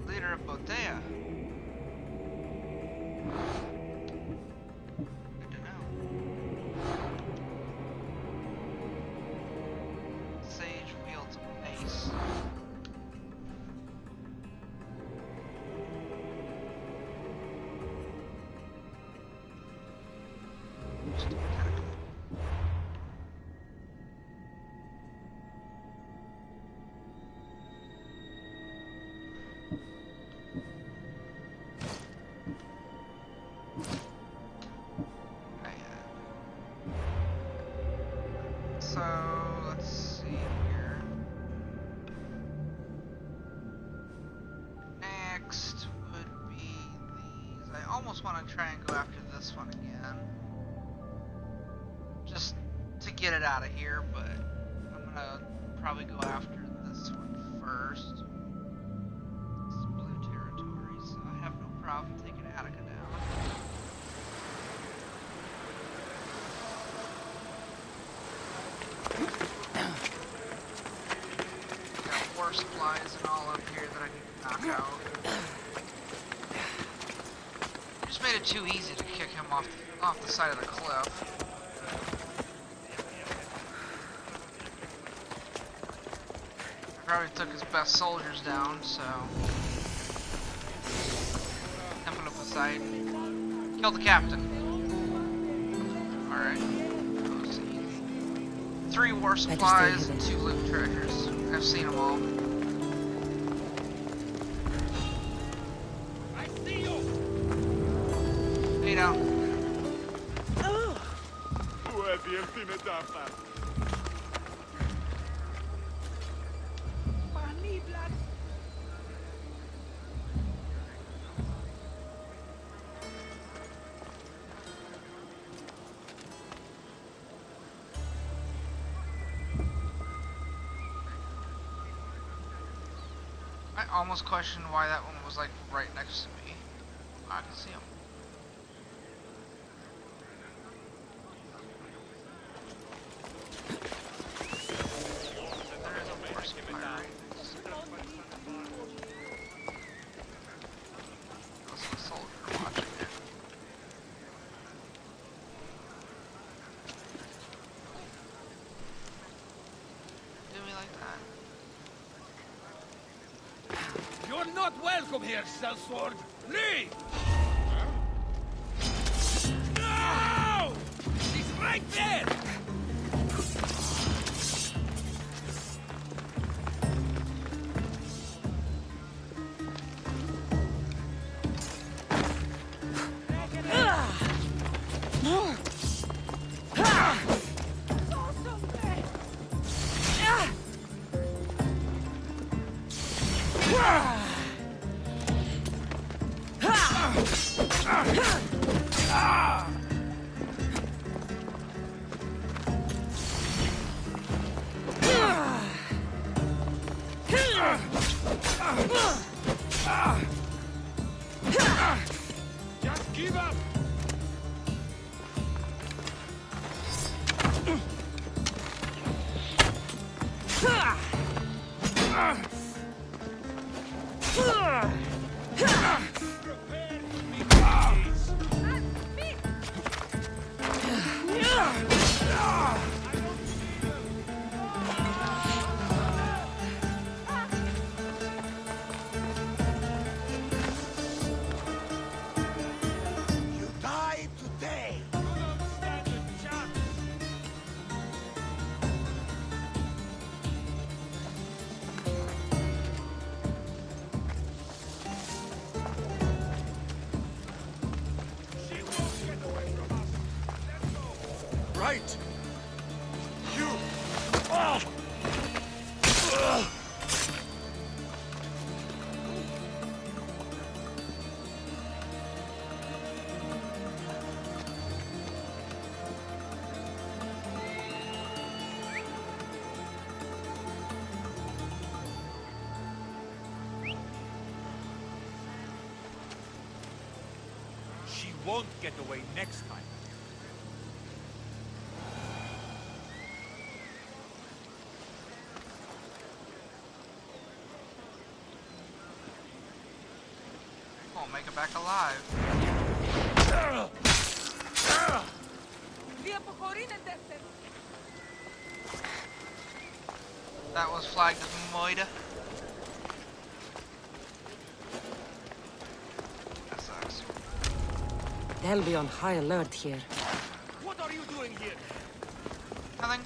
Leader of Botea. Good to know. Sage wields mace. So, let's see here. Next would be these. I almost want to try and go after this one again. Just to get it out of here, but I'm going to probably go after this one first. This is blue territory, so I have no problem taking Attica down. Got war supplies and all up here that I need to knock out. Just made it too easy to kick him off the side of the cliff. Probably took his best soldiers down, so. Temple of Poseidon. Killed the captain. Alright. 3 war supplies and 2 loot treasures. I've seen them all. I see you! Hey now. I almost questioned why that one was like right next to me. I can see him. There is a horse pirate. There's a soldier watching it. Do me like that. You're not welcome here, sellsword! Leave! No! She's right there! Just give up! You die today! Right! You! Oh! She won't get away next time. Won't make it back alive. That was flagged as Moida. That sucks. They'll be on high alert here. What are you doing here? Nothing.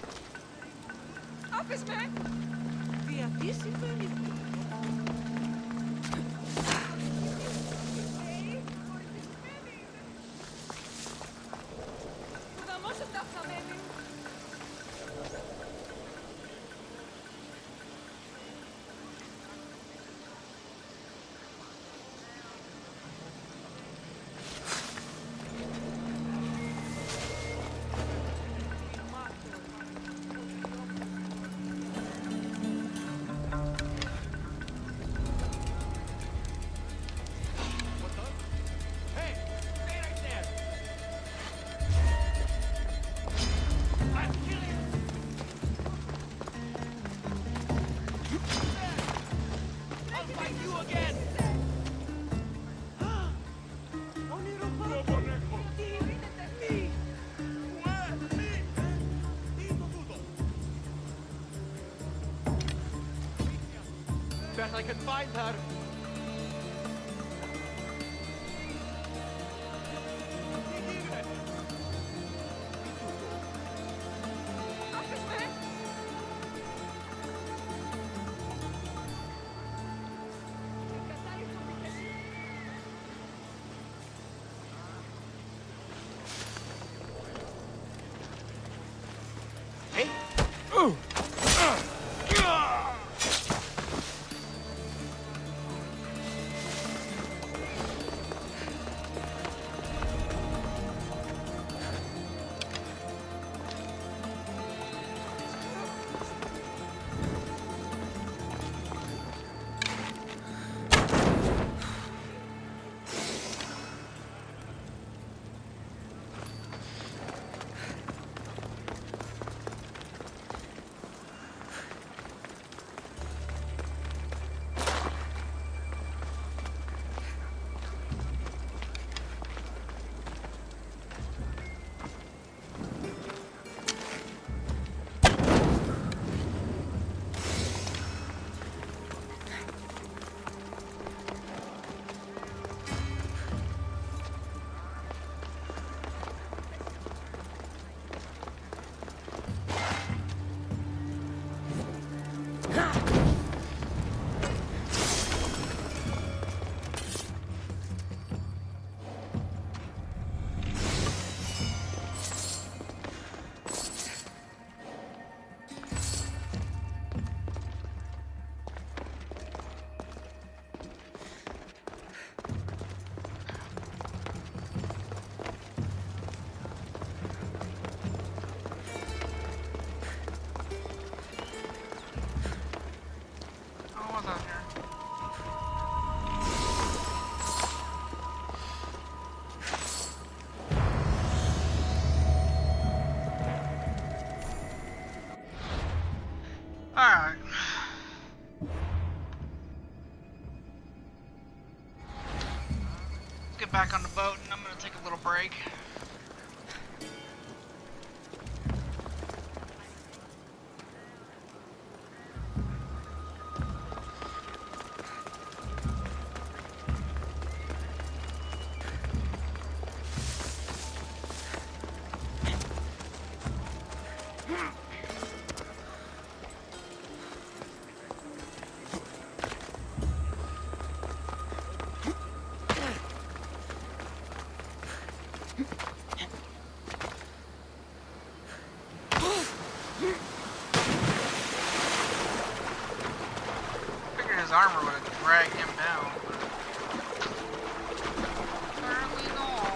Office man! can find her. Alright. Let's get back on the boat and I'm gonna take a little break. His armor would have dragged him down. Apparently not.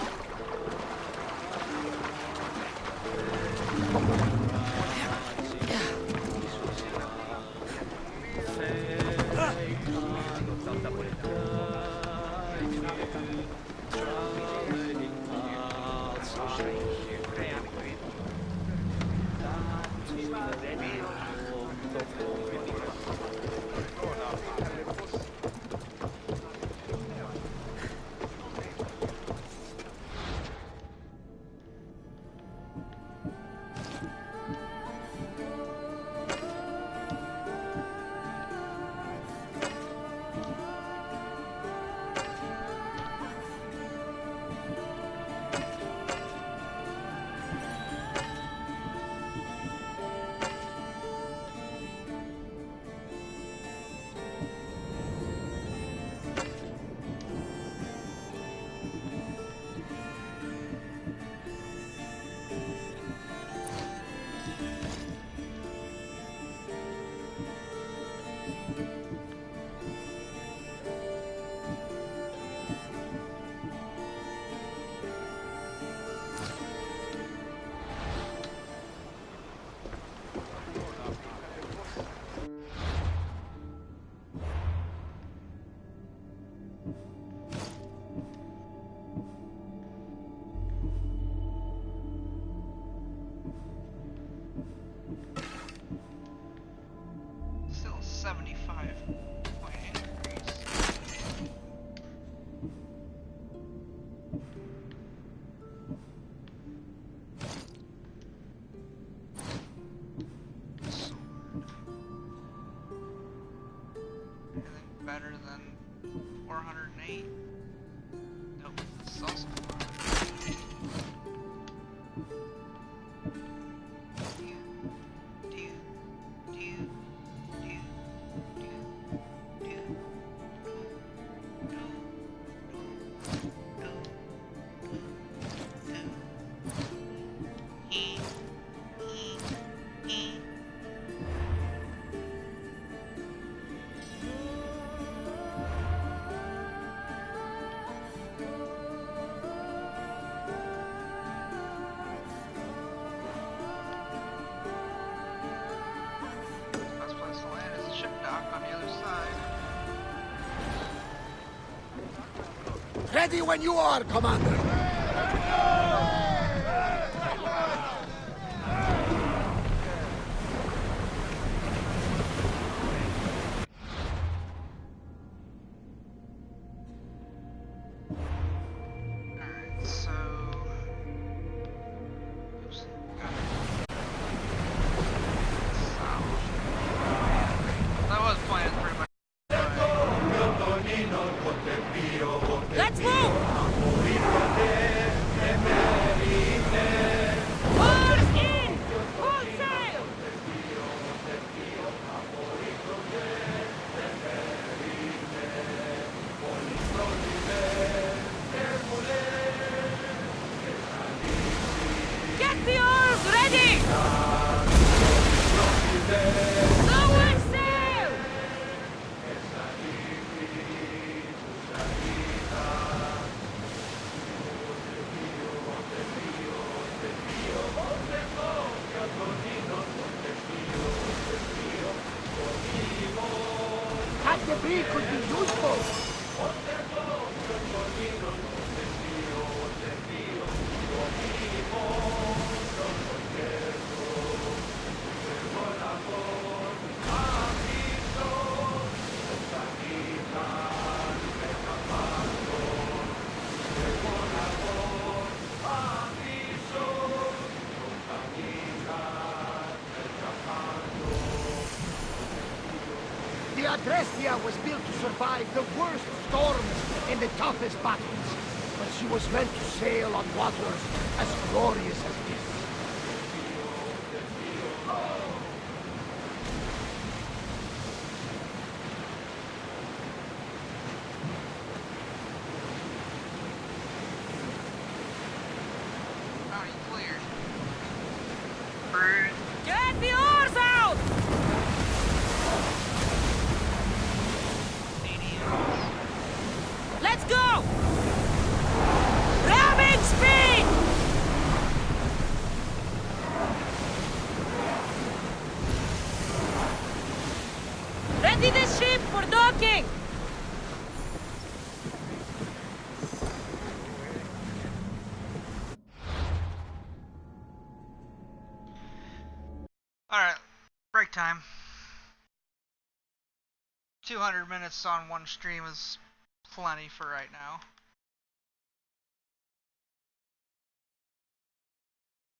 408. Nope, this is also 400. Best place to land is the ship dock on the other side. Ready when you are, Commander. Alright, so... Oops. That was planned pretty much. Let's move! Oars in! Full sail! Get the oars ready! Lower sail! That debris could be useful. The Adrestia was built to survive the worst storms and the toughest battles, but she was meant to sail on waters as glorious as this. Bounty cleared. Get the oars out! Let's go! Ramming speed! Ready the ship for docking! Alright, break time. 200 minutes on one stream is plenty for right now.